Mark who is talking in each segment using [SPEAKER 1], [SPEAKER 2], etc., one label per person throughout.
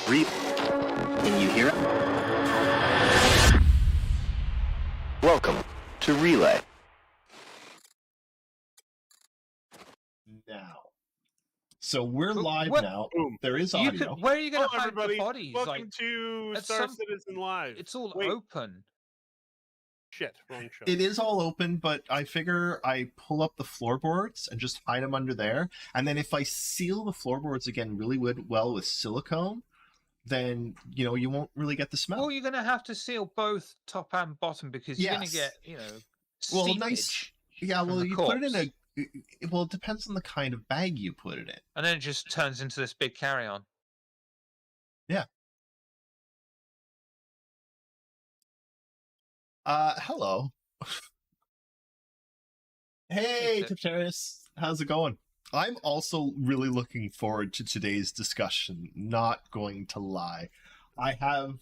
[SPEAKER 1] Can you hear it? Welcome to Relay.
[SPEAKER 2] Now. So we're live
[SPEAKER 3] what?
[SPEAKER 2] now.
[SPEAKER 4] Boom.
[SPEAKER 2] There is audio.
[SPEAKER 3] Where are you going to
[SPEAKER 4] Hello,
[SPEAKER 3] hide the
[SPEAKER 4] everybody.
[SPEAKER 3] bodies?
[SPEAKER 4] Welcome to
[SPEAKER 3] at
[SPEAKER 4] Star
[SPEAKER 3] some-
[SPEAKER 4] Citizen Live.
[SPEAKER 3] It's all
[SPEAKER 4] Wait.
[SPEAKER 3] open.
[SPEAKER 4] Shit, wrong show.
[SPEAKER 2] It is all open, but I figure I pull up the floorboards and just hide them under there. And then if I seal the floorboards again really well with silicone, then, you know, you won't really get the smell.
[SPEAKER 3] Well, you're going to have to seal both top and bottom because you're going to get,
[SPEAKER 2] Well,
[SPEAKER 3] seepage
[SPEAKER 2] nice. Yeah,
[SPEAKER 3] from
[SPEAKER 2] well,
[SPEAKER 3] the
[SPEAKER 2] you
[SPEAKER 3] corpse.
[SPEAKER 2] put it in well, it depends on the kind of bag you put it in.
[SPEAKER 3] And then it just turns into this big carry-on.
[SPEAKER 2] Yeah. Hello. Hey, Tipterius. How's it going? I'm also really looking forward to today's discussion, not going to lie. I have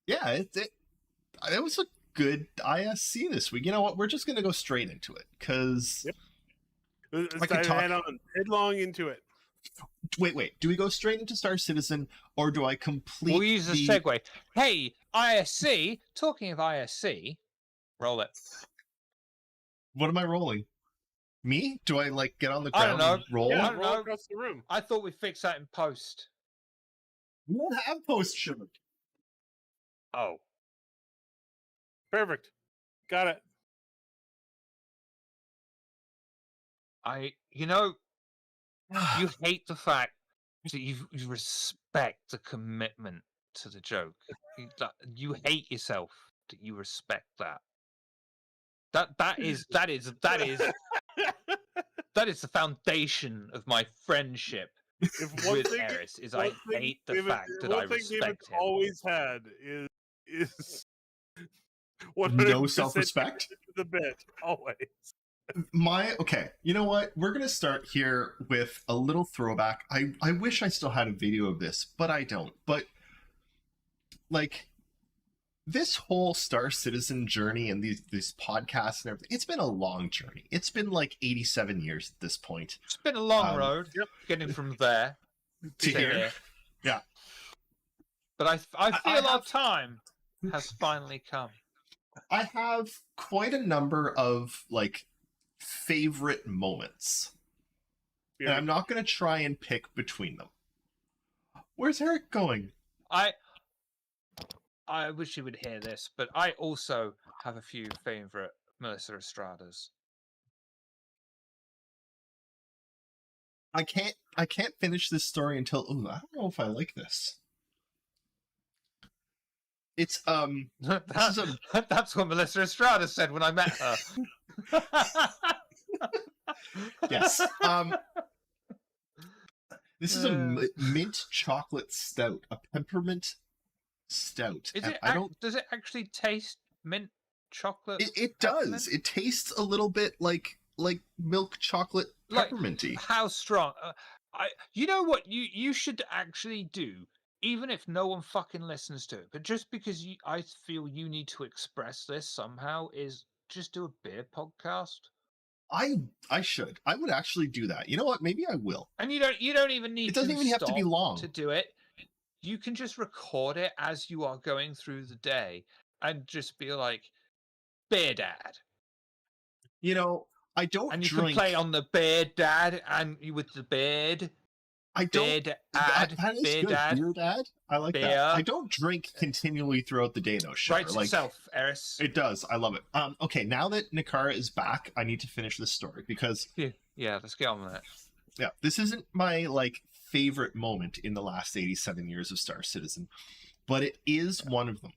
[SPEAKER 2] Yeah, it was a good ISC this week. You know what? We're just gonna go straight into it because
[SPEAKER 4] Yep.
[SPEAKER 2] I
[SPEAKER 4] Let's
[SPEAKER 2] could talk.
[SPEAKER 4] headlong into it.
[SPEAKER 2] Wait. Do we go straight into Star Citizen, or do I complete?
[SPEAKER 3] We'll use a segue. Hey, ISC. Talking of ISC, roll it.
[SPEAKER 2] What am I rolling? Me? Do I like get on the
[SPEAKER 3] I
[SPEAKER 2] ground
[SPEAKER 3] don't know.
[SPEAKER 2] and roll?
[SPEAKER 3] Yeah.
[SPEAKER 4] Yeah,
[SPEAKER 3] don't
[SPEAKER 4] roll
[SPEAKER 3] know.
[SPEAKER 4] across the room.
[SPEAKER 3] I thought we'd fix that in post.
[SPEAKER 2] We don't have post sugar.
[SPEAKER 3] Oh.
[SPEAKER 4] Perfect. Got it.
[SPEAKER 3] You hate the fact that you respect the commitment to the joke. You hate yourself that you respect that. That is that is the foundation of my friendship
[SPEAKER 4] If one
[SPEAKER 3] with
[SPEAKER 4] thing,
[SPEAKER 3] Eris. Is
[SPEAKER 4] one
[SPEAKER 3] I
[SPEAKER 4] thing
[SPEAKER 3] hate the
[SPEAKER 4] David-
[SPEAKER 3] fact that
[SPEAKER 4] one
[SPEAKER 3] I
[SPEAKER 4] thing
[SPEAKER 3] respect
[SPEAKER 4] David's
[SPEAKER 3] him.
[SPEAKER 4] always had is
[SPEAKER 2] No
[SPEAKER 4] 100%
[SPEAKER 2] self-respect.
[SPEAKER 4] the bit always.
[SPEAKER 2] Okay, you know what? We're gonna start here with a little throwback. I wish I still had a video of this, but I don't. But like this whole Star Citizen journey and these podcasts and everything, it's been a long journey. It's been like 87 years at this point.
[SPEAKER 3] It's been a long
[SPEAKER 2] Um,
[SPEAKER 3] road
[SPEAKER 4] Yep.
[SPEAKER 3] getting from there
[SPEAKER 2] To
[SPEAKER 3] to
[SPEAKER 2] here.
[SPEAKER 3] here.
[SPEAKER 2] Yeah.
[SPEAKER 3] But I feel our
[SPEAKER 2] have-
[SPEAKER 3] time has finally come.
[SPEAKER 2] I have quite a number of like favorite moments. And I'm not going to try and pick between them. Where's Eric going?
[SPEAKER 3] I wish you would hear this, but I also have a few favorite Melissa Estradas.
[SPEAKER 2] I can't finish this story until I don't know if I like this. It's this is
[SPEAKER 3] That's what Melissa Estrada said when I met her.
[SPEAKER 2] yes. This is a mint chocolate stout, a peppermint stout.
[SPEAKER 3] Is
[SPEAKER 2] and
[SPEAKER 3] it? Does it actually taste mint chocolate?
[SPEAKER 2] It
[SPEAKER 3] peppermint?
[SPEAKER 2] does. It tastes a little bit like milk chocolate
[SPEAKER 3] Like,
[SPEAKER 2] pepperminty.
[SPEAKER 3] How strong? You know what you should actually do, even if no one fucking listens to it, but just because I feel you need to express this somehow, is just do a beer podcast.
[SPEAKER 2] I should. I would actually do that. You know what? Maybe I will.
[SPEAKER 3] And you don't even need.
[SPEAKER 2] It doesn't
[SPEAKER 3] to
[SPEAKER 2] even have to be
[SPEAKER 3] stop
[SPEAKER 2] long
[SPEAKER 3] to do it. You can just record it as you are going through the day, and just be like, "Beer Dad."
[SPEAKER 2] You know, I don't
[SPEAKER 3] And you
[SPEAKER 2] drink.
[SPEAKER 3] can play on the Beer Dad and with the beard.
[SPEAKER 2] I don't.
[SPEAKER 3] Beer Dad.
[SPEAKER 2] That is
[SPEAKER 3] Beer
[SPEAKER 2] good.
[SPEAKER 3] Dad.
[SPEAKER 2] Beer Dad. I like
[SPEAKER 3] Beer.
[SPEAKER 2] that. I don't drink continually throughout the day though. Sure.
[SPEAKER 3] Writes itself, Eris.
[SPEAKER 2] It does. I love it. Okay, now that Nakara is back, I need to finish this story because
[SPEAKER 3] Yeah, let's get on with it.
[SPEAKER 2] yeah, this isn't my like favorite moment in the last 87 years of Star Citizen, but it is one of them.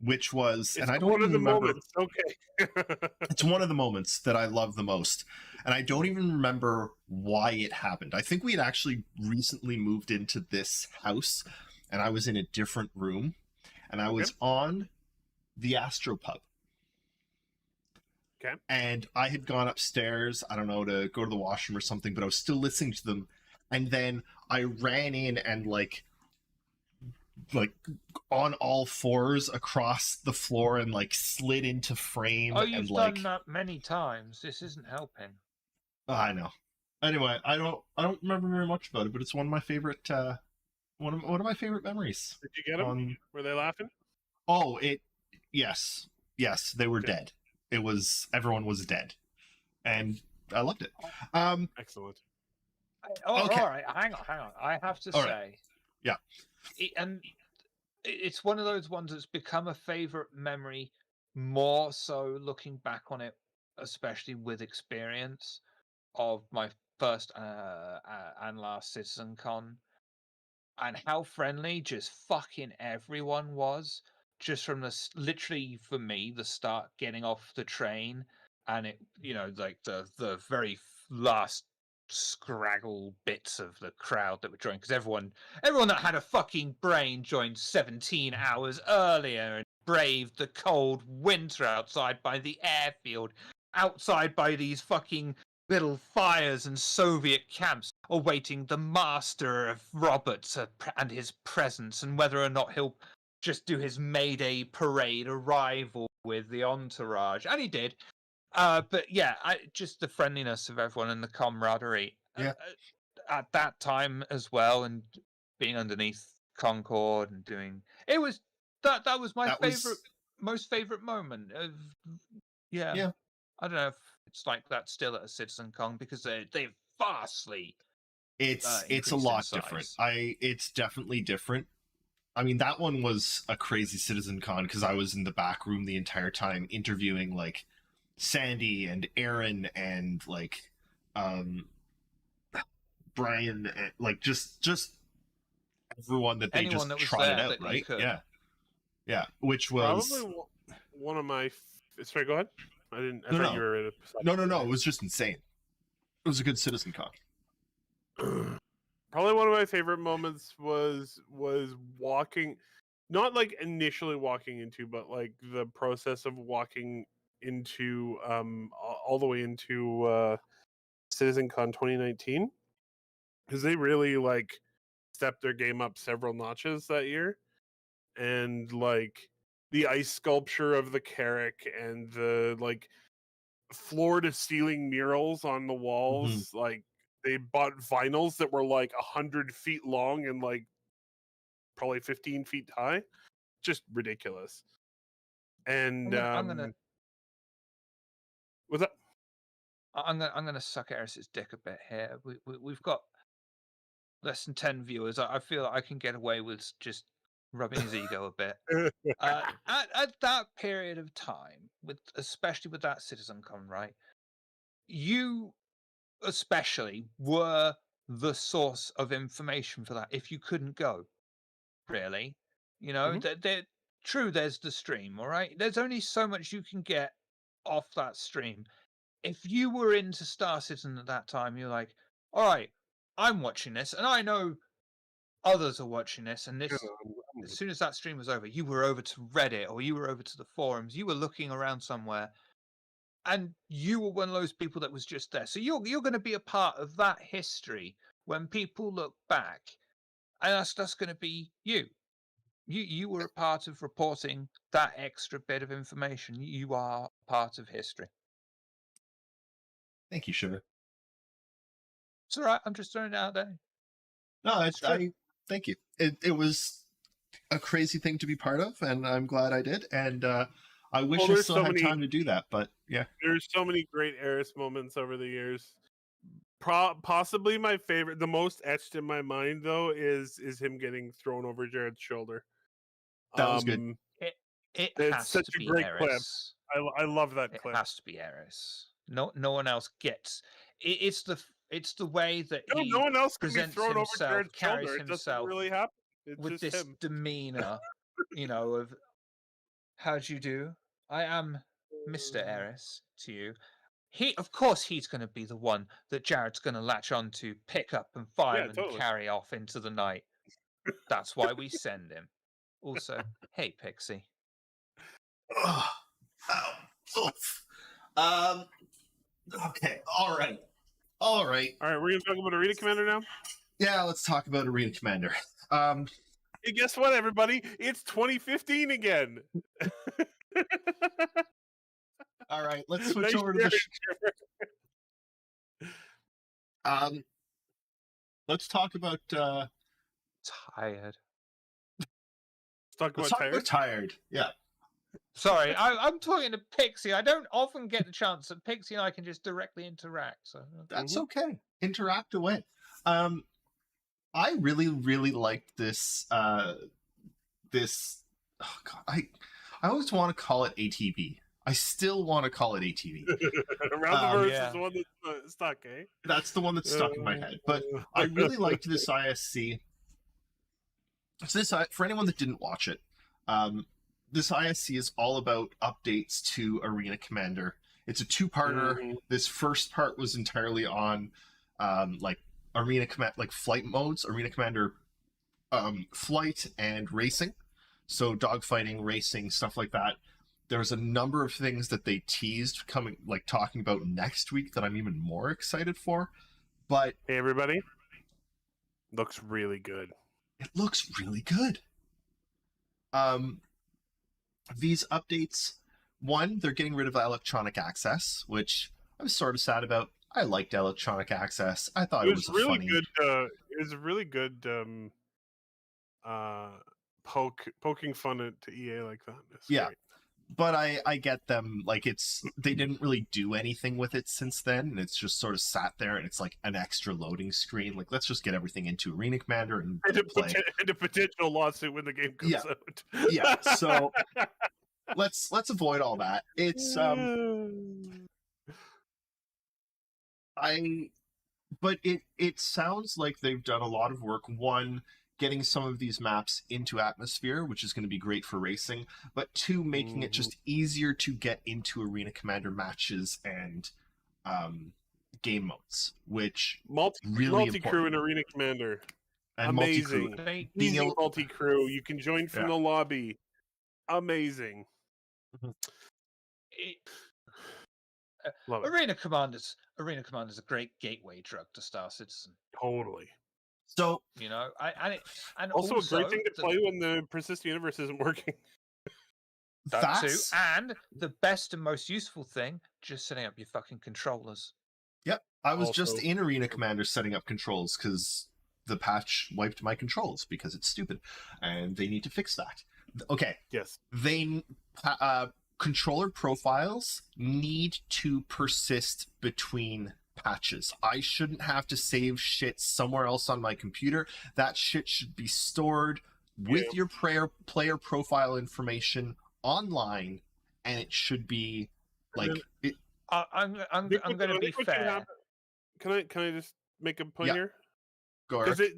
[SPEAKER 2] Which was, and I don't
[SPEAKER 4] one of
[SPEAKER 2] even
[SPEAKER 4] the
[SPEAKER 2] remember.
[SPEAKER 4] moments. Okay.
[SPEAKER 2] It's one of the moments that I love the most, and I don't even remember why it happened. I think we had actually recently moved into this house, and I was in a different room, and I was on the Astropub.
[SPEAKER 4] Okay.
[SPEAKER 2] And I had gone upstairs, I don't know, to go to the washroom or something, but I was still listening to them, and then I ran in and like on all fours across the floor and like slid into frame.
[SPEAKER 3] Oh,
[SPEAKER 2] and
[SPEAKER 3] you've
[SPEAKER 2] like
[SPEAKER 3] done that many times. This isn't helping.
[SPEAKER 2] I know. Anyway, I don't remember very much about it, but it's one of my favorite one of my favorite memories.
[SPEAKER 4] Did you get them? Were they laughing?
[SPEAKER 2] Oh, yes, they were
[SPEAKER 4] Okay.
[SPEAKER 2] dead. Everyone was dead, and I loved it.
[SPEAKER 4] Excellent.
[SPEAKER 2] Okay.
[SPEAKER 3] All right, hang on. I have to
[SPEAKER 2] All
[SPEAKER 3] say,
[SPEAKER 2] right. Yeah.
[SPEAKER 3] It's one of those ones that's become a favorite memory, more so looking back on it, especially with experience of my first and last CitizenCon, and how friendly just fucking everyone was. Just from literally for me, the start getting off the train, and it, like the very last scraggle bits of the crowd that were joining, because everyone that had a fucking brain joined 17 hours earlier and braved the cold winter outside by the airfield, outside by these fucking little fires and Soviet camps, awaiting the master of Roberts and his presence, and whether or not he'll just do his Mayday parade arrival with the entourage, and he did. But yeah, just the friendliness of everyone and the camaraderie at that time as well, and being underneath Concord and doing it was that was my most favorite moment of
[SPEAKER 2] Yeah.
[SPEAKER 3] I don't know if it's like that still at a CitizenCon because they've vastly
[SPEAKER 2] it's a lot different. It's definitely different. I mean, that one was a crazy CitizenCon because I was in the back room the entire time interviewing like Sandy and Aaron and like Brian, and, like just everyone that they
[SPEAKER 3] anyone
[SPEAKER 2] just
[SPEAKER 3] that was
[SPEAKER 2] trotted
[SPEAKER 3] there
[SPEAKER 2] out,
[SPEAKER 3] that you
[SPEAKER 2] right?
[SPEAKER 3] could.
[SPEAKER 2] Yeah, which was
[SPEAKER 4] probably one of my. Sorry, go ahead. I didn't. I
[SPEAKER 2] No,
[SPEAKER 4] thought
[SPEAKER 2] no.
[SPEAKER 4] you were at a.
[SPEAKER 2] no. It was just insane. It was a good CitizenCon.
[SPEAKER 4] Probably one of my favorite moments was walking, not like initially walking into, but like the process of walking into all the way into CitizenCon 2019, because they really like stepped their game up several notches that year, and like the ice sculpture of the Carrack and the like floor to ceiling murals on the walls, like they bought vinyls that were like 100 feet long and like probably 15 feet high, just ridiculous. And
[SPEAKER 3] I'm gonna
[SPEAKER 4] what's that?
[SPEAKER 3] I'm gonna suck Eris's dick a bit here. We've got less than 10 viewers. I feel like I can get away with just rubbing his ego a bit. At that period of time, especially with that CitizenCon, right? You especially were the source of information for that. If you couldn't go, really, you know, true. There's the stream, all right. There's only so much you can get off that stream. If you were into Star Citizen at that time, you're like, all right, I'm watching this, and I know others are watching this, and this. As soon as that stream was over, you were over to Reddit or you were over to the forums. You were looking around somewhere, and you were one of those people that was just there. So you're going to be a part of that history when people look back, and that's going to be you. You were a part of reporting that extra bit of information. You are part of history.
[SPEAKER 2] Thank you, Sugar.
[SPEAKER 3] It's all right. I'm just throwing it out there.
[SPEAKER 2] No, thank you. It was a crazy thing to be part of, and I'm glad I did. And I wish I still had time to do that, but yeah.
[SPEAKER 4] There's so many great Eris moments over the years. Possibly my favorite, the most etched in my mind though, is him getting thrown over Jared's shoulder.
[SPEAKER 2] That was good.
[SPEAKER 3] It's such a great Eris.
[SPEAKER 4] clip. I love that clip.
[SPEAKER 3] It has to be Eris. No one else gets. It's the way that
[SPEAKER 4] no one else can be
[SPEAKER 3] presents
[SPEAKER 4] thrown
[SPEAKER 3] himself,
[SPEAKER 4] over Jared's
[SPEAKER 3] carries
[SPEAKER 4] shoulder. It
[SPEAKER 3] himself
[SPEAKER 4] doesn't really happen. It's
[SPEAKER 3] with
[SPEAKER 4] just
[SPEAKER 3] this
[SPEAKER 4] him.
[SPEAKER 3] demeanor, of how'd you do? I am Mr. Eris to you. Of course, he's going to be the one that Jared's going to latch on to, pick up and fire and carry off into the night. That's why we send him. Also, hey, Pixie.
[SPEAKER 2] Okay. All right. We're
[SPEAKER 4] gonna talk about Arena Commander now.
[SPEAKER 2] Yeah, let's talk about Arena Commander.
[SPEAKER 4] Hey, guess what, everybody? It's 2015 again.
[SPEAKER 2] All right, let's switch over to the. Let's talk about.
[SPEAKER 3] Tired.
[SPEAKER 2] Let's talk about tired. Yeah.
[SPEAKER 3] Sorry, I'm talking to Pixie. I don't often get the chance that Pixie and I can just directly interact. So
[SPEAKER 2] that's okay. Interact away. I really, really liked this. This. Oh God, I always want to call it ATB. I still want to call it ATB.
[SPEAKER 4] Around the verse is the one that's stuck, eh?
[SPEAKER 2] That's the one that's stuck in my head. But I really liked this ISC. So this, for anyone that didn't watch it, this ISC is all about updates to Arena Commander. It's a two-parter. This first part was entirely on like Arena Command, like flight modes, Arena Commander flight and racing. So dogfighting, racing, stuff like that. There's a number of things that they teased coming, like talking about next week that I'm even more excited for. But
[SPEAKER 4] hey, everybody, looks really good.
[SPEAKER 2] It looks really good. Um, these updates, one, they're getting rid of electronic access, which I was sort of sad about. I liked electronic access. I thought
[SPEAKER 4] It
[SPEAKER 2] it
[SPEAKER 4] was
[SPEAKER 2] was a
[SPEAKER 4] really
[SPEAKER 2] funny.
[SPEAKER 4] good. It was a really good poking fun at EA like that. It's
[SPEAKER 2] Yeah.
[SPEAKER 4] great.
[SPEAKER 2] But I get them. Like, they didn't really do anything with it since then, and it's just sort of sat there, and it's like an extra loading screen. Like, let's just get everything into Arena Commander and play.
[SPEAKER 4] And a potential lawsuit when the game comes
[SPEAKER 2] Yeah.
[SPEAKER 4] out.
[SPEAKER 2] Yeah, so let's avoid all that. It's but it sounds like they've done a lot of work. One, getting some of these maps into Atmosphere, which is going to be great for racing, but two, making it just easier to get into Arena Commander matches and game modes, which really
[SPEAKER 4] multi-crew
[SPEAKER 2] important.
[SPEAKER 4] in Arena Commander.
[SPEAKER 2] And
[SPEAKER 4] Amazing.
[SPEAKER 2] multi-crew.
[SPEAKER 4] Easy multi-crew. You can join from
[SPEAKER 2] Yeah.
[SPEAKER 4] the lobby. Amazing. Love it.
[SPEAKER 3] Arena Commander's a great gateway drug to Star Citizen.
[SPEAKER 4] Totally.
[SPEAKER 2] So
[SPEAKER 3] You know, and
[SPEAKER 4] Also a great thing to
[SPEAKER 3] the-
[SPEAKER 4] play when the Persist Universe isn't working.
[SPEAKER 3] that too,
[SPEAKER 2] that's
[SPEAKER 3] and the best and most useful thing, just setting up your fucking controllers.
[SPEAKER 2] Yep, I was just
[SPEAKER 4] Also-
[SPEAKER 2] in Arena Commander setting up controls because the patch wiped my controls because it's stupid, and they need to fix that. Okay,
[SPEAKER 4] Yes.
[SPEAKER 2] they controller profiles need to persist between patches. I shouldn't have to save shit somewhere else on my computer. That shit should be stored with
[SPEAKER 4] Yeah.
[SPEAKER 2] your player profile information online, and it should be like
[SPEAKER 4] then-
[SPEAKER 2] it.
[SPEAKER 3] I'm going to be fair.
[SPEAKER 4] Can I just make a point
[SPEAKER 2] Yeah.
[SPEAKER 4] here?
[SPEAKER 2] Go
[SPEAKER 4] Because
[SPEAKER 2] Eric.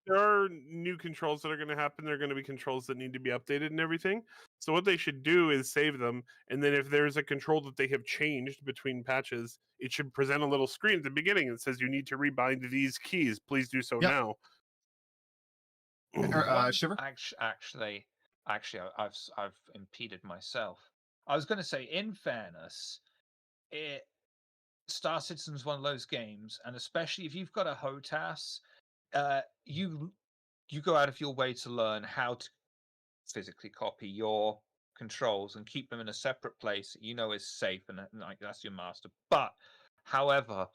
[SPEAKER 4] there are new controls that are going to happen. There are going to be controls that need to be updated and everything. So what they should do is save them, and then if there's a control that they have changed between patches, it should present a little screen at the beginning that says you need to rebind these keys. Please do so
[SPEAKER 2] Yep.
[SPEAKER 4] now.
[SPEAKER 2] Shiver.
[SPEAKER 3] Actually, I've impeded myself. I was going to say, in fairness, Star Citizen's one of those games, and especially if you've got a HOTAS, you go out of your way to learn how to physically copy your controls and keep them in a separate place that you know is safe, and like that's your master. But however,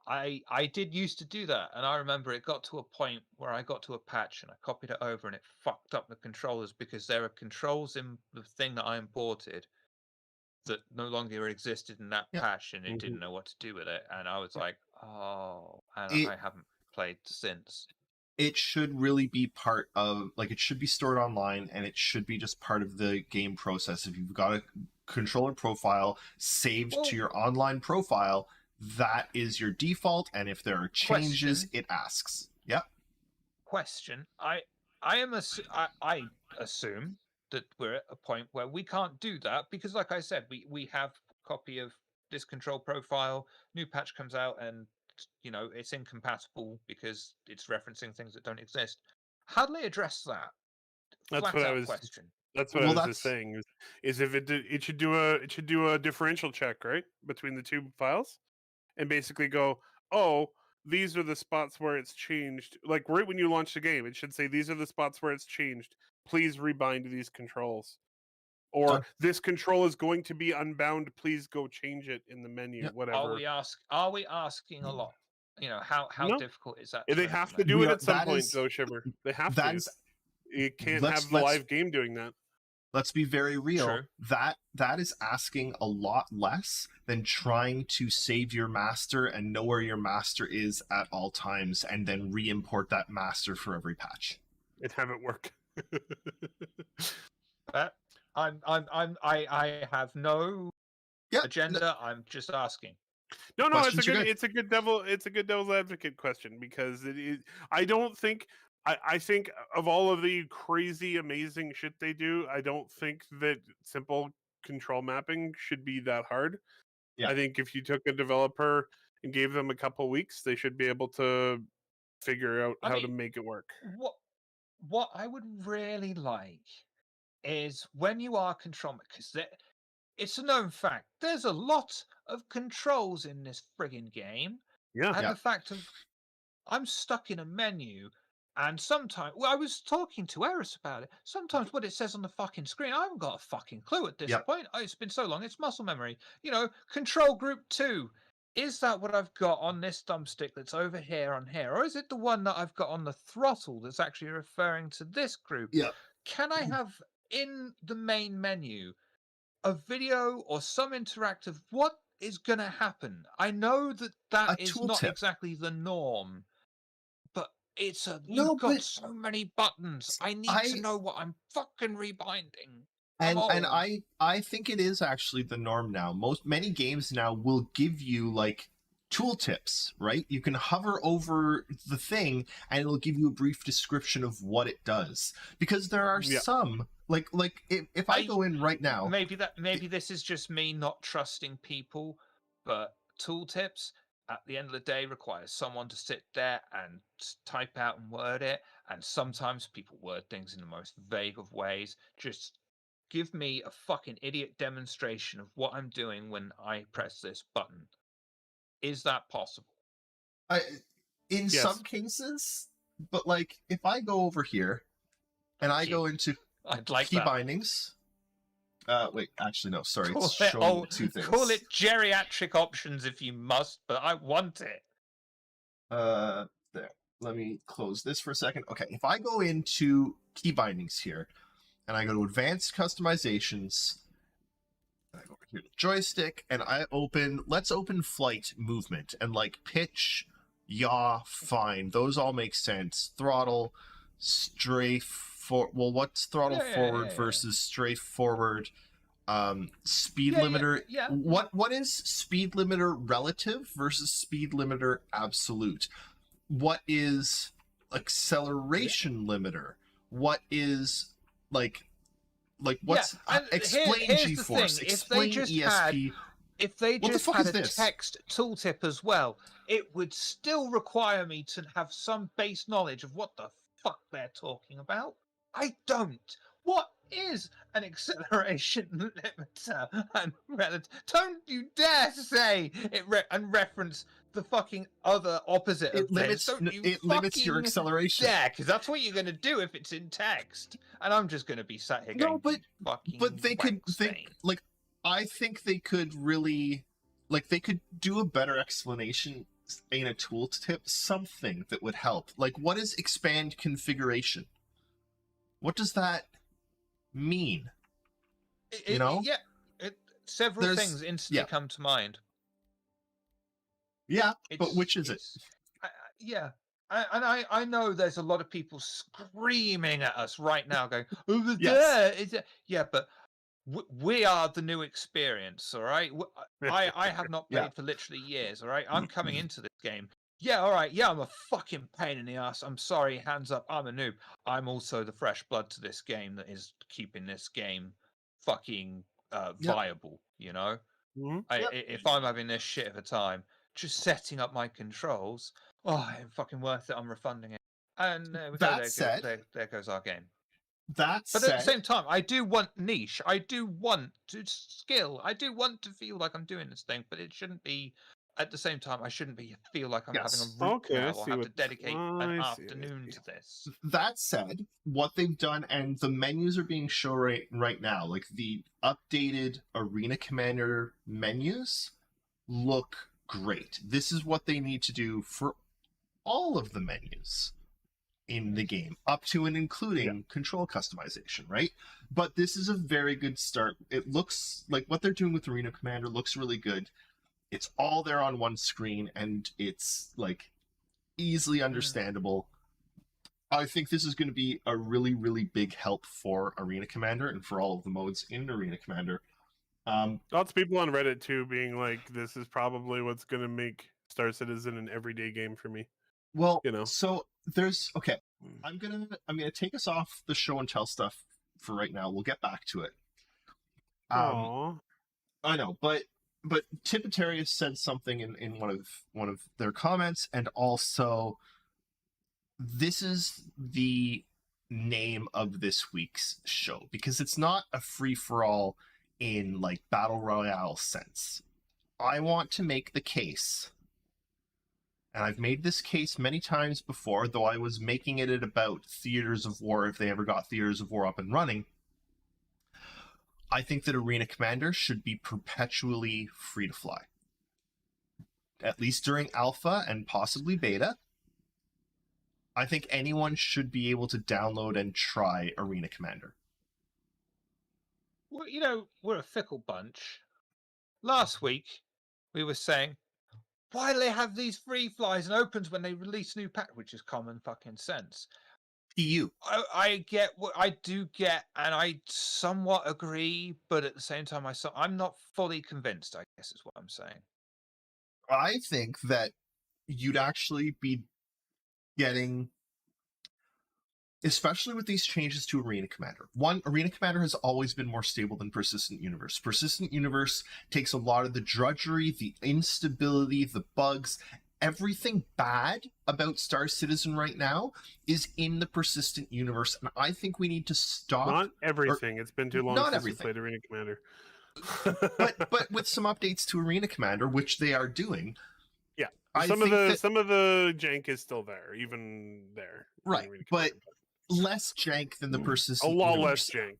[SPEAKER 3] I did used to do that, and I remember it got to a point where I got to a patch and I copied it over and it fucked up the controllers because there are controls in the thing that I imported that no longer existed in that
[SPEAKER 2] Yeah.
[SPEAKER 3] patch, and it
[SPEAKER 4] Mhm.
[SPEAKER 3] didn't know what to do with it, and I was like, oh, and
[SPEAKER 2] It-
[SPEAKER 3] I haven't played since.
[SPEAKER 2] It should really be part of, like, it should be stored online, and it should be just part of the game process. If you've got a controller profile saved
[SPEAKER 3] Well-
[SPEAKER 2] to your online profile, that is your default, and if there are changes,
[SPEAKER 3] Question.
[SPEAKER 2] it asks. Yep.
[SPEAKER 3] Question: I assume that we're at a point where we can't do that because, like I said, we have a copy of this control profile. New patch comes out, and it's incompatible because it's referencing things that don't exist. How do they address that?
[SPEAKER 4] That's
[SPEAKER 3] Flat
[SPEAKER 4] what I
[SPEAKER 3] out
[SPEAKER 4] was-
[SPEAKER 3] question.
[SPEAKER 4] That's what
[SPEAKER 2] Well,
[SPEAKER 4] I was just saying. Is if it should do a differential check, right, between the two files, and basically go, oh, these are the spots where it's changed. Like right when you launch the game, it should say these are the spots where it's changed. Please rebind these controls, or
[SPEAKER 2] Done.
[SPEAKER 4] this control is going to be unbound. Please go change it in the menu.
[SPEAKER 2] Yep.
[SPEAKER 4] Whatever.
[SPEAKER 3] Are we asking a lot? How
[SPEAKER 4] No.
[SPEAKER 3] difficult is that?
[SPEAKER 4] They have to
[SPEAKER 3] implement?
[SPEAKER 4] do
[SPEAKER 2] We
[SPEAKER 4] it
[SPEAKER 2] are-
[SPEAKER 4] at some
[SPEAKER 2] that
[SPEAKER 4] point,
[SPEAKER 2] is-
[SPEAKER 4] though, Shiver. They have
[SPEAKER 2] That
[SPEAKER 4] to.
[SPEAKER 2] is,
[SPEAKER 4] You can't
[SPEAKER 2] let's-
[SPEAKER 4] have the
[SPEAKER 2] let's-
[SPEAKER 4] live game doing that.
[SPEAKER 2] let's be very real.
[SPEAKER 3] True.
[SPEAKER 2] That is asking a lot less than trying to save your master and know where your master is at all times, and then re-import that master for every patch.
[SPEAKER 4] And have it work.
[SPEAKER 3] But I have no
[SPEAKER 2] Yeah.
[SPEAKER 3] agenda. I'm just asking.
[SPEAKER 4] No,
[SPEAKER 2] Questions are good.
[SPEAKER 4] it's a good devil's advocate question, because it is. I think of all of the crazy amazing shit they do, I don't think that simple control mapping should be that hard.
[SPEAKER 2] Yeah.
[SPEAKER 4] I think if you took a developer and gave them a couple weeks, they should be able to figure out
[SPEAKER 3] I
[SPEAKER 4] how to
[SPEAKER 3] mean,
[SPEAKER 4] make it work.
[SPEAKER 3] What I would really like is when you are control, because it's a known fact. There's a lot of controls in this friggin' game,
[SPEAKER 4] Yeah.
[SPEAKER 3] and
[SPEAKER 2] Yeah.
[SPEAKER 3] the fact of I'm stuck in a menu And sometimes, well, I was talking to Eris about it. Sometimes what it says on the fucking screen, I haven't got a fucking clue at this
[SPEAKER 2] Yep.
[SPEAKER 3] point. It's been so long, it's muscle memory. You know, control group 2. Is that what I've got on this thumbstick that's over here on here? Or is it the one that I've got on the throttle that's actually referring to this group?
[SPEAKER 2] Yeah.
[SPEAKER 3] Can I have in the main menu a video or some interactive? What is going to happen? I know that that
[SPEAKER 2] A
[SPEAKER 3] is not
[SPEAKER 2] tooltip.
[SPEAKER 3] exactly the norm, but it's a
[SPEAKER 2] No,
[SPEAKER 3] you've got
[SPEAKER 2] but
[SPEAKER 3] so many buttons. I need
[SPEAKER 2] I
[SPEAKER 3] to know what I'm fucking rebinding.
[SPEAKER 2] and
[SPEAKER 3] I'm old.
[SPEAKER 2] I think it is actually the norm now. Many games now will give you like tooltips, right? You can hover over the thing and it'll give you a brief description of what it does. Because there are
[SPEAKER 4] Yeah.
[SPEAKER 2] some like if I go in right now,
[SPEAKER 3] Maybe this is just me not trusting people, but tooltips at the end of the day requires someone to sit there and type out and word it. And sometimes people word things in the most vague of ways. Just give me a fucking idiot demonstration of what I'm doing when I press this button. Is that possible?
[SPEAKER 2] in
[SPEAKER 4] Yes.
[SPEAKER 2] some cases, but like if I go over here and I
[SPEAKER 3] Thank you.
[SPEAKER 2] go into
[SPEAKER 3] I'd like
[SPEAKER 2] key
[SPEAKER 3] that.
[SPEAKER 2] bindings. Wait, actually no, sorry,
[SPEAKER 3] Call
[SPEAKER 2] it's
[SPEAKER 3] it,
[SPEAKER 2] showing two things.
[SPEAKER 3] call it geriatric options if you must, but I want it.
[SPEAKER 2] There. Let me close this for a second. Okay, if I go into key bindings here, and I go to advanced customizations, I go over here to joystick, and let's open flight movement, and like pitch, yaw, fine. Those all make sense. Throttle, strafe, well, what's throttle
[SPEAKER 3] Yeah,
[SPEAKER 2] forward
[SPEAKER 3] yeah.
[SPEAKER 2] versus strafe forward? Speed
[SPEAKER 3] Yeah,
[SPEAKER 2] limiter.
[SPEAKER 3] yeah.
[SPEAKER 2] What is speed limiter relative versus speed limiter absolute? What is acceleration limiter? What is like what's explain
[SPEAKER 3] here's the
[SPEAKER 2] G-force,
[SPEAKER 3] thing, if
[SPEAKER 2] explain
[SPEAKER 3] they just
[SPEAKER 2] ESP.
[SPEAKER 3] If they
[SPEAKER 2] What the
[SPEAKER 3] just
[SPEAKER 2] fuck
[SPEAKER 3] had
[SPEAKER 2] is
[SPEAKER 3] a
[SPEAKER 2] this?
[SPEAKER 3] text tooltip as well, it would still require me to have some base knowledge of what the fuck they're talking about. I don't. What is an acceleration limiter and relative? Don't you dare say it and reference the fucking other opposite of this. Don't you
[SPEAKER 2] limits your
[SPEAKER 3] fucking
[SPEAKER 2] acceleration.
[SPEAKER 3] dare, because that's what you're going to do if it's in text. And I'm just going to be sat here
[SPEAKER 2] No,
[SPEAKER 3] going, fucking
[SPEAKER 2] But they could
[SPEAKER 3] wank
[SPEAKER 2] think
[SPEAKER 3] stain.
[SPEAKER 2] like I think they could really like they could do a better explanation in a tooltip, something that would help. Like what is expand configuration? What does that mean? You know?
[SPEAKER 3] Several
[SPEAKER 2] There's-
[SPEAKER 3] things instantly
[SPEAKER 2] yeah.
[SPEAKER 3] come to mind.
[SPEAKER 2] Yeah, but
[SPEAKER 3] It's-
[SPEAKER 2] which is it?
[SPEAKER 3] it's- I know there's a lot of people screaming at us right now, going, "Over
[SPEAKER 2] Yes.
[SPEAKER 3] there, is it?" Yeah, but we are the new experience, all right. I have not played
[SPEAKER 2] Yeah.
[SPEAKER 3] for literally years, all right. I'm coming into this game. Yeah, all right. Yeah, I'm a fucking pain in the ass. I'm sorry. Hands up. I'm a noob. I'm also the fresh blood to this game that is keeping this game fucking viable. You know.
[SPEAKER 4] Mhm.
[SPEAKER 3] If I'm having this shit of a time, just setting up my controls, it's fucking worth it. I'm refunding it. And there goes our game.
[SPEAKER 2] That
[SPEAKER 3] But
[SPEAKER 2] said,
[SPEAKER 3] at the same time, I do want niche. I do want to skill. I do want to feel like I'm doing this thing, but it shouldn't be. At the same time, I shouldn't feel like I'm having
[SPEAKER 2] Yes.
[SPEAKER 3] a root
[SPEAKER 4] Okay, I
[SPEAKER 3] canal or
[SPEAKER 4] see
[SPEAKER 3] have to
[SPEAKER 4] what-
[SPEAKER 3] dedicate
[SPEAKER 4] I
[SPEAKER 3] an
[SPEAKER 4] see what you
[SPEAKER 3] afternoon
[SPEAKER 4] mean.
[SPEAKER 3] to this.
[SPEAKER 2] that said, what they've done and the menus are being shown right now, like the updated Arena Commander menus look great. This is what they need to do for all of the menus in the game, up to and including control customization, right? But this is a very good start. It looks like what they're doing with Arena Commander looks really good. It's all there on one screen, and it's like easily understandable. I think this is going to be a really, really big help for Arena Commander and for all of the modes in Arena Commander.
[SPEAKER 4] Lots of people on Reddit too being like, "This is probably what's going to make Star Citizen an everyday game for me."
[SPEAKER 2] Well,
[SPEAKER 4] You know.
[SPEAKER 2] so there's I'm gonna take us off the show and tell stuff for right now. We'll get back to it.
[SPEAKER 4] Aww.
[SPEAKER 2] I know, but Tipitarius said something in one of their comments, and also this is the name of this week's show because it's not a free for all in like battle royale sense. I want to make the case and I've made this case many times before, though I was making it at about Theaters of War if they ever got Theaters of War up and running. I think that Arena Commander should be perpetually free to fly. At least during alpha and possibly beta. I think anyone should be able to download and try Arena Commander.
[SPEAKER 3] Well, we're a fickle bunch. Last week, we were saying, why do they have these free flies and opens when they release new pack, which is common fucking sense.
[SPEAKER 2] EU.
[SPEAKER 3] I get what I do get, and I somewhat agree, but at the same time, I'm not fully convinced, I guess is what I'm saying.
[SPEAKER 2] I think that you'd actually be getting, especially with these changes to Arena Commander. One, Arena Commander has always been more stable than Persistent Universe. Persistent Universe takes a lot of the drudgery, the instability, the bugs, everything bad about Star Citizen right now is in the Persistent Universe, and I think we need to stop.
[SPEAKER 4] Not everything. It's been too long
[SPEAKER 2] not
[SPEAKER 4] since we
[SPEAKER 2] everything.
[SPEAKER 4] played Arena Commander.
[SPEAKER 2] but with some updates to Arena Commander, which they are doing.
[SPEAKER 4] Yeah,
[SPEAKER 2] I
[SPEAKER 4] some of
[SPEAKER 2] think
[SPEAKER 4] the jank is still there, even there. in
[SPEAKER 2] Right,
[SPEAKER 4] Arena
[SPEAKER 2] but
[SPEAKER 4] Commander,
[SPEAKER 2] less jank than the
[SPEAKER 4] a
[SPEAKER 2] Persistent
[SPEAKER 4] lot
[SPEAKER 2] Universe.
[SPEAKER 4] less jank.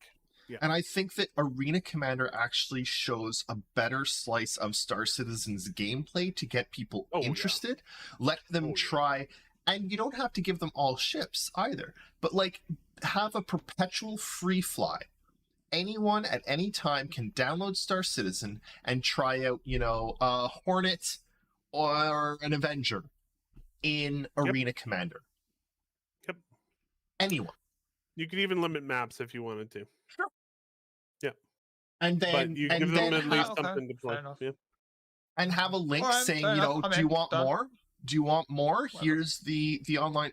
[SPEAKER 2] And I think that Arena Commander actually shows a better slice of Star Citizen's gameplay to get people interested. Let them try, and you don't have to give them all ships either, but like have a perpetual free fly. Anyone at any time can download Star Citizen and try out, a Hornet or an Avenger in Arena Commander.
[SPEAKER 4] Yep.
[SPEAKER 2] Anyone.
[SPEAKER 4] You could even limit maps if you wanted to.
[SPEAKER 2] Sure.
[SPEAKER 4] Yeah.
[SPEAKER 2] And then
[SPEAKER 4] But you give them at least
[SPEAKER 3] okay,
[SPEAKER 4] something to play.
[SPEAKER 3] fair enough.
[SPEAKER 4] Yeah.
[SPEAKER 2] And have a link
[SPEAKER 3] Alright,
[SPEAKER 2] saying,
[SPEAKER 3] fair enough.
[SPEAKER 2] do you want
[SPEAKER 3] Done.
[SPEAKER 2] more? Do you want more?
[SPEAKER 3] Whatever.
[SPEAKER 2] Here's the online,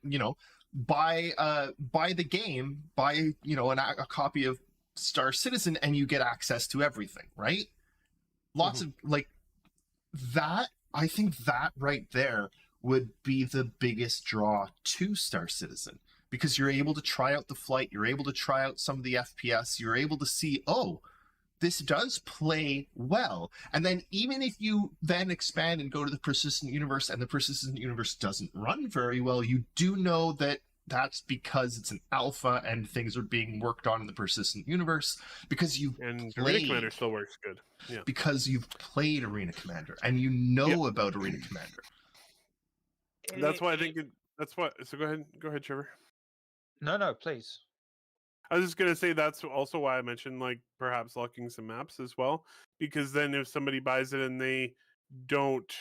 [SPEAKER 2] buy the game, buy, a copy of Star Citizen, and you get access to everything, right? Lots of that. I think that right there would be the biggest draw to Star Citizen, because you're able to try out the flight, you're able to try out some of the FPS, you're able to see, oh, this does play well. And then even if you then expand and go to the Persistent Universe and the Persistent Universe doesn't run very well, you do know that that's because it's an alpha and things are being worked on in the Persistent Universe, because you've
[SPEAKER 4] And
[SPEAKER 2] played,
[SPEAKER 4] Arena Commander still works good. Yeah.
[SPEAKER 2] because you've played Arena Commander and you know about Arena Commander.
[SPEAKER 4] That's why I think that's what. So go ahead, Trevor.
[SPEAKER 3] No, please.
[SPEAKER 4] I was just gonna say that's also why I mentioned perhaps locking some maps as well, because then if somebody buys it and they don't,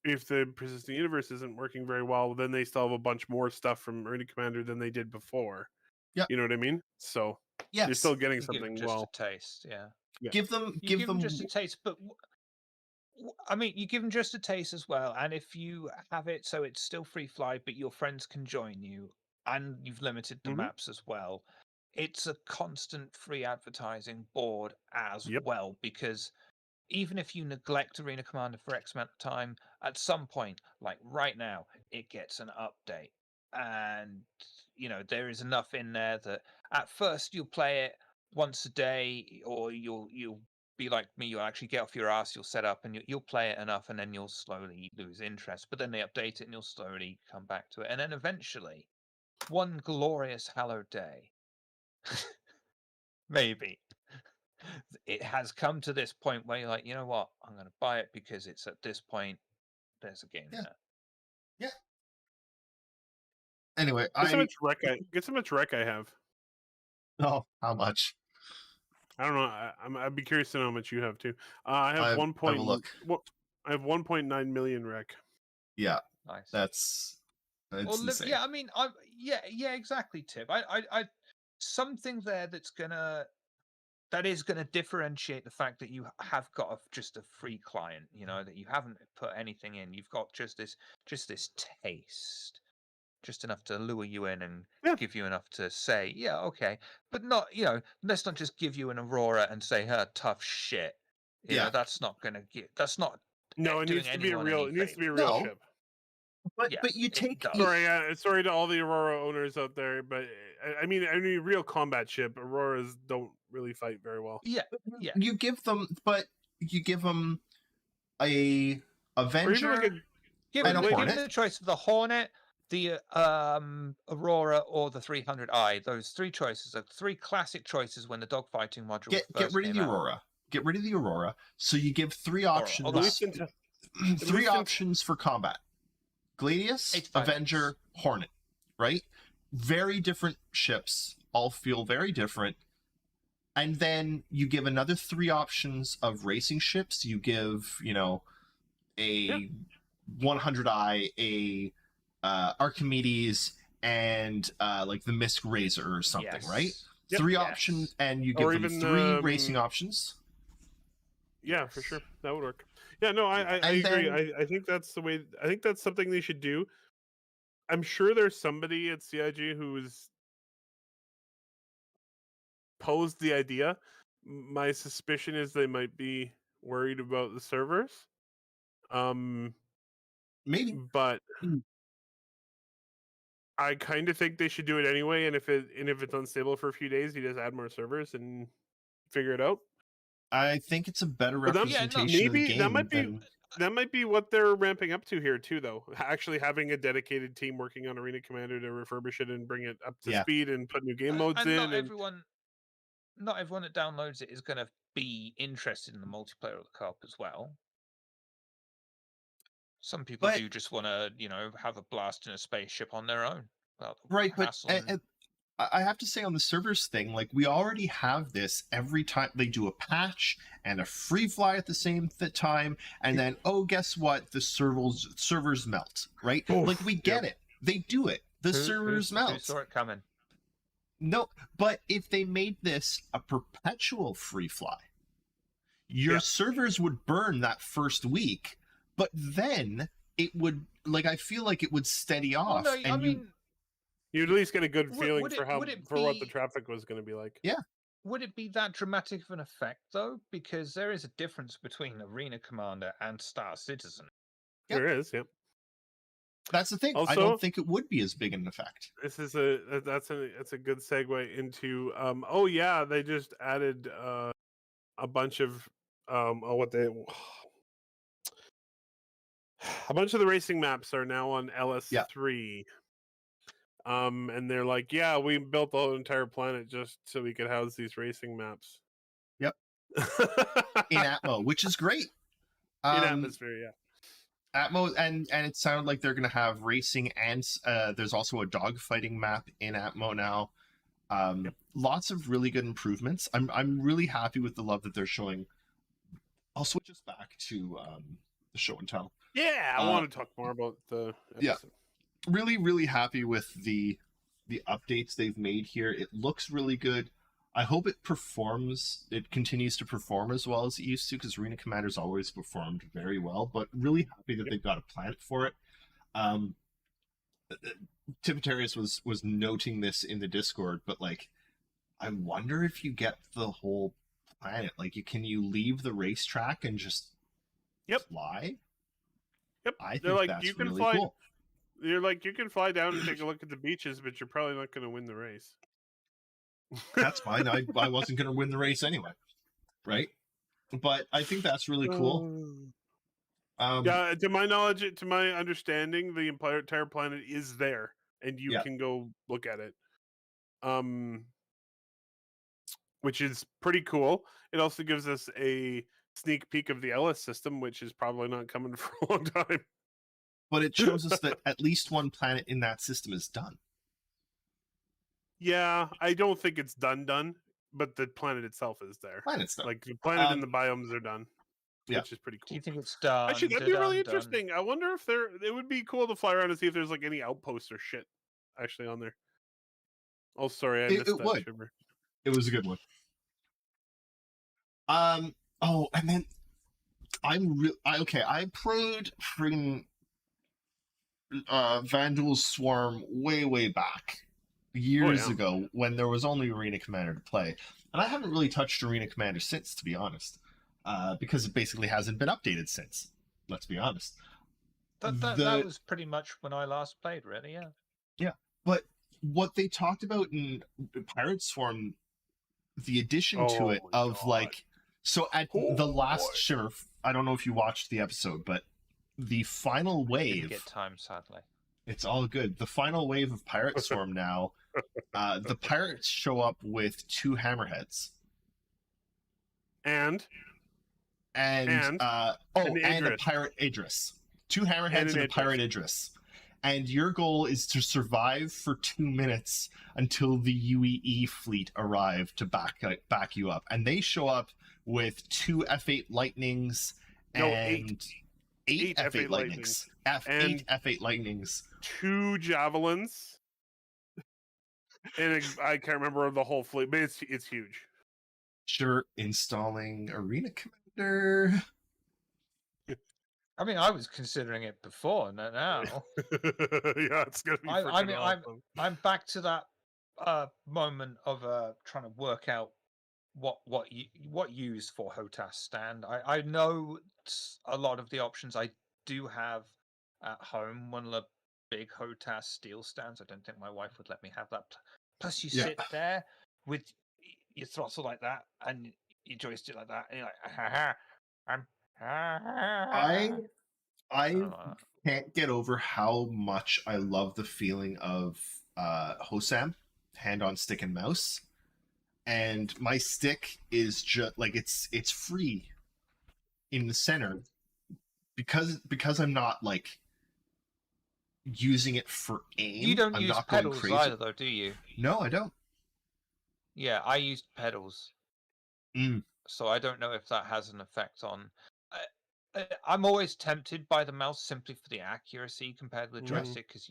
[SPEAKER 4] if the Persistent Universe isn't working very well, then they still have a bunch more stuff from Arena Commander than they did before.
[SPEAKER 2] Yeah,
[SPEAKER 4] you know what I mean. So
[SPEAKER 2] yes,
[SPEAKER 4] you're still getting
[SPEAKER 3] You give
[SPEAKER 4] something.
[SPEAKER 3] just
[SPEAKER 4] Well,
[SPEAKER 3] a taste, yeah.
[SPEAKER 2] give them
[SPEAKER 3] You give them just a taste, but I mean, you give them just a taste as well. And if you have it so it's still free fly, but your friends can join you, and you've limited the maps as well, it's a constant free advertising board as well. Because even if you neglect Arena Commander for X amount of time, at some point, like right now, it gets an update, and there is enough in there that at first you'll play it once a day, or you'll be like me, you'll actually get off your ass, you'll set up, and you'll play it enough, and then you'll slowly lose interest. But then they update it, and you'll slowly come back to it, and then eventually, one glorious hallowed day, maybe, it has come to this point where you're like, you know what, I'm going to buy it because it's at this point, there's a game there.
[SPEAKER 2] Yeah. Anyway,
[SPEAKER 4] guess how much rec I have.
[SPEAKER 2] Oh, how much?
[SPEAKER 4] I don't know. I'd be curious to know how much you have too. I have I have 1.9 million rec.
[SPEAKER 2] Yeah,
[SPEAKER 3] Nice.
[SPEAKER 2] that's insane.
[SPEAKER 3] Yeah, I mean, yeah, exactly, Tip. I something there that is gonna differentiate the fact that you have got just a free client, that you haven't put anything in. You've got just this taste, just enough to lure you in and give you enough to say, yeah, okay, but not, let's not just give you an Aurora and say, tough shit. That's not gonna get. That's not.
[SPEAKER 4] No, it needs to be a real. It needs to be a real ship.
[SPEAKER 2] But you take.
[SPEAKER 4] Sorry to all the Aurora owners out there, but I mean, real combat ship. Auroras don't really fight very well.
[SPEAKER 3] Yeah.
[SPEAKER 2] You give them a Avenger.
[SPEAKER 3] Given,
[SPEAKER 2] And a
[SPEAKER 3] given
[SPEAKER 2] Hornet.
[SPEAKER 3] the choice of the Hornet, the Aurora, or the 300i, those three choices are three classic choices when the dogfighting module
[SPEAKER 2] Get
[SPEAKER 3] first
[SPEAKER 2] rid of
[SPEAKER 3] came
[SPEAKER 2] the
[SPEAKER 3] out.
[SPEAKER 2] Aurora. Get rid of the Aurora. So you give three options.
[SPEAKER 3] although-
[SPEAKER 4] At least until-
[SPEAKER 2] Three
[SPEAKER 4] least in-
[SPEAKER 2] options for combat: Gladius,
[SPEAKER 3] 85
[SPEAKER 2] Avenger,
[SPEAKER 3] minutes.
[SPEAKER 2] Hornet. Right? Very different ships. All feel very different. And then you give another three options of racing ships. You give, a 100i, a Archimedes, and like the Misk Razor or something,
[SPEAKER 3] Yes.
[SPEAKER 2] right?
[SPEAKER 4] Yep.
[SPEAKER 2] Three
[SPEAKER 3] Yes.
[SPEAKER 2] options, and you give
[SPEAKER 4] Or
[SPEAKER 2] them
[SPEAKER 4] even,
[SPEAKER 2] three racing options.
[SPEAKER 4] Yeah, for sure. That would work. Yeah, no, I
[SPEAKER 2] And
[SPEAKER 4] agree.
[SPEAKER 2] then-
[SPEAKER 4] I think that's the way. I think that's something they should do. I'm sure there's somebody at CIG who's posed the idea. My suspicion is they might be worried about the servers.
[SPEAKER 2] Maybe.
[SPEAKER 4] But
[SPEAKER 2] Mm.
[SPEAKER 4] I kind of think they should do it anyway. And if it's unstable for a few days, you just add more servers and figure it out.
[SPEAKER 2] I think it's a better
[SPEAKER 4] But that-
[SPEAKER 2] representation of the
[SPEAKER 4] maybe
[SPEAKER 2] game
[SPEAKER 4] that might be-
[SPEAKER 2] than-
[SPEAKER 4] That might be what they're ramping up to here too, though. Actually having a dedicated team working on Arena Commander to refurbish it and bring it up to
[SPEAKER 2] Yeah.
[SPEAKER 4] speed and put new game
[SPEAKER 3] And-
[SPEAKER 4] modes
[SPEAKER 3] and
[SPEAKER 4] in.
[SPEAKER 3] not
[SPEAKER 4] And
[SPEAKER 3] everyone that downloads it is going to be interested in the multiplayer of the co-op as well. Some people
[SPEAKER 2] But-
[SPEAKER 3] do just want to, have a blast in a spaceship on their own. without the
[SPEAKER 2] Right, but
[SPEAKER 3] hassle and-
[SPEAKER 2] I have to say on the servers thing, like we already have this every time they do a patch and a free fly at the same time, and then guess what? The servers melt, right?
[SPEAKER 4] Oof,
[SPEAKER 2] Like we get it, they do it. The
[SPEAKER 3] Who-
[SPEAKER 2] servers
[SPEAKER 3] who
[SPEAKER 2] melt.
[SPEAKER 3] saw it coming?
[SPEAKER 2] No, but if they made this a perpetual free fly, your
[SPEAKER 4] Yeah.
[SPEAKER 2] servers would burn that first week, but then it would, like, I feel like it would steady
[SPEAKER 3] Well,
[SPEAKER 2] off.
[SPEAKER 3] no,
[SPEAKER 2] and
[SPEAKER 3] I mean,
[SPEAKER 4] you'd at least get a good
[SPEAKER 3] Would-
[SPEAKER 4] feeling
[SPEAKER 3] would
[SPEAKER 4] for
[SPEAKER 3] it- would it
[SPEAKER 4] what the
[SPEAKER 3] be-
[SPEAKER 4] traffic was going to be like.
[SPEAKER 3] would it be that dramatic of an effect though? Because there is a difference between Arena Commander and Star Citizen.
[SPEAKER 2] Yep.
[SPEAKER 4] There is, yep.
[SPEAKER 2] that's the thing. I
[SPEAKER 4] Also-
[SPEAKER 2] don't think it would be as big an effect.
[SPEAKER 4] This is that's a good segue into they just added a bunch of a bunch of the racing maps are now on LS3. And they're like, yeah, we built the whole entire planet just so we could house these racing maps.
[SPEAKER 2] Yep. In Atmo, which is great.
[SPEAKER 4] In atmosphere, yeah.
[SPEAKER 2] Atmo, and it sounded like they're going to have racing, and there's also a dogfighting map in Atmo now. Lots of really good improvements. I'm really happy with the love that they're showing. I'll switch us back to the show and tell.
[SPEAKER 4] Yeah, I want to talk more about the
[SPEAKER 2] yeah.
[SPEAKER 4] episode.
[SPEAKER 2] Really, really happy with the updates they've made here. It looks really good. I hope it continues to perform as well as it used to, because Arena Commander's always performed very well, but really happy that they've got a planet for it. Tipitarius was noting this in the Discord, but like, I wonder if you get the whole planet. Like, can you leave the racetrack and just fly?
[SPEAKER 4] Yep.
[SPEAKER 2] I
[SPEAKER 4] They're
[SPEAKER 2] think
[SPEAKER 4] like,
[SPEAKER 2] that's
[SPEAKER 4] you can
[SPEAKER 2] really
[SPEAKER 4] fly.
[SPEAKER 2] cool.
[SPEAKER 4] You're like, you can fly down and take a look at the beaches, but you're probably not going to win the race.
[SPEAKER 2] That's fine. I wasn't going to win the race anyway, right? But I think that's really cool.
[SPEAKER 4] Yeah, to my knowledge, to my understanding, the entire planet is there, and you
[SPEAKER 2] Yeah.
[SPEAKER 4] can go look at it. Which is pretty cool. It also gives us a sneak peek of the Ellis system, which is probably not coming for a long time.
[SPEAKER 2] But it shows us that at least one planet in that system is done.
[SPEAKER 4] Yeah, I don't think it's done, but the planet itself is there.
[SPEAKER 2] Planet's done.
[SPEAKER 4] Like the planet and the biomes are done,
[SPEAKER 2] yeah.
[SPEAKER 4] which is pretty
[SPEAKER 3] Do
[SPEAKER 4] cool.
[SPEAKER 3] you think it's done?
[SPEAKER 4] Actually, that'd be really interesting. I wonder if it would be cool to fly around and see if there's like any outposts or shit actually on there. Oh, sorry, I missed
[SPEAKER 2] it
[SPEAKER 4] that.
[SPEAKER 2] would.
[SPEAKER 4] Shimmer.
[SPEAKER 2] It was a good one. Oh, and then I played freaking Vanduul's Swarm way back years ago when there was only Arena Commander to play, and I haven't really touched Arena Commander since, to be honest, because it basically hasn't been updated since. Let's be honest.
[SPEAKER 3] That was pretty much when I last played, really. Yeah.
[SPEAKER 2] Yeah, but what they talked about in Pirate Swarm, the addition to it of like, so at the last Shimmer, I don't know if you watched the episode, but the final
[SPEAKER 3] Didn't
[SPEAKER 2] wave.
[SPEAKER 3] get time, sadly.
[SPEAKER 2] It's all good. The final wave of Pirate Storm now. The pirates show up with 2 hammerheads.
[SPEAKER 4] And
[SPEAKER 2] And
[SPEAKER 4] And
[SPEAKER 2] a
[SPEAKER 4] Idris.
[SPEAKER 2] pirate Idris. 2 hammerheads and a pirate Idris. And your goal is to survive for 2 minutes until the UEE fleet arrive to back you up. And they show up with 2 F8 Lightnings and 8 F8 Lightnings.
[SPEAKER 4] And
[SPEAKER 2] F8 Lightnings.
[SPEAKER 4] 2 javelins. And I can't remember the whole fleet, but it's huge.
[SPEAKER 2] Sure, installing Arena Commander.
[SPEAKER 3] I mean, I was considering it before, not now.
[SPEAKER 4] Yeah, it's gonna be. Awesome.
[SPEAKER 3] I'm back to that moment of trying to work out what use for HOTAS stand. I know a lot of the options I do have at home. One of the big HOTAS steel stands. I don't think my wife would let me have that. Plus, you sit there with your throttle like that and your joystick like that, and you're like,
[SPEAKER 2] I can't get over how much I love the feeling of Hosam, hand on stick and mouse, and my stick is just like it's free in the center because I'm not like using it for aim.
[SPEAKER 3] You don't
[SPEAKER 2] I'm
[SPEAKER 3] use
[SPEAKER 2] not going
[SPEAKER 3] pedals
[SPEAKER 2] crazy.
[SPEAKER 3] either, though, do you?
[SPEAKER 2] No, I don't.
[SPEAKER 3] Yeah, I used pedals. So I don't know if that has an effect on. I'm always tempted by the mouse simply for the accuracy compared with the joystick, because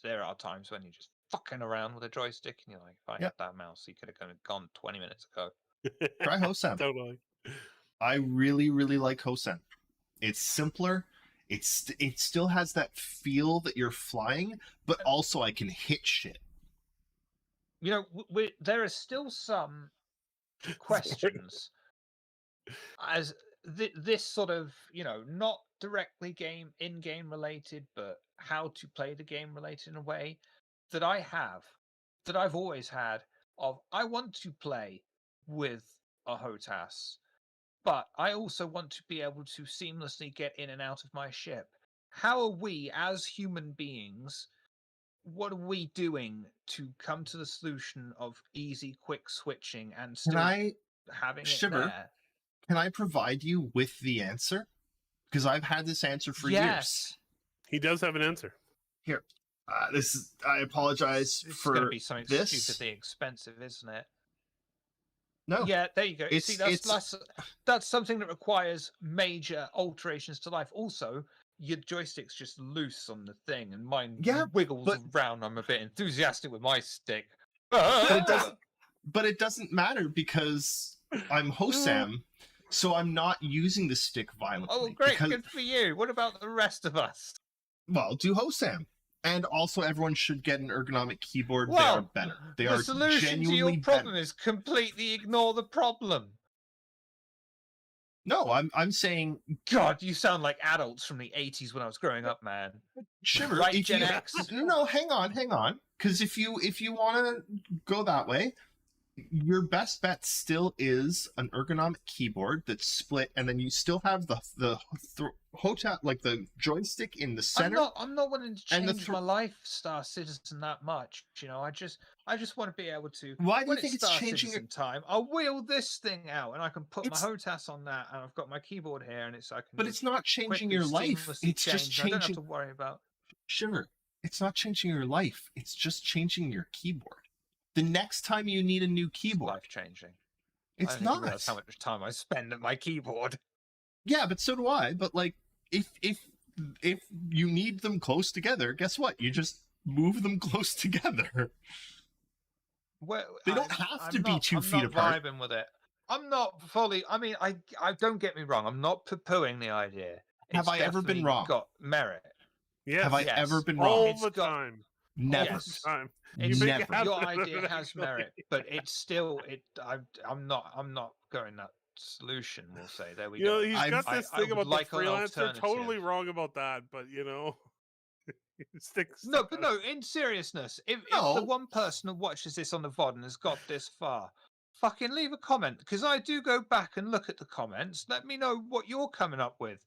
[SPEAKER 3] there are times when you're just fucking around with a joystick and you're like, if I had that mouse, you could have gone 20 minutes ago.
[SPEAKER 2] Try Hosam.
[SPEAKER 4] Totally.
[SPEAKER 2] I really, really like Hosam. It's simpler. It still has that feel that you're flying, but also I can hit shit.
[SPEAKER 3] You know, there are still some questions as this sort of, not directly in-game related, but how to play the game related in a way that I've always had of, I want to play with a HOTAS, but I also want to be able to seamlessly get in and out of my ship. How are we as human beings, what are we doing to come to the solution of easy, quick switching and still having it there?
[SPEAKER 2] Can I provide you with the answer? Because I've had this answer for years.
[SPEAKER 4] He does have an answer.
[SPEAKER 2] Here. I apologize
[SPEAKER 3] it's
[SPEAKER 2] for
[SPEAKER 3] going to be something
[SPEAKER 2] this.
[SPEAKER 3] stupidly expensive, isn't it?
[SPEAKER 2] No.
[SPEAKER 3] Yeah, there you go. See, that's something that requires major alterations to life. Also, your joystick's just loose on the thing, and mine wiggles around. I'm a bit enthusiastic with my stick.
[SPEAKER 2] But it doesn't matter because I'm Hosam, so I'm not using the stick violently.
[SPEAKER 3] Oh, great. Good for you. What about the rest of us?
[SPEAKER 2] Well, do Hosam. And also, everyone should get an ergonomic keyboard.
[SPEAKER 3] Well,
[SPEAKER 2] they are better.
[SPEAKER 3] The solution to your problem is completely ignore the problem.
[SPEAKER 2] No, I'm saying...
[SPEAKER 3] God, you sound like adults from the 80s when I was growing up, man.
[SPEAKER 2] Shiver.
[SPEAKER 3] Right, Gen X?
[SPEAKER 2] No, hang on. Because if you want to go that way, your best bet still is an ergonomic keyboard that's split, and then you still have the HOTAS, like the joystick in the center.
[SPEAKER 3] I'm not wanting to change my life, Star Citizen, that much. I just want to be able to.
[SPEAKER 2] Why do you think it's changing?
[SPEAKER 3] In time, I'll wheel this thing out, and I can put my HOTAS on that, and I've got my keyboard here, and I can.
[SPEAKER 2] But it's not changing your life. It's just changing.
[SPEAKER 3] I don't have to worry about.
[SPEAKER 2] Sure, it's not changing your life. It's just changing your keyboard. The next time you need a new keyboard,
[SPEAKER 3] life changing.
[SPEAKER 2] It's not.
[SPEAKER 3] That's how much time I spend at my keyboard.
[SPEAKER 2] Yeah, but so do I. But like, if you need them close together, guess what? You just move them close together.
[SPEAKER 3] Well,
[SPEAKER 2] they don't have to be 2 feet apart.
[SPEAKER 3] I'm not vibing with it. I'm not fully. I mean, I don't get me wrong. I'm not poo-pooing the idea.
[SPEAKER 2] Have I ever been wrong?
[SPEAKER 3] Got merit.
[SPEAKER 2] Yes. Have I ever been wrong?
[SPEAKER 4] All the time.
[SPEAKER 2] Never.
[SPEAKER 4] Time.
[SPEAKER 2] Never.
[SPEAKER 3] Your idea has merit, but it's still I'm not going that solution. We'll say there we go.
[SPEAKER 4] He's got this thing about the freelancer. Totally wrong about that, but sticks.
[SPEAKER 3] No, but no. In seriousness, if the one person who watches this on the VOD and has got this far, fucking leave a comment, because I do go back and look at the comments. Let me know what you're coming up with.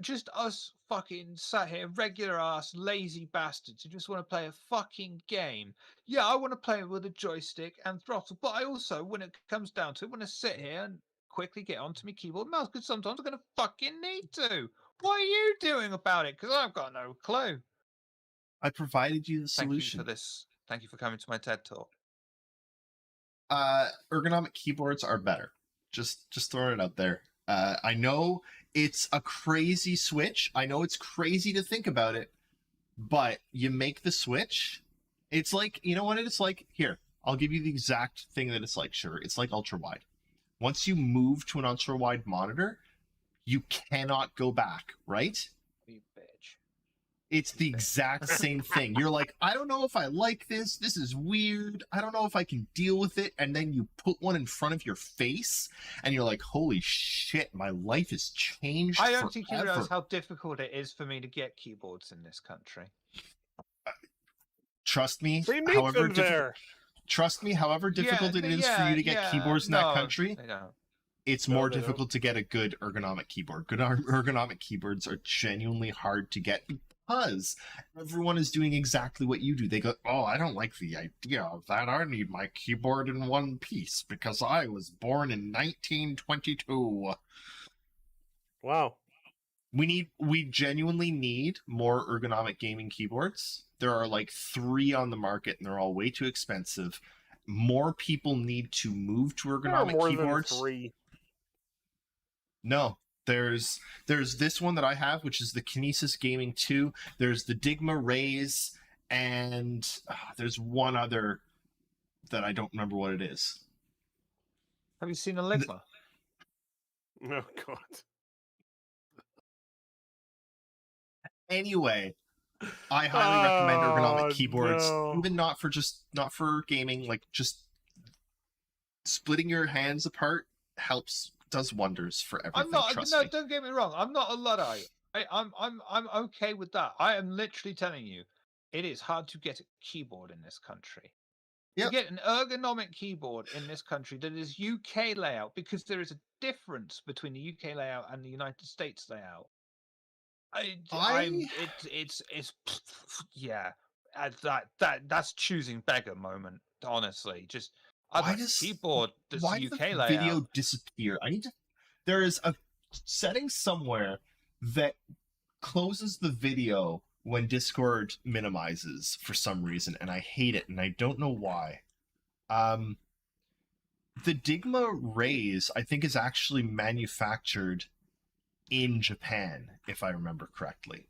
[SPEAKER 3] just us fucking sat here, regular ass lazy bastards who just want to play a fucking game. Yeah, I want to play it with a joystick and throttle, but I also, when it comes down to it, want to sit here and quickly get onto my keyboard and mouse because sometimes I'm going to fucking need to. What are you doing about it? Because I've got no clue.
[SPEAKER 2] I provided you the
[SPEAKER 3] Thank you for
[SPEAKER 2] solution.
[SPEAKER 3] this. Thank you for coming to my TED talk.
[SPEAKER 2] Ergonomic keyboards are better. Just throwing it out there. I know it's a crazy switch. I know it's crazy to think about it, but you make the switch. It's like, you know what it's like? Here, I'll give you the exact thing that it's like. Sure, it's like ultra wide. Once you move to an ultra wide monitor, you cannot go back, right?
[SPEAKER 3] You bitch.
[SPEAKER 2] It's the exact same thing. You're like, I don't know if I like this. This is weird. I don't know if I can deal with it. And then you put one in front of your face and you're like, holy shit, my life has changed.
[SPEAKER 3] I don't think you
[SPEAKER 2] forever.
[SPEAKER 3] realize how difficult it is for me to get keyboards in this country.
[SPEAKER 2] Trust me.
[SPEAKER 4] They make them there.
[SPEAKER 2] Trust me, however difficult it is for you to get keyboards in that country,
[SPEAKER 3] they don't.
[SPEAKER 2] it's more difficult to get a good ergonomic keyboard. Good ergonomic keyboards are genuinely hard to get because everyone is doing exactly what you do. They go, oh, I don't like the idea of that. I need my keyboard in one piece because I was born in 1922.
[SPEAKER 4] Wow.
[SPEAKER 2] We genuinely need more ergonomic gaming keyboards. There are like 3 on the market and they're all way too expensive. More people need to move to ergonomic
[SPEAKER 4] more
[SPEAKER 2] keyboards.
[SPEAKER 4] Than 3.
[SPEAKER 2] No, there's this one that I have, which is the Kinesis Gaming 2. There's the Digma Raise, and there's one other that I don't remember what it is.
[SPEAKER 3] Have you seen a Ligma?
[SPEAKER 4] Oh God.
[SPEAKER 2] Anyway, I highly recommend ergonomic
[SPEAKER 4] Oh,
[SPEAKER 2] keyboards,
[SPEAKER 4] no.
[SPEAKER 2] even not for gaming. Like just splitting your hands apart does wonders for everything.
[SPEAKER 3] I'm not.
[SPEAKER 2] Trust
[SPEAKER 3] No,
[SPEAKER 2] me.
[SPEAKER 3] don't get me wrong. I'm not a luddite. I'm okay with that. I am literally telling you, it is hard to get a keyboard in this country.
[SPEAKER 2] Yep.
[SPEAKER 3] To get an ergonomic keyboard in this country that is UK layout, because there is a difference between the UK layout and the United States layout. It's yeah. That's choosing beggar moment. Honestly, just I've got a keyboard that's
[SPEAKER 2] why
[SPEAKER 3] UK
[SPEAKER 2] did the
[SPEAKER 3] layout.
[SPEAKER 2] video disappear? There is a setting somewhere that closes the video when Discord minimizes for some reason, and I hate it, and I don't know why. The Digma Raise, I think, is actually manufactured in Japan, if I remember correctly.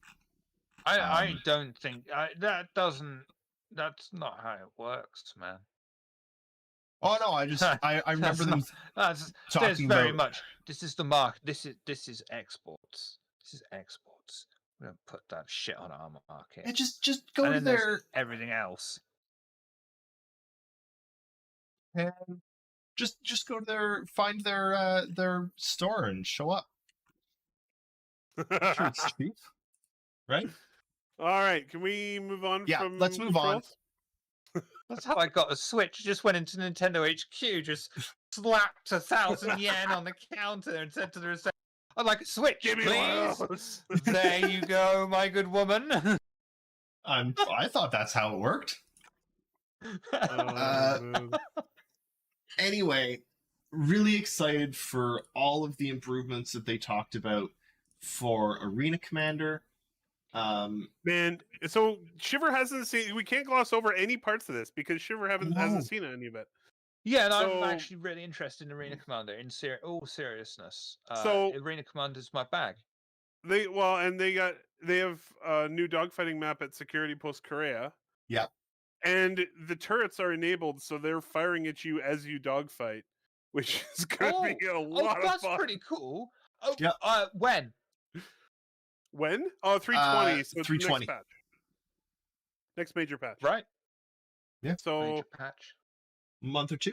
[SPEAKER 3] I don't think that's not how it works, man.
[SPEAKER 2] Oh no, I remember them
[SPEAKER 3] There's
[SPEAKER 2] talking
[SPEAKER 3] very
[SPEAKER 2] about
[SPEAKER 3] much. This is the market. This is exports. This is exports. We don't put that shit on our market.
[SPEAKER 2] Yeah, just go
[SPEAKER 3] and
[SPEAKER 2] to
[SPEAKER 3] then
[SPEAKER 2] their
[SPEAKER 3] there's everything else.
[SPEAKER 2] and just go to find their store and show up. Sure, it's cheap, right?
[SPEAKER 4] All right, can we move on?
[SPEAKER 2] Yeah,
[SPEAKER 4] from
[SPEAKER 2] let's move on.
[SPEAKER 4] controls?
[SPEAKER 3] That's how I got a Switch. Just went into Nintendo HQ, just slapped 1,000 yen on the counter and said to the reception, "I'd like a Switch,
[SPEAKER 4] Give me
[SPEAKER 3] please."
[SPEAKER 4] one of those.
[SPEAKER 3] There you go, my good woman.
[SPEAKER 2] I thought that's how it worked.
[SPEAKER 4] Oh, man.
[SPEAKER 2] Anyway, really excited for all of the improvements that they talked about for Arena Commander.
[SPEAKER 4] Man, so Shiver hasn't seen. We can't gloss over any parts of this because Shiver hasn't
[SPEAKER 2] No.
[SPEAKER 4] seen any of it.
[SPEAKER 3] Yeah, and
[SPEAKER 4] So-
[SPEAKER 3] I'm actually really interested in Arena Commander. In all seriousness,
[SPEAKER 4] So-
[SPEAKER 3] Arena Commander's my bag.
[SPEAKER 4] They have a new dogfighting map at Security Post Korea.
[SPEAKER 2] Yep.
[SPEAKER 4] And the turrets are enabled, so they're firing at you as you dogfight, which is going to be a lot of
[SPEAKER 3] that's
[SPEAKER 4] fun.
[SPEAKER 3] pretty cool. Oh,
[SPEAKER 2] Yep.
[SPEAKER 4] When?
[SPEAKER 3] When?
[SPEAKER 4] Oh, 320. So it's the
[SPEAKER 2] 320.
[SPEAKER 4] next patch. Next major patch.
[SPEAKER 3] Right.
[SPEAKER 4] So
[SPEAKER 3] Major patch.
[SPEAKER 2] Month or 2,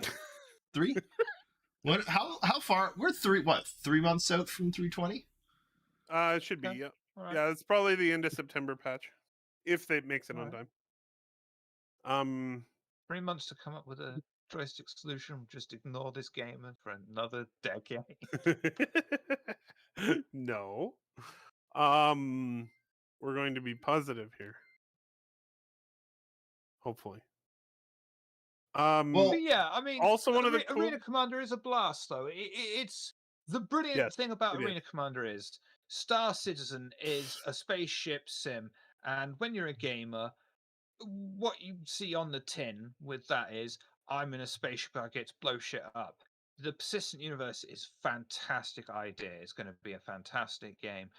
[SPEAKER 2] 3. What? How far? We're 3 months out from 320.
[SPEAKER 4] it should be,
[SPEAKER 3] Okay.
[SPEAKER 4] yeah.
[SPEAKER 3] All right.
[SPEAKER 4] Yeah, it's probably the end of September patch. If they makes it on
[SPEAKER 3] Alright.
[SPEAKER 4] time.
[SPEAKER 3] 3 months to come up with a joystick solution. Just ignore this game for another decade.
[SPEAKER 4] No. We're going to be positive here. Hopefully.
[SPEAKER 2] Well,
[SPEAKER 3] But yeah, I mean,
[SPEAKER 4] also one of the cool...
[SPEAKER 3] Arena Commander is a blast, though. It's the brilliant
[SPEAKER 4] Yes,
[SPEAKER 3] thing about
[SPEAKER 4] it is.
[SPEAKER 3] Arena Commander is Star Citizen is a spaceship sim, and when you're a gamer, what you see on the tin with that is I'm in a spaceship, I get to blow shit up. The Persistent Universe is a fantastic idea. It's going to be a fantastic game,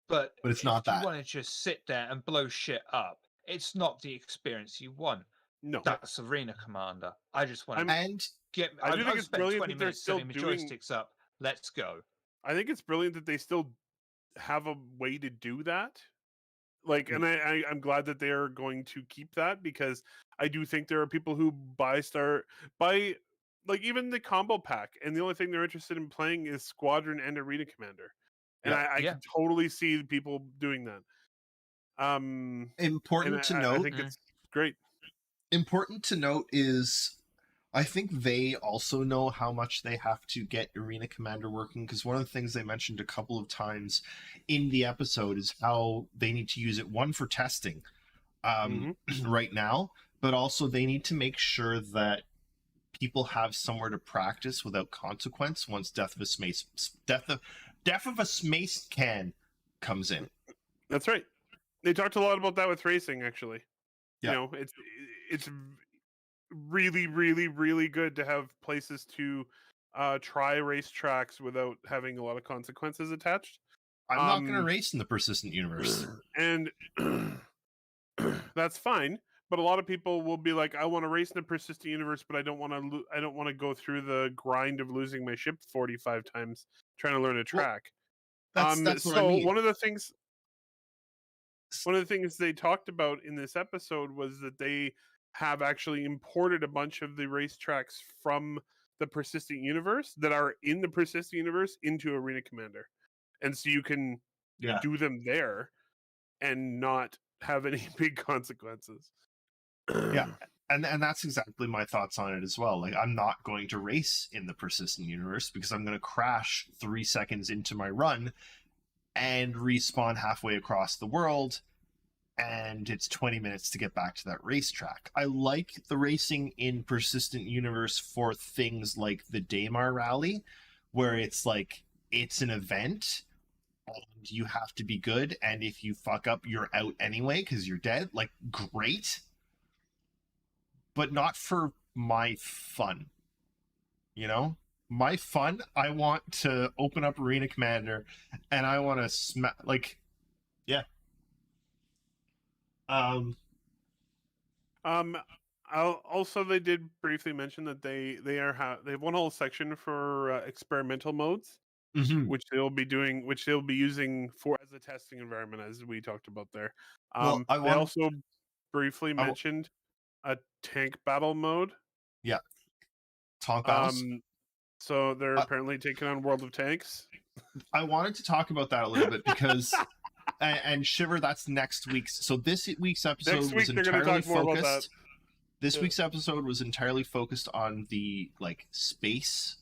[SPEAKER 3] but
[SPEAKER 2] it's
[SPEAKER 3] if
[SPEAKER 2] not
[SPEAKER 3] you
[SPEAKER 2] that.
[SPEAKER 3] want to just sit there and blow shit up, it's not the experience you want.
[SPEAKER 4] No.
[SPEAKER 3] That's Arena Commander. I just want to
[SPEAKER 2] And
[SPEAKER 3] get.
[SPEAKER 4] I do think
[SPEAKER 3] I've
[SPEAKER 4] it's
[SPEAKER 3] spent
[SPEAKER 4] brilliant
[SPEAKER 3] 20
[SPEAKER 4] that they're
[SPEAKER 3] minutes
[SPEAKER 4] still
[SPEAKER 3] setting the
[SPEAKER 4] doing...
[SPEAKER 3] joysticks up. Let's go.
[SPEAKER 4] I think it's brilliant that they still have a way to do that. Like, and I'm glad that they're going to keep that, because I do think there are people who buy like even the combo pack, and the only thing they're interested in playing is Squadron and Arena Commander, and I can totally see people doing that.
[SPEAKER 2] important to note,
[SPEAKER 4] I think it's great.
[SPEAKER 2] Important to note is, I think they also know how much they have to get Arena Commander working, because one of the things they mentioned a couple of times in the episode is how they need to use it, one, for testing right now, but also they need to make sure that people have somewhere to practice without consequence once Death of a Space Can comes in.
[SPEAKER 4] That's right. They talked a lot about that with racing, actually.
[SPEAKER 2] Yeah.
[SPEAKER 4] You know, it's really, really, really good to have places to try racetracks without having a lot of consequences attached.
[SPEAKER 2] I'm not going to race in the Persistent Universe.
[SPEAKER 4] And that's fine. But a lot of people will be like, I want to race in the Persistent Universe, but I don't want to go through the grind of losing my ship 45 times trying to learn a track.
[SPEAKER 2] That's what I mean.
[SPEAKER 4] One of the things they talked about in this episode was that they have actually imported a bunch of the racetracks from the Persistent Universe that are in the Persistent Universe into Arena Commander. And so you can do them there and not have any big consequences.
[SPEAKER 2] Yeah, and that's exactly my thoughts on it as well. Like, I'm not going to race in the Persistent Universe because I'm going to crash 3 seconds into my run and respawn halfway across the world, and it's 20 minutes to get back to that racetrack. I like the racing in Persistent Universe for things like the Daymar Rally, where it's like, it's an event and you have to be good, and if you fuck up, you're out anyway because you're dead. Like, great. But not for my fun. You know? My fun, I want to open up Arena Commander and I want to
[SPEAKER 4] Also, they did briefly mention that they have one whole section for experimental modes, which they'll be using as a testing environment, as we talked about there. They also briefly mentioned a tank battle mode.
[SPEAKER 2] Yeah. Tank battles.
[SPEAKER 4] So they're apparently taking on World of Tanks.
[SPEAKER 2] I wanted to talk about that a little bit because, and Shiver, that's next week's. So this week's episode was entirely focused. This week's episode was entirely focused on the space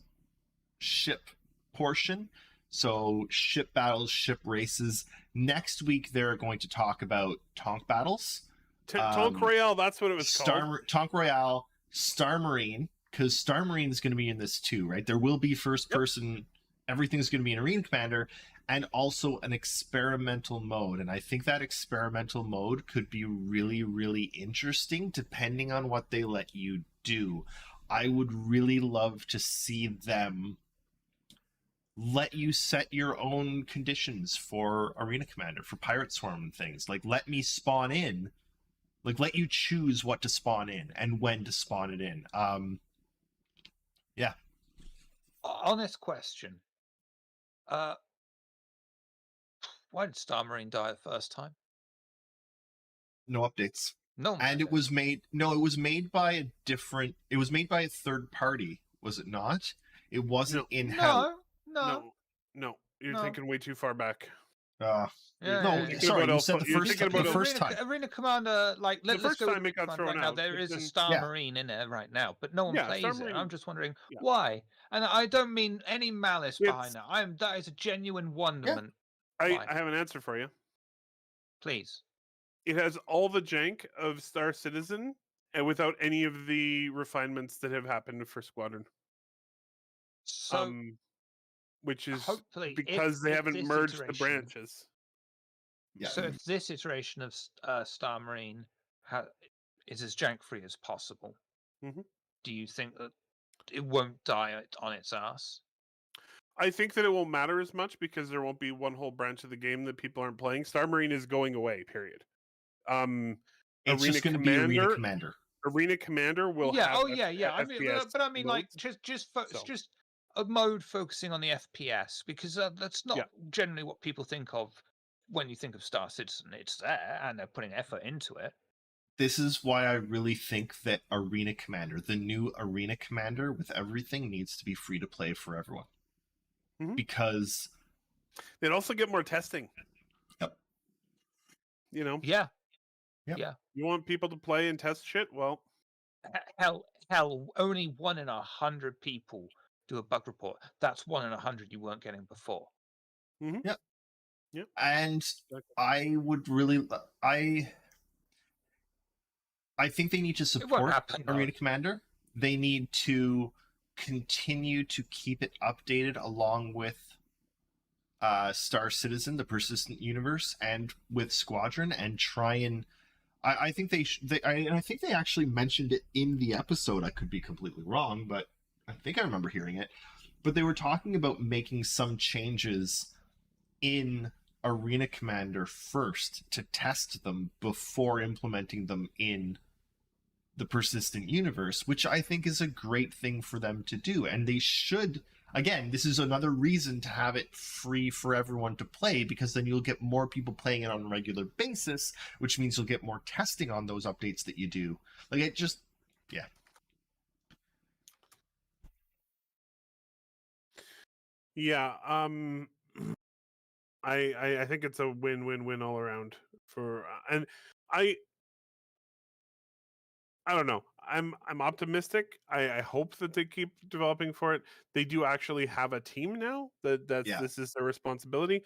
[SPEAKER 2] ship portion. So ship battles, ship races. Next week they're going to talk about tank battles.
[SPEAKER 4] Tank Royale, that's what it was called.
[SPEAKER 2] Tank Royale, Star Marine, because Star Marine is going to be in this too, right? There will be first person, everything's going to be in Arena Commander, and also an experimental mode. And I think that experimental mode could be really, really interesting depending on what they let you do. I would really love to see them let you set your own conditions for Arena Commander, for Pirate Swarm and things. Like, let me spawn in. Like, let you choose what to spawn in and when to spawn it in. Yeah.
[SPEAKER 3] Honest question. Why did Star Marine die the first time?
[SPEAKER 2] No updates.
[SPEAKER 3] No.
[SPEAKER 2] And it was made by a third party, was it not? It wasn't in-house.
[SPEAKER 3] No.
[SPEAKER 4] You're thinking way too far back.
[SPEAKER 2] Sorry, you said the first time.
[SPEAKER 3] Arena Commander, let's go
[SPEAKER 4] time it got thrown
[SPEAKER 3] right now.
[SPEAKER 4] out.
[SPEAKER 3] There is a Star Marine in there right now, but no one plays
[SPEAKER 4] Star
[SPEAKER 3] it.
[SPEAKER 4] Marine.
[SPEAKER 3] I'm just wondering why. And I don't mean any malice behind that. That is a genuine wonderment. Why?
[SPEAKER 4] I have an answer for you.
[SPEAKER 3] Please.
[SPEAKER 4] It has all the jank of Star Citizen and without any of the refinements that have happened for Squadron.
[SPEAKER 3] So
[SPEAKER 4] Which is
[SPEAKER 3] hopefully,
[SPEAKER 4] because they haven't merged the branches.
[SPEAKER 2] Yeah.
[SPEAKER 3] So if this iteration of Star Marine is as jank-free as possible, do you think that it won't die on its ass?
[SPEAKER 4] I think that it won't matter as much because there won't be one whole branch of the game that people aren't playing. Star Marine is going away, period.
[SPEAKER 2] It's just going to be Arena Commander.
[SPEAKER 4] Arena Commander will have
[SPEAKER 3] I mean,
[SPEAKER 4] FPS
[SPEAKER 3] but I mean, like,
[SPEAKER 4] modes.
[SPEAKER 3] just a mode focusing on the FPS, because that's not generally what people think of when you think of Star Citizen. It's there, and they're putting effort into it.
[SPEAKER 2] This is why I really think that Arena Commander, the new Arena Commander with everything, needs to be free to play for everyone. Because
[SPEAKER 4] they'd also get more testing.
[SPEAKER 2] Yep.
[SPEAKER 4] You know?
[SPEAKER 3] Yeah.
[SPEAKER 2] Yep.
[SPEAKER 3] Yeah.
[SPEAKER 4] You want people to play and test shit? Well,
[SPEAKER 3] hell, only 1 in 100 people do a bug report. That's 1 in 100 you weren't getting before.
[SPEAKER 2] Yep. Yep. And I would really, I think they need to support Arena Commander. They need to continue to keep it updated along with Star Citizen, the Persistent Universe, and with Squadron, and try and I think I think they actually mentioned it in the episode. I could be completely wrong, but I think I remember hearing it. But they were talking about making some changes in Arena Commander first to test them before implementing them in the Persistent Universe, which I think is a great thing for them to do. And they should, again, this is another reason to have it free for everyone to play, because then you'll get more people playing it on a regular basis, which means you'll get more testing on those updates that you do. Like, it just, yeah.
[SPEAKER 4] Yeah, I think it's a win-win-win all around for, and I don't know. I'm optimistic. I hope that they keep developing for it. They do actually have a team now this is their responsibility.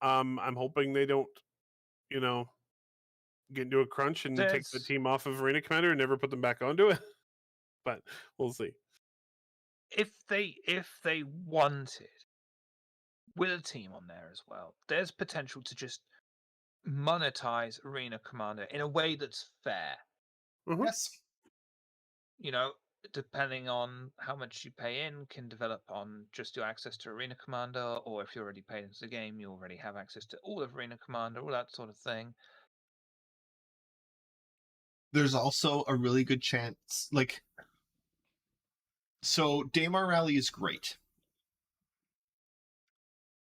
[SPEAKER 4] I'm hoping they don't, get into a crunch and take the team off of Arena Commander and never put them back onto it. But we'll see.
[SPEAKER 3] If they wanted, with a team on there as well, there's potential to just monetize Arena Commander in a way that's fair.
[SPEAKER 2] Yes.
[SPEAKER 3] Depending on how much you pay in, can develop on just your access to Arena Commander, or if you're already paid into the game, you already have access to all of Arena Commander, all that sort of thing.
[SPEAKER 2] There's also a really good chance, so Daymar Rally is great.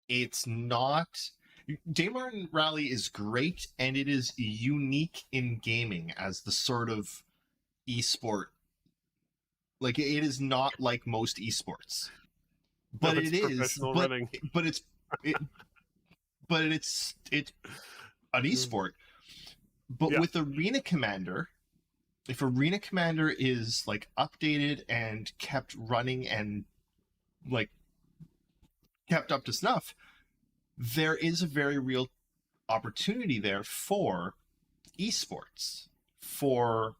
[SPEAKER 2] It's not... Daymar Rally is great, and it is unique in gaming as the sort of esport. Like, it is not like most esports, but
[SPEAKER 4] No,
[SPEAKER 2] it is. But it's an esport. But with Arena Commander, if Arena Commander is like updated and kept running and like kept up to snuff, there is a very real opportunity there for esports, for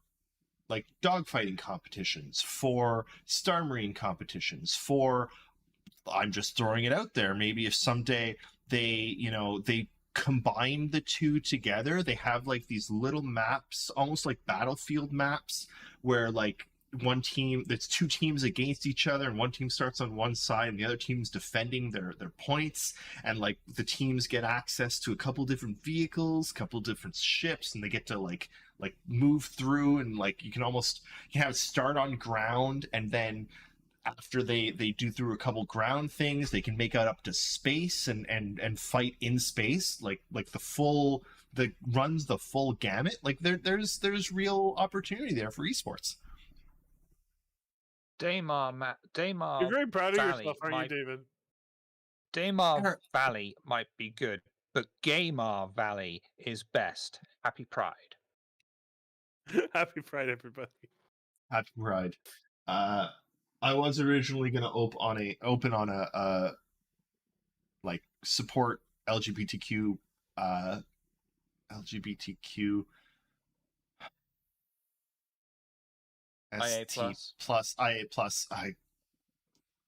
[SPEAKER 2] like dogfighting competitions, for Star Marine competitions, for, I'm just throwing it out there, maybe if someday they combine the two together, they have like these little maps, almost like battlefield maps, where like one team, that's two teams against each other, and one team starts on one side and the other team's defending their points, and like the teams get access to a couple different vehicles, couple different ships, and they get to like move through, and like you can have start on ground, and then after they do through a couple ground things, they can make it up to space and fight in space, like runs the full gamut. Like there's real opportunity there for esports.
[SPEAKER 3] Daymar.
[SPEAKER 4] You're very proud of yourself, aren't you, David?
[SPEAKER 3] Daymar Valley might be good, but Gaymar Valley is best. Happy Pride.
[SPEAKER 4] Happy Pride, everybody.
[SPEAKER 2] Happy Pride. I was originally going to open on a like support LGBTQ LGBTQ
[SPEAKER 3] IA
[SPEAKER 2] ST
[SPEAKER 3] plus.
[SPEAKER 2] plus IA plus.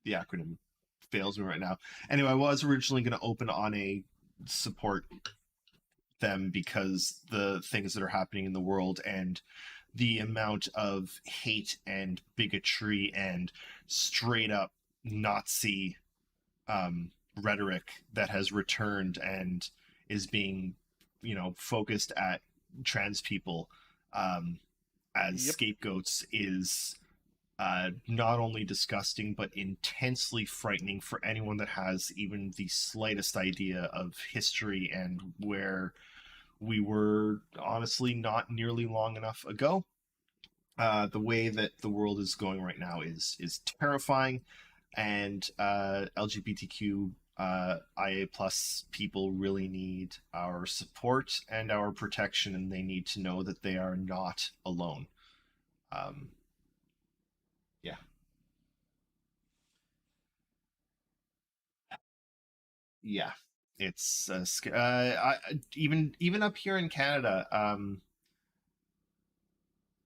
[SPEAKER 2] The acronym fails me right now. Anyway, I was originally going to open on a support them because the things that are happening in the world and the amount of hate and bigotry and straight up Nazi rhetoric that has returned and is being, focused at trans people as
[SPEAKER 4] Yep.
[SPEAKER 2] scapegoats is not only disgusting but intensely frightening for anyone that has even the slightest idea of history and where we were honestly not nearly long enough ago. The way that the world is going right now is terrifying, and LGBTQ IA plus people really need our support and our protection, and they need to know that they are not alone. Yeah. Yeah, it's even up here in Canada.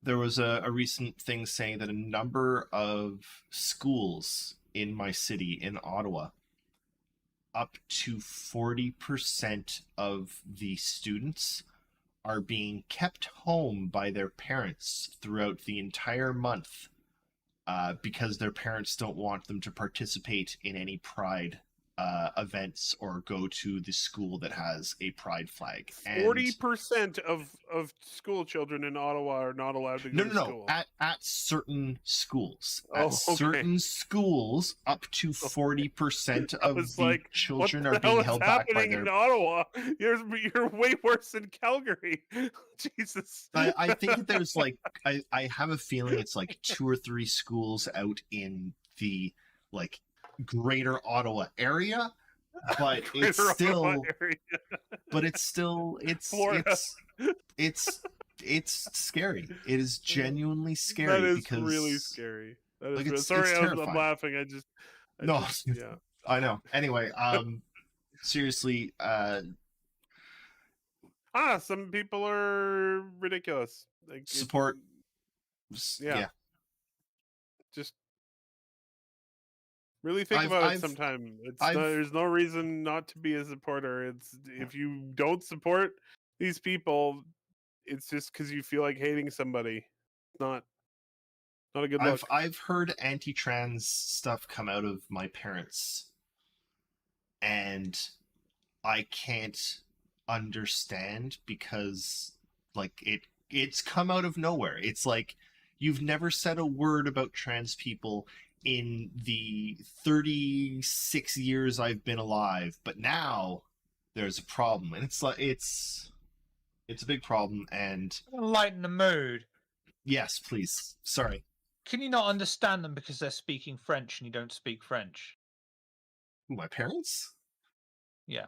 [SPEAKER 2] There was a recent thing saying that a number of schools in my city in Ottawa, up to 40% of the students are being kept home by their parents throughout the entire month because their parents don't want them to participate in any pride events or go to the school that has a pride flag.
[SPEAKER 4] 40% of school children in Ottawa are not allowed to go to school.
[SPEAKER 2] At certain schools.
[SPEAKER 4] Oh,
[SPEAKER 2] At certain schools, up to 40% of the children are being held back by their.
[SPEAKER 4] In Ottawa, you're way worse than Calgary. Jesus.
[SPEAKER 2] I think that there's I have a feeling it's 2 or 3 schools out in the greater Ottawa area, but it's scary. It is genuinely scary.
[SPEAKER 4] That is
[SPEAKER 2] because
[SPEAKER 4] really scary. That is
[SPEAKER 2] it's
[SPEAKER 4] sorry, I'm
[SPEAKER 2] terrifying.
[SPEAKER 4] laughing.
[SPEAKER 2] Yeah, I know. Anyway, seriously,
[SPEAKER 4] some people are ridiculous.
[SPEAKER 2] Support. Yeah.
[SPEAKER 4] Just really think about it sometime. There's no reason not to be a supporter. If you don't support these people, it's just because you feel like hating somebody. It's not a good look.
[SPEAKER 2] I've heard anti-trans stuff come out of my parents, and I can't understand because it's come out of nowhere. It's you've never said a word about trans people in the 36 years I've been alive, but now there's a problem, and it's a big problem. And
[SPEAKER 3] Lighten the mood.
[SPEAKER 2] Yes, please. Sorry.
[SPEAKER 3] Can you not understand them because they're speaking French and you don't speak French?
[SPEAKER 2] My parents?
[SPEAKER 3] Yeah.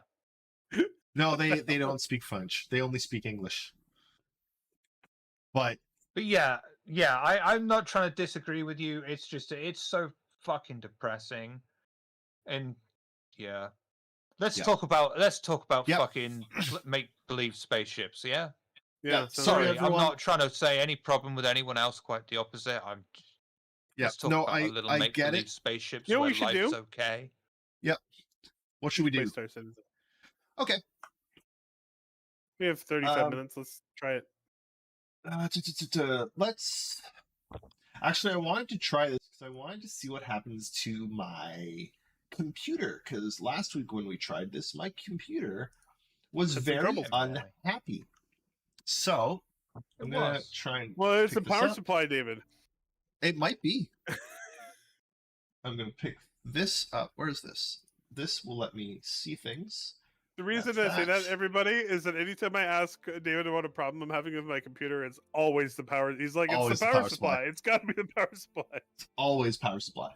[SPEAKER 2] No, they don't speak French. They only speak English. But
[SPEAKER 3] yeah, I'm not trying to disagree with you. It's just it's so fucking depressing, and yeah, let's talk about fucking make believe spaceships. Yeah. Sorry,
[SPEAKER 2] everyone.
[SPEAKER 3] I'm not trying to say any problem with anyone else. Quite the opposite. Let's talk about a little make believe spaceships where life's okay.
[SPEAKER 2] Yep. What should we do?
[SPEAKER 4] Star Citizen.
[SPEAKER 2] Okay.
[SPEAKER 4] We have 35 minutes. Let's try it.
[SPEAKER 2] Let's. Actually, I wanted to try this because I wanted to see what happens to my computer. Because last week when we tried this, my computer was very unhappy. So I'm gonna try and.
[SPEAKER 4] Well, it's a power supply, David.
[SPEAKER 2] It might be. I'm gonna pick this up. Where is this? This will let me see things.
[SPEAKER 4] The reason I say that, everybody, is that anytime I ask David about a problem I'm having with my computer, it's always the power. He's like, it's the power supply. It's got to be the power supply.
[SPEAKER 2] It's always power supply.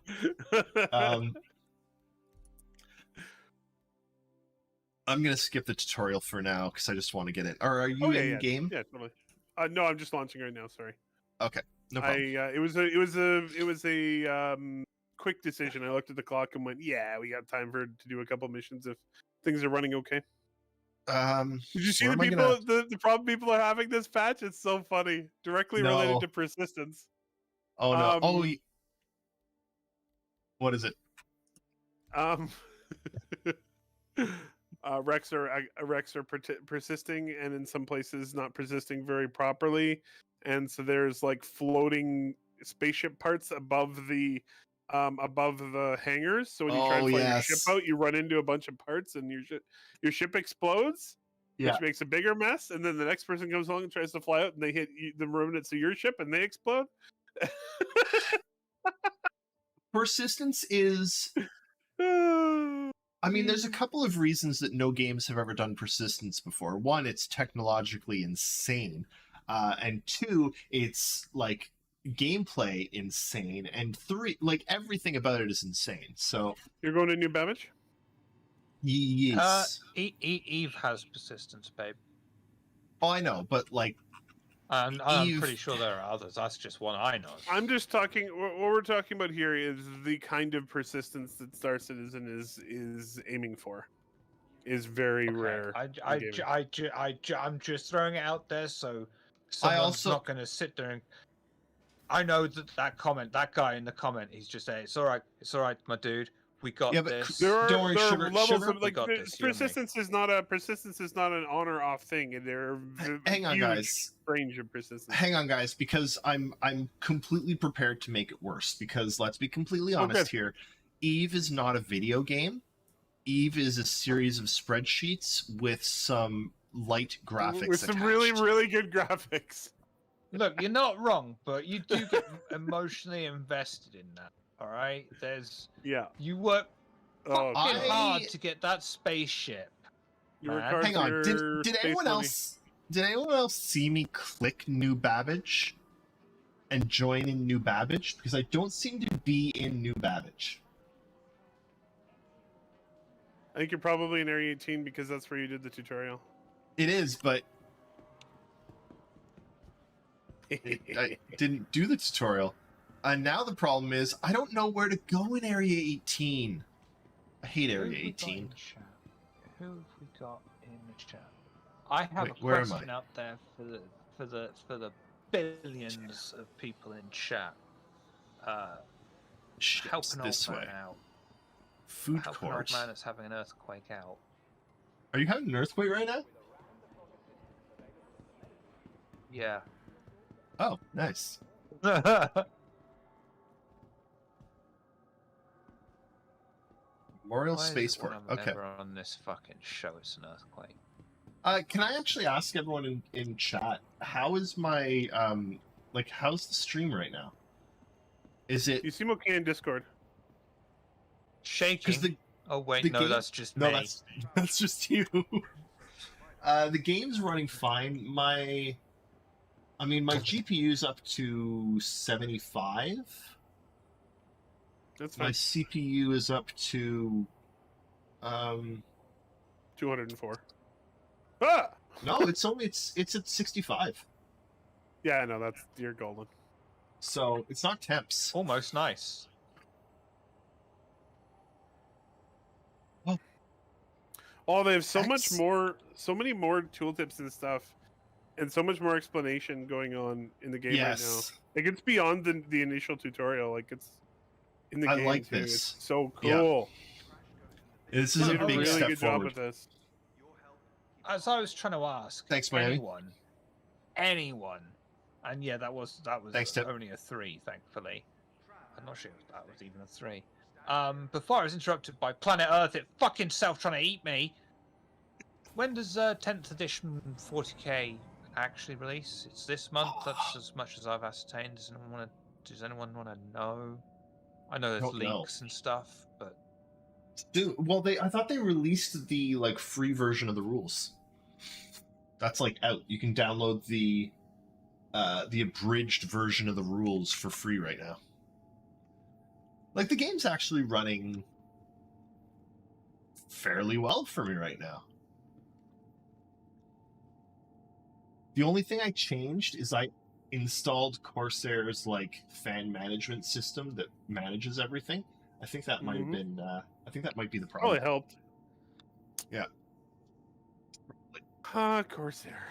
[SPEAKER 2] I'm going to skip the tutorial for now because I just want to get it. Or are you in game?
[SPEAKER 4] Yeah, totally. No, I'm just launching right now. Sorry.
[SPEAKER 2] Okay, no problem.
[SPEAKER 4] It was a quick decision. I looked at the clock and went, "Yeah, we got time to do a couple missions if things are running okay." Did you see
[SPEAKER 2] where
[SPEAKER 4] the
[SPEAKER 2] am I
[SPEAKER 4] people?
[SPEAKER 2] gonna-
[SPEAKER 4] The problem people are having this patch? It's so funny. Directly related
[SPEAKER 2] No.
[SPEAKER 4] to persistence.
[SPEAKER 2] Oh no!
[SPEAKER 4] Um,
[SPEAKER 2] What is it?
[SPEAKER 4] Rex are persisting, and in some places not persisting very properly, and so there's like floating spaceship parts above the hangars. So when you try to fly your ship out, you run into a bunch of parts, and your ship explodes,
[SPEAKER 2] Yeah.
[SPEAKER 4] which makes a bigger mess. And then the next person comes along and tries to fly out, and they hit the remnants of your ship, and they explode.
[SPEAKER 2] Persistence is. I mean, there's a couple of reasons that no games have ever done persistence before. One, it's technologically insane, and two, it's like gameplay insane, and three, like everything about it is insane. So
[SPEAKER 4] You're going to New Babbage?
[SPEAKER 2] yes,
[SPEAKER 3] Eve has persistence, babe.
[SPEAKER 2] oh, I know, but like
[SPEAKER 3] I'm
[SPEAKER 2] Eve-
[SPEAKER 3] pretty sure there are others. That's just one I know.
[SPEAKER 4] I'm just talking. What we're talking about here is the kind of persistence that Star Citizen is aiming for. Is very
[SPEAKER 3] Okay,
[SPEAKER 4] rare.
[SPEAKER 3] I'm just throwing it out there so someone's
[SPEAKER 2] also-
[SPEAKER 3] not going to sit there and. I know that guy in the comment, he's just saying, it's all right, my dude. We got
[SPEAKER 2] Yeah, but
[SPEAKER 3] this.
[SPEAKER 4] There are,
[SPEAKER 2] Don't worry,
[SPEAKER 4] there are
[SPEAKER 2] Sugar-
[SPEAKER 4] levels
[SPEAKER 2] Sugar-
[SPEAKER 4] of
[SPEAKER 3] We
[SPEAKER 4] like
[SPEAKER 3] got this, you and me.
[SPEAKER 4] persistence is not an on or off thing, and there are
[SPEAKER 2] hang on,
[SPEAKER 4] huge
[SPEAKER 2] guys.
[SPEAKER 4] range of persistence.
[SPEAKER 2] Hang on, guys, because I'm completely prepared to make it worse. Because let's be completely honest here, Eve is not a video game. Eve is a series of spreadsheets with some light graphics
[SPEAKER 4] with some
[SPEAKER 2] attached.
[SPEAKER 4] really really good graphics.
[SPEAKER 3] Look, you're not wrong, but you do get emotionally invested in that. All right,
[SPEAKER 4] Yeah.
[SPEAKER 3] you work
[SPEAKER 4] Oh,
[SPEAKER 2] I-
[SPEAKER 3] fucking hard to get that spaceship.
[SPEAKER 4] you work
[SPEAKER 3] man.
[SPEAKER 4] hard
[SPEAKER 2] Hang
[SPEAKER 4] for
[SPEAKER 2] on,
[SPEAKER 4] your
[SPEAKER 2] did
[SPEAKER 4] space
[SPEAKER 2] anyone
[SPEAKER 4] money.
[SPEAKER 2] else? Did anyone else see me click New Babbage and join in New Babbage? Because I don't seem to be in New Babbage.
[SPEAKER 4] I think you're probably in Area 18 because that's where you did the tutorial.
[SPEAKER 2] It is, but I didn't do the tutorial. And now the problem is I don't know where to go in Area 18. I hate
[SPEAKER 3] Who
[SPEAKER 2] Area
[SPEAKER 3] have we got
[SPEAKER 2] 18.
[SPEAKER 3] in chat? Who have we got in the chat? I have
[SPEAKER 2] Wait,
[SPEAKER 3] a
[SPEAKER 2] where am
[SPEAKER 3] question
[SPEAKER 2] I?
[SPEAKER 3] out there for the billions of people in chat.
[SPEAKER 2] Shit,
[SPEAKER 3] Help an old
[SPEAKER 2] this way.
[SPEAKER 3] man out.
[SPEAKER 2] Food
[SPEAKER 3] Help an old
[SPEAKER 2] court.
[SPEAKER 3] man that's having an earthquake out.
[SPEAKER 2] Are you having an earthquake right now?
[SPEAKER 3] Yeah.
[SPEAKER 2] Oh, nice. Memorial
[SPEAKER 3] Why is it
[SPEAKER 2] Spaceport.
[SPEAKER 3] when I'm
[SPEAKER 2] Okay.
[SPEAKER 3] ever on this fucking show, it's an earthquake.
[SPEAKER 2] Can I actually ask everyone in chat, how is my how's the stream right now? Is it
[SPEAKER 4] You seem okay in Discord.
[SPEAKER 3] Shaking.
[SPEAKER 2] because the
[SPEAKER 3] Oh wait,
[SPEAKER 2] the
[SPEAKER 3] no,
[SPEAKER 2] game-
[SPEAKER 3] that's just
[SPEAKER 2] no
[SPEAKER 3] me.
[SPEAKER 2] that's just you. The game's running fine. My GPU's up to 75.
[SPEAKER 4] That's
[SPEAKER 2] My
[SPEAKER 4] fine.
[SPEAKER 2] CPU is up to
[SPEAKER 4] 204. Ah!
[SPEAKER 2] no, it's at 65.
[SPEAKER 4] Yeah, no, that's you're golden.
[SPEAKER 2] So it's not temps.
[SPEAKER 3] Almost nice.
[SPEAKER 4] Oh, they have so
[SPEAKER 2] That's-
[SPEAKER 4] many more tooltips and stuff, and so much more explanation going on in the game right now.
[SPEAKER 2] Yes.
[SPEAKER 4] Like it's beyond the initial tutorial. Like it's in the
[SPEAKER 2] I
[SPEAKER 4] game
[SPEAKER 2] like
[SPEAKER 4] too.
[SPEAKER 2] this.
[SPEAKER 4] It's so
[SPEAKER 2] Yeah.
[SPEAKER 4] cool.
[SPEAKER 2] This
[SPEAKER 4] You
[SPEAKER 2] is a
[SPEAKER 4] did a
[SPEAKER 2] big
[SPEAKER 4] really
[SPEAKER 2] step
[SPEAKER 4] good job
[SPEAKER 2] forward.
[SPEAKER 4] with this.
[SPEAKER 3] As I was trying to ask,
[SPEAKER 2] Thanks, Miami.
[SPEAKER 3] anyone, and yeah, that was
[SPEAKER 2] Thanks, Tip.
[SPEAKER 3] only a 3, thankfully. I'm not sure if that was even a 3. Before I was interrupted by Planet Earth, it fucking self trying to eat me. When does 10th edition 40k actually release? It's this month. That's as much as I've ascertained. Does anyone want to know? I know there's
[SPEAKER 2] Don't know.
[SPEAKER 3] leaks and stuff, but
[SPEAKER 2] Dude, well, I thought they released the free version of the rules. That's out. You can download the abridged version of the rules for free right now. The game's actually running fairly well for me right now. The only thing I changed is I installed Corsair's fan management system that manages everything. I think that might have
[SPEAKER 4] Mhm.
[SPEAKER 2] been. I think that might be the problem.
[SPEAKER 4] Probably helped. Corsair.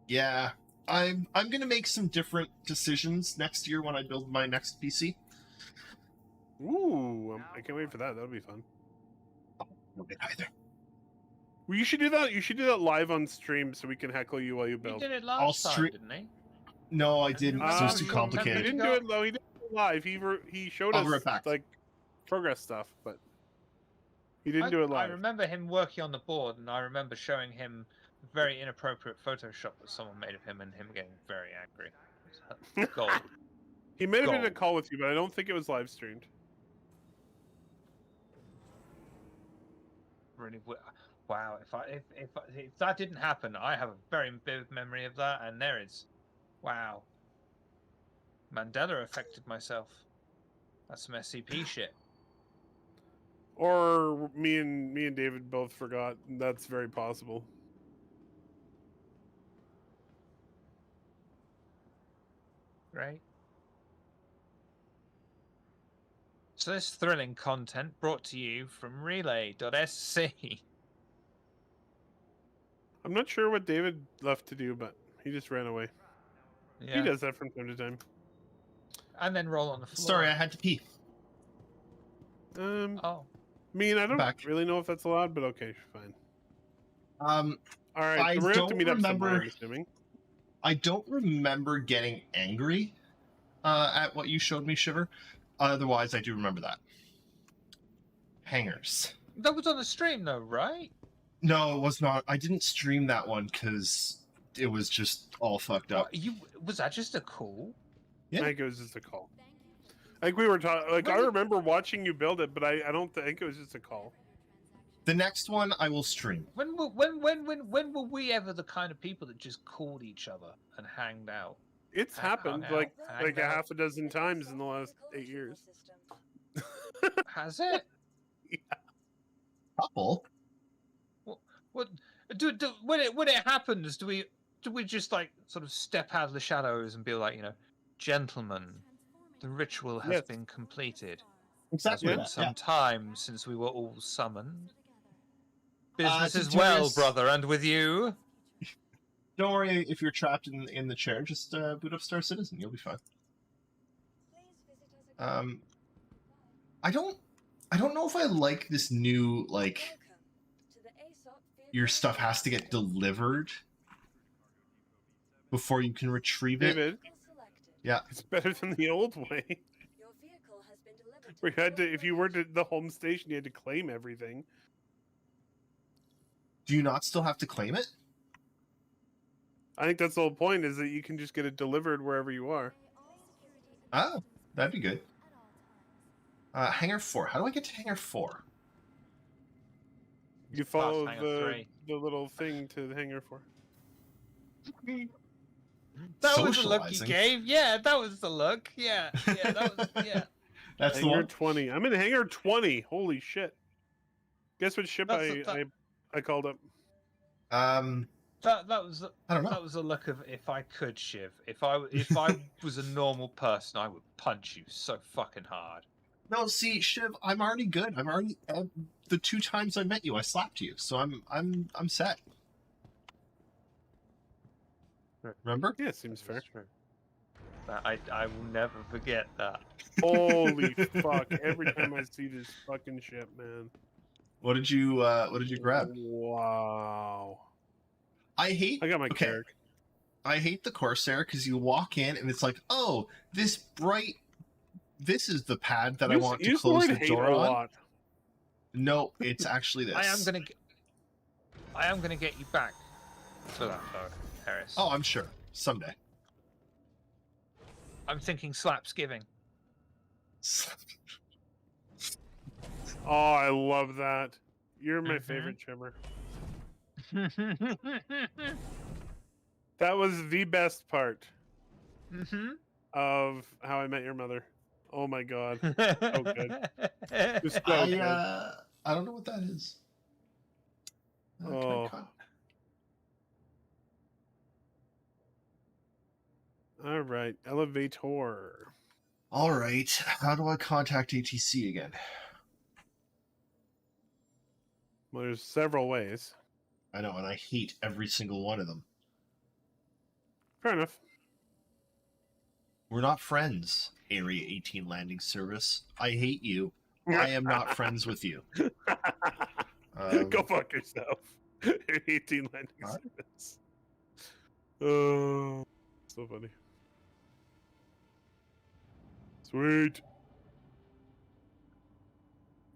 [SPEAKER 2] Yeah, I'm gonna make some different decisions next year when I build my next PC.
[SPEAKER 4] Ooh, I can't wait for that. That'll be fun.
[SPEAKER 2] No bit either.
[SPEAKER 4] Well, you should do that. You should do that live on stream so we can heckle you while you
[SPEAKER 3] He
[SPEAKER 4] build.
[SPEAKER 3] did it
[SPEAKER 2] I'll
[SPEAKER 3] last time,
[SPEAKER 2] stream-
[SPEAKER 3] didn't he?
[SPEAKER 2] No, I didn't. 'Cause it was too
[SPEAKER 3] Um,
[SPEAKER 4] He
[SPEAKER 2] complicated.
[SPEAKER 4] didn't do it. No, he didn't do it live. He showed
[SPEAKER 2] I'll
[SPEAKER 4] us
[SPEAKER 2] be right back.
[SPEAKER 4] like progress stuff, but he didn't
[SPEAKER 3] I,
[SPEAKER 4] do it
[SPEAKER 3] I
[SPEAKER 4] live.
[SPEAKER 3] remember him working on the board, and I remember showing him very inappropriate Photoshop that someone made of him, and him getting very angry. Gold.
[SPEAKER 4] He may have been in a
[SPEAKER 3] Gold.
[SPEAKER 4] call with you, but I don't think it was live streamed.
[SPEAKER 3] Really, wow. If that didn't happen, I have a very vivid memory of that, and there is, wow. Mandela affected myself. That's some SCP shit.
[SPEAKER 4] Or me and David both forgot. That's very possible.
[SPEAKER 3] Right. So this thrilling content brought to you from Relay.sc.
[SPEAKER 4] I'm not sure what David left to do, but he just ran away.
[SPEAKER 3] Yeah.
[SPEAKER 4] He does that from time to time.
[SPEAKER 3] And then roll on the floor.
[SPEAKER 2] Sorry, I had to pee.
[SPEAKER 3] Oh.
[SPEAKER 4] I mean, I don't
[SPEAKER 2] Back.
[SPEAKER 4] really know if that's allowed, but okay, fine.
[SPEAKER 2] Um,
[SPEAKER 4] All right,
[SPEAKER 2] I
[SPEAKER 4] so we're gonna have to
[SPEAKER 2] don't
[SPEAKER 4] meet up somewhere,
[SPEAKER 2] remember-
[SPEAKER 4] I'm assuming.
[SPEAKER 2] I don't remember getting angry at what you showed me, Shiver. Otherwise, I do remember that. Hangers.
[SPEAKER 3] That was on the stream though, right?
[SPEAKER 2] No, it was not. I didn't stream that one because it was just all fucked up.
[SPEAKER 3] Was that just a call?
[SPEAKER 2] Yeah.
[SPEAKER 4] I think it was just a call. I think we were talking. Like, I
[SPEAKER 3] When-
[SPEAKER 4] remember watching you build it, but I don't think it was just a call.
[SPEAKER 2] The next one I will stream.
[SPEAKER 3] When were we ever the kind of people that just called each other and hanged out?
[SPEAKER 4] It's
[SPEAKER 3] Hang
[SPEAKER 4] happened
[SPEAKER 3] out,
[SPEAKER 4] like
[SPEAKER 3] hang
[SPEAKER 4] a
[SPEAKER 3] out.
[SPEAKER 4] half a dozen times in the last 8 years.
[SPEAKER 3] Has it?
[SPEAKER 2] Couple.
[SPEAKER 3] What when it happens, do we just like sort of step out of the shadows and be like, gentlemen, the ritual has
[SPEAKER 4] Yes.
[SPEAKER 3] been completed.
[SPEAKER 2] Exactly.
[SPEAKER 3] It's been
[SPEAKER 2] that,
[SPEAKER 3] some
[SPEAKER 2] yeah.
[SPEAKER 3] time since we were all summoned. Business
[SPEAKER 2] to
[SPEAKER 3] as well,
[SPEAKER 2] Terrace-
[SPEAKER 3] brother, and with you.
[SPEAKER 2] Don't worry if you're trapped in the chair. Just boot up Star Citizen. You'll be fine. I don't know if I like this new like your stuff has to get delivered before you can retrieve it.
[SPEAKER 4] David,
[SPEAKER 2] Yeah.
[SPEAKER 4] it's better than the old way. Where you had to, if you were to the home station, you had to claim everything.
[SPEAKER 2] Do you not still have to claim it?
[SPEAKER 4] I think that's the whole point, is that you can just get it delivered wherever you are.
[SPEAKER 2] Oh, that'd be good. Hangar 4. How do I get to Hangar 4?
[SPEAKER 4] You
[SPEAKER 3] Past
[SPEAKER 4] follow
[SPEAKER 3] Hangar 3.
[SPEAKER 4] the little thing to the hangar 4.
[SPEAKER 3] That was the look you
[SPEAKER 2] Socializing.
[SPEAKER 3] gave. Yeah, that was the look. Yeah, that was yeah.
[SPEAKER 2] That's the
[SPEAKER 4] Hangar
[SPEAKER 2] one.
[SPEAKER 4] 20. I'm in hangar 20. Holy shit. Guess what ship
[SPEAKER 3] That's
[SPEAKER 4] I called up?
[SPEAKER 3] That was
[SPEAKER 2] I don't know.
[SPEAKER 3] that was the look of if I could Shiv. If I was a normal person, I would punch you so fucking hard.
[SPEAKER 2] No, see, Shiv, I'm already good. I'm already the 2 times I met you, I slapped you, so I'm set. Remember?
[SPEAKER 4] Yeah, seems fair.
[SPEAKER 3] I will never forget that.
[SPEAKER 4] Holy fuck. Every time I see this fucking ship, man.
[SPEAKER 2] What did you grab?
[SPEAKER 4] Wow.
[SPEAKER 2] I hate
[SPEAKER 4] I got my
[SPEAKER 2] okay.
[SPEAKER 4] Carrick.
[SPEAKER 2] I hate the Corsair because you walk in and it's like, oh, this is the pad that I want to
[SPEAKER 4] Use
[SPEAKER 2] close
[SPEAKER 4] word
[SPEAKER 2] the
[SPEAKER 4] hate
[SPEAKER 2] door
[SPEAKER 4] a
[SPEAKER 2] on.
[SPEAKER 4] lot.
[SPEAKER 2] No, it's actually this.
[SPEAKER 3] I am gonna get you back for that though, Harris.
[SPEAKER 2] Oh, I'm sure. Someday.
[SPEAKER 3] I'm thinking Slapsgiving.
[SPEAKER 4] Oh, I love that. You're my
[SPEAKER 3] Mhm.
[SPEAKER 4] favorite trimmer. That was the best part
[SPEAKER 3] Mm-hmm.
[SPEAKER 4] of How I Met Your Mother. Oh my god. good. Just so good.
[SPEAKER 2] I don't know what that is.
[SPEAKER 4] Oh. All right, elevator.
[SPEAKER 2] All right. How do I contact ATC again?
[SPEAKER 4] Well, there's several ways.
[SPEAKER 2] I know, and I hate every single one of them.
[SPEAKER 4] Fair enough.
[SPEAKER 2] We're not friends, Area 18 landing service. I hate you. I am not friends with you.
[SPEAKER 4] Go fuck yourself. 18 landing
[SPEAKER 2] What?
[SPEAKER 4] service. Oh, so funny. Sweet.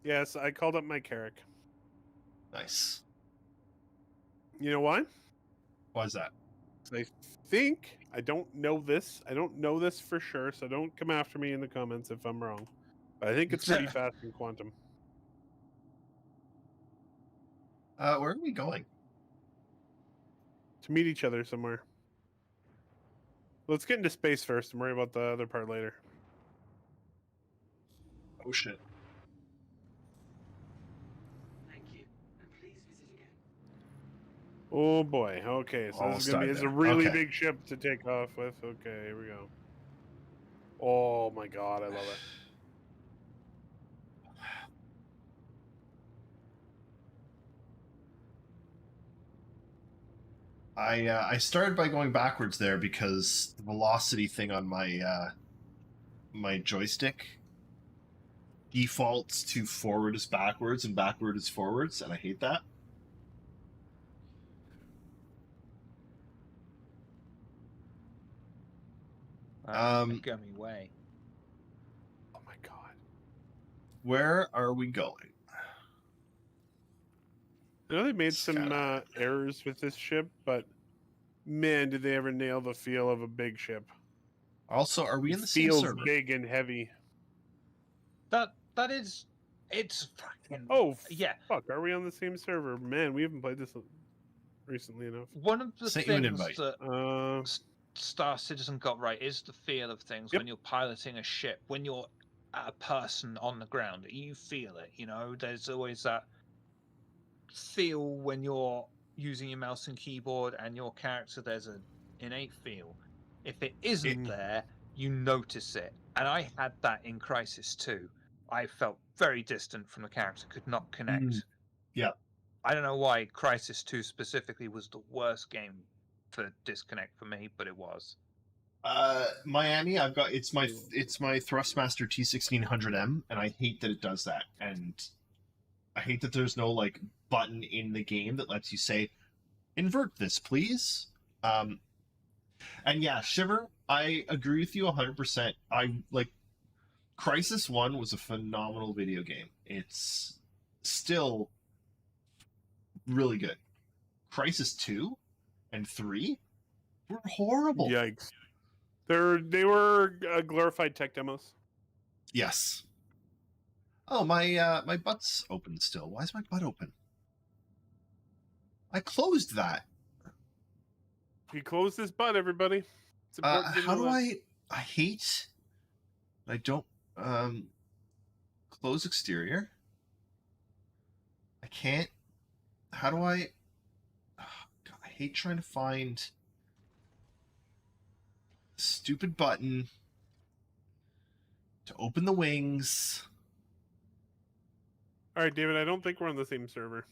[SPEAKER 4] Yes, I called up my Carrick.
[SPEAKER 2] Nice.
[SPEAKER 4] You know why?
[SPEAKER 2] Why is that?
[SPEAKER 4] 'Cause I think I don't know this. I don't know this for sure, so don't come after me in the comments if I'm wrong. But I think it's pretty fast in Quantum.
[SPEAKER 2] Where are we going?
[SPEAKER 4] To meet each other somewhere. Let's get into space first and worry about the other part later.
[SPEAKER 2] Oh shit.
[SPEAKER 5] Thank you, and please visit again.
[SPEAKER 4] Oh boy. Okay, so this is gonna be it's a really big ship to take off with. Okay, here we go. Oh my god, I love it.
[SPEAKER 2] I started by going backwards there because the velocity thing on my my joystick defaults to forward is backwards and backward is forwards, and I hate that.
[SPEAKER 3] Gummy way.
[SPEAKER 4] Oh my god.
[SPEAKER 2] Where are we going?
[SPEAKER 4] I know they made some errors with this ship, but man, did they ever nail the feel of a big ship.
[SPEAKER 2] Also, are we in the same
[SPEAKER 4] feels
[SPEAKER 2] server?
[SPEAKER 4] big and heavy.
[SPEAKER 3] That is, it's fucking.
[SPEAKER 4] Oh,
[SPEAKER 3] yeah.
[SPEAKER 4] Fuck, are we on the same server? Man, we haven't played this recently enough.
[SPEAKER 3] One of the
[SPEAKER 2] Sent you an
[SPEAKER 3] things
[SPEAKER 2] invite.
[SPEAKER 3] that Star Citizen got right is the feel of things when you're piloting a ship, when you're a person on the ground, you feel it. You know, there's always that feel when you're using your mouse and keyboard and your character. There's an innate feel. If it isn't there, you notice it. And I had that in Crysis 2. I felt very distant from the character, could not connect.
[SPEAKER 2] Yeah.
[SPEAKER 3] I don't know why Crysis 2 specifically was the worst game for disconnect for me, but it was.
[SPEAKER 2] Miami, it's my Thrustmaster T1600M, and I hate that it does that. And I hate that there's no like button in the game that lets you say, invert this, please. And yeah, Shiver, I agree with you 100%. I like Crysis 1 was a phenomenal video game. It's still really good. Crysis 2 and 3 were horrible.
[SPEAKER 4] Yikes. They were glorified tech demos.
[SPEAKER 2] Yes. Oh, my my butt's open still. Why is my butt open? I closed that.
[SPEAKER 4] He closed his butt, everybody. It's important to
[SPEAKER 2] How
[SPEAKER 4] know
[SPEAKER 2] do
[SPEAKER 4] that.
[SPEAKER 2] I hate I don't close exterior. I can't. How do I God, I hate trying to find the stupid button to open the wings.
[SPEAKER 4] All right, David, I don't think we're on the same server.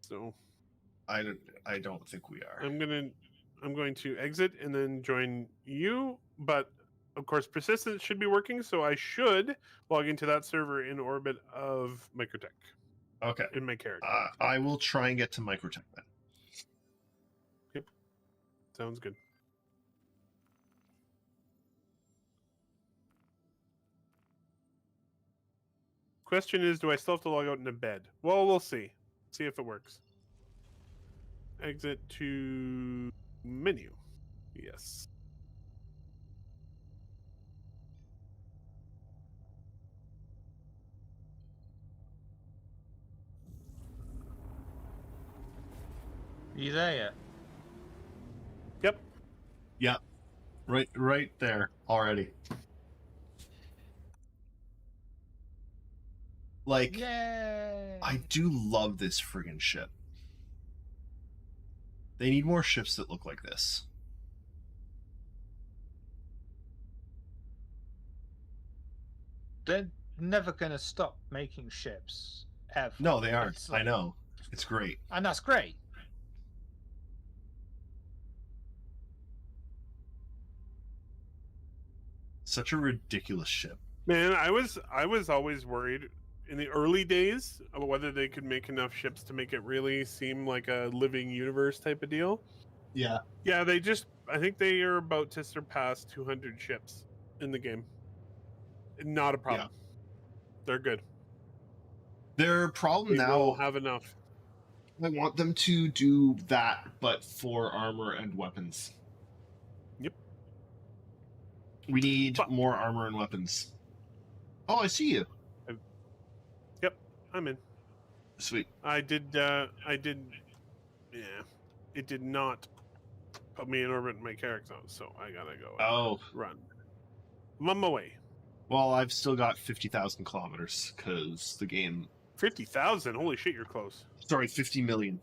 [SPEAKER 4] So
[SPEAKER 2] I don't think we are.
[SPEAKER 4] I'm going to exit and then join you, but of course persistence should be working, so I should log into that server in orbit of Microtech
[SPEAKER 2] Okay.
[SPEAKER 4] in my character.
[SPEAKER 2] I will try and get to Microtech then.
[SPEAKER 4] Yep. Sounds good. Question is, do I still have to log out into bed? Well, we'll see. See if it works. Exit to menu. Yes.
[SPEAKER 3] Are you there yet?
[SPEAKER 4] Yep.
[SPEAKER 2] Yeah. Right there already. Like,
[SPEAKER 3] Yay!
[SPEAKER 2] I do love this friggin' ship. They need more ships that look like this.
[SPEAKER 3] They're never going to stop making ships, ever.
[SPEAKER 2] No, they aren't.
[SPEAKER 3] It's
[SPEAKER 2] I
[SPEAKER 3] like-
[SPEAKER 2] know. It's great.
[SPEAKER 3] And that's great.
[SPEAKER 2] Such a ridiculous ship.
[SPEAKER 4] Man, I was always worried in the early days about whether they could make enough ships to make it really seem like a living universe type of deal.
[SPEAKER 2] Yeah.
[SPEAKER 4] Yeah, I think they are about to surpass 200 ships in the game. Not a problem. They're good.
[SPEAKER 2] Their problem
[SPEAKER 4] We
[SPEAKER 2] now,
[SPEAKER 4] will have enough.
[SPEAKER 2] I want them to do that, but for armor and weapons.
[SPEAKER 4] Yep.
[SPEAKER 2] We need
[SPEAKER 4] But-
[SPEAKER 2] more armor and weapons. Oh, I see you.
[SPEAKER 4] I'm in.
[SPEAKER 2] Sweet.
[SPEAKER 4] I did. Yeah. It did not put me in orbit in my character, so I gotta go and
[SPEAKER 2] Oh,
[SPEAKER 4] run. I'm on my way.
[SPEAKER 2] well, I've still got 50,000 kilometers because the game.
[SPEAKER 4] 50,000. Holy shit, you're close.
[SPEAKER 2] Sorry, 50 million.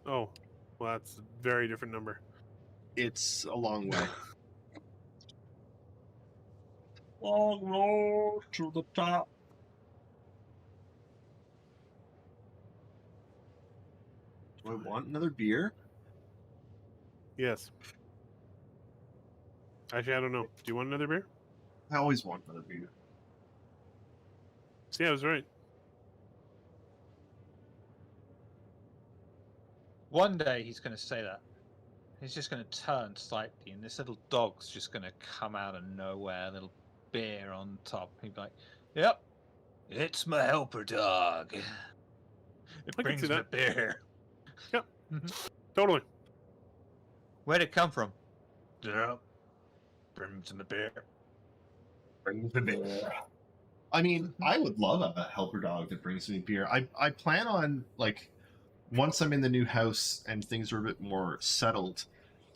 [SPEAKER 4] Oh, well, that's a very different number.
[SPEAKER 2] It's a long way.
[SPEAKER 3] Long road to the top.
[SPEAKER 2] Do I want another beer?
[SPEAKER 4] Yes. Actually, I don't know. Do you want another beer?
[SPEAKER 2] I always want another beer.
[SPEAKER 4] See, I was right.
[SPEAKER 3] One day he's going to say that. He's just going to turn slightly, and this little dog's just going to come out of nowhere, a little bear on top. He'd be like, "Yep, it's my helper dog. It
[SPEAKER 4] I can
[SPEAKER 3] brings
[SPEAKER 4] see
[SPEAKER 3] me
[SPEAKER 4] that.
[SPEAKER 3] beer."
[SPEAKER 4] Yep. Totally.
[SPEAKER 3] Where'd it come from? Yep, brings me beer.
[SPEAKER 2] Brings the beer. I mean, I would love a helper dog that brings me beer. I plan on, like, once I'm in the new house and things are a bit more settled,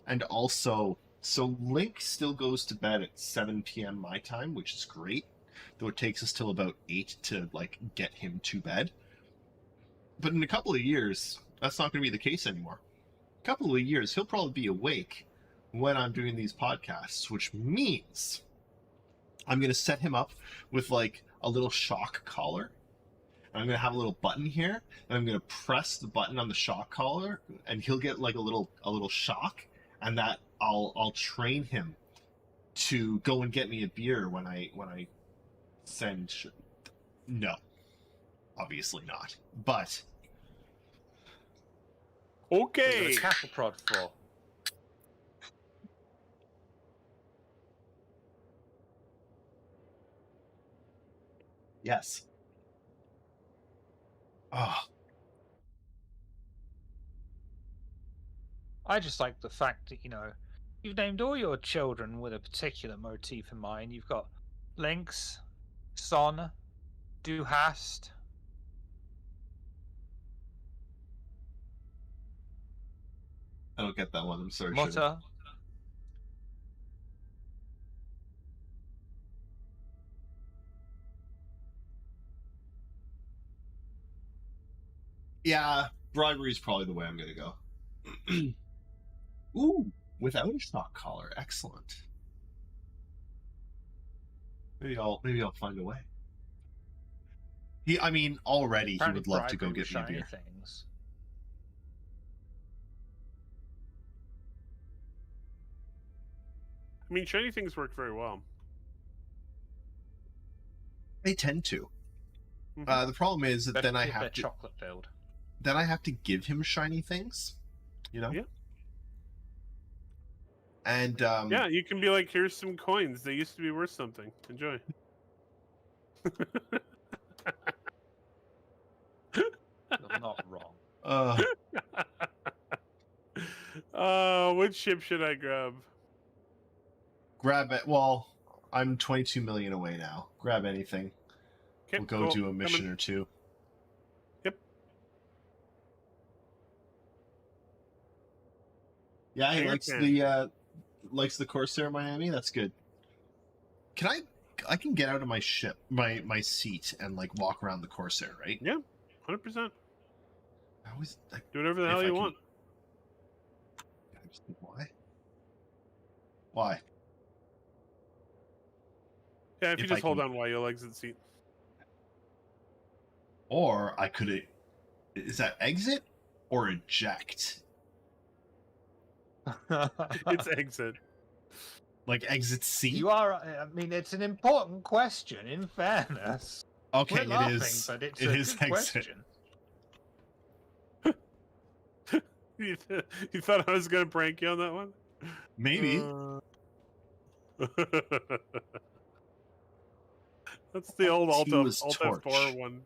[SPEAKER 2] and also, so Link still goes to bed at 7 p.m. my time, which is great, though it takes us till about 8 to, like, get him to bed. But in a couple of years, that's not going to be the case anymore. A couple of years, he'll probably be awake when I'm doing these podcasts, which means I'm going to set him up with, like, a little shock collar. And I'm going to have a little button here, and I'm going to press the button on the shock collar, and he'll get, like, a little shock, and that I'll train him to go and get me a beer when I send. No, obviously not. But
[SPEAKER 4] Okay.
[SPEAKER 3] What's the cattle prod for?
[SPEAKER 2] yes. Ah,
[SPEAKER 3] I just like the fact that, you've named all your children with a particular motif in mind. You've got Lynx, Son, Duhast.
[SPEAKER 2] I don't get that one. I'm sorry. Sugar.
[SPEAKER 3] Mutta.
[SPEAKER 2] Yeah, bribery is probably the way I'm going to go. Ooh, without a shock collar, excellent. Maybe I'll find a way. Already he would love to go get me a beer.
[SPEAKER 3] Things.
[SPEAKER 4] I mean, shiny things work very well.
[SPEAKER 2] They tend to.
[SPEAKER 4] Mhm.
[SPEAKER 2] The problem is that then I
[SPEAKER 3] Especially if they're
[SPEAKER 2] have to
[SPEAKER 3] chocolate filled.
[SPEAKER 2] then I have to give him shiny things, you know.
[SPEAKER 4] Yeah.
[SPEAKER 2] And
[SPEAKER 4] Yeah, you can be like, here's some coins. They used to be worth something. Enjoy.
[SPEAKER 3] You're not wrong.
[SPEAKER 4] Which ship should I grab?
[SPEAKER 2] grab it. Well, I'm 22 million away now. Grab anything.
[SPEAKER 4] Okay,
[SPEAKER 2] We'll go
[SPEAKER 4] cool.
[SPEAKER 2] do a mission
[SPEAKER 4] Coming.
[SPEAKER 2] or two.
[SPEAKER 4] Yep.
[SPEAKER 2] Yeah, he
[SPEAKER 4] Air
[SPEAKER 2] likes
[SPEAKER 4] can.
[SPEAKER 2] the Corsair Miami. That's good. I can get out of my ship, my seat, and like walk around the Corsair, right?
[SPEAKER 4] Yeah, 100%.
[SPEAKER 2] I always like,
[SPEAKER 4] Do whatever the
[SPEAKER 2] If
[SPEAKER 4] hell
[SPEAKER 2] I
[SPEAKER 4] you
[SPEAKER 2] can-
[SPEAKER 4] want.
[SPEAKER 2] I just think, why? Why?
[SPEAKER 4] Yeah, if you
[SPEAKER 2] if I
[SPEAKER 4] just hold
[SPEAKER 2] can-
[SPEAKER 4] down Y, you'll exit the seat.
[SPEAKER 2] Or I could. Is that exit or eject?
[SPEAKER 4] It's exit.
[SPEAKER 2] Like exit C?
[SPEAKER 3] You are. I mean, it's an important question. In fairness,
[SPEAKER 2] Okay,
[SPEAKER 3] we're laughing,
[SPEAKER 2] it is.
[SPEAKER 3] but it's
[SPEAKER 2] It
[SPEAKER 3] a
[SPEAKER 2] is
[SPEAKER 3] good
[SPEAKER 2] exit.
[SPEAKER 3] question.
[SPEAKER 4] You thought I was gonna prank you on that one?
[SPEAKER 2] Maybe.
[SPEAKER 4] That's the old Alt
[SPEAKER 2] T was
[SPEAKER 4] Alt
[SPEAKER 2] torch.
[SPEAKER 4] F4 one.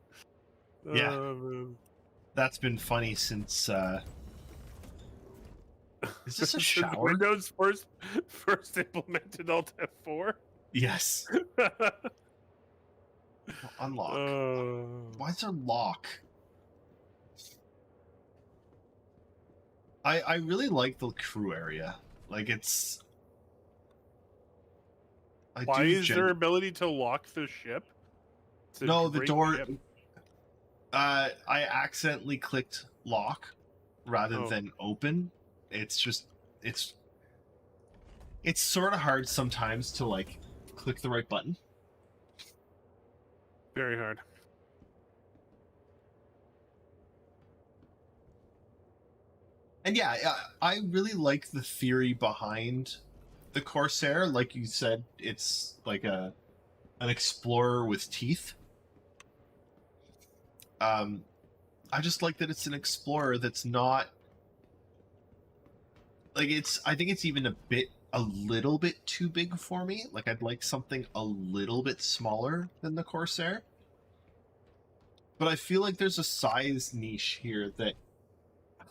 [SPEAKER 2] Yeah.
[SPEAKER 4] Man.
[SPEAKER 2] That's been funny since. Is this a
[SPEAKER 4] Since
[SPEAKER 2] shower?
[SPEAKER 4] Windows first implemented Alt F4.
[SPEAKER 2] Yes. Unlock. Why is there lock? I really like the crew area. Like it's.
[SPEAKER 4] Why is their ability to lock the ship? It's a
[SPEAKER 2] No, the
[SPEAKER 4] great
[SPEAKER 2] door.
[SPEAKER 4] ship.
[SPEAKER 2] I accidentally clicked lock rather
[SPEAKER 4] Oh.
[SPEAKER 2] than open. It's just it's sort of hard sometimes to like click the right button.
[SPEAKER 4] Very hard.
[SPEAKER 2] And yeah, I really like the theory behind the Corsair. Like you said, it's like an explorer with teeth. I just like that it's an explorer that's not like it's. I think it's even a little bit too big for me. Like I'd like something a little bit smaller than the Corsair. But I feel like there's a size niche here that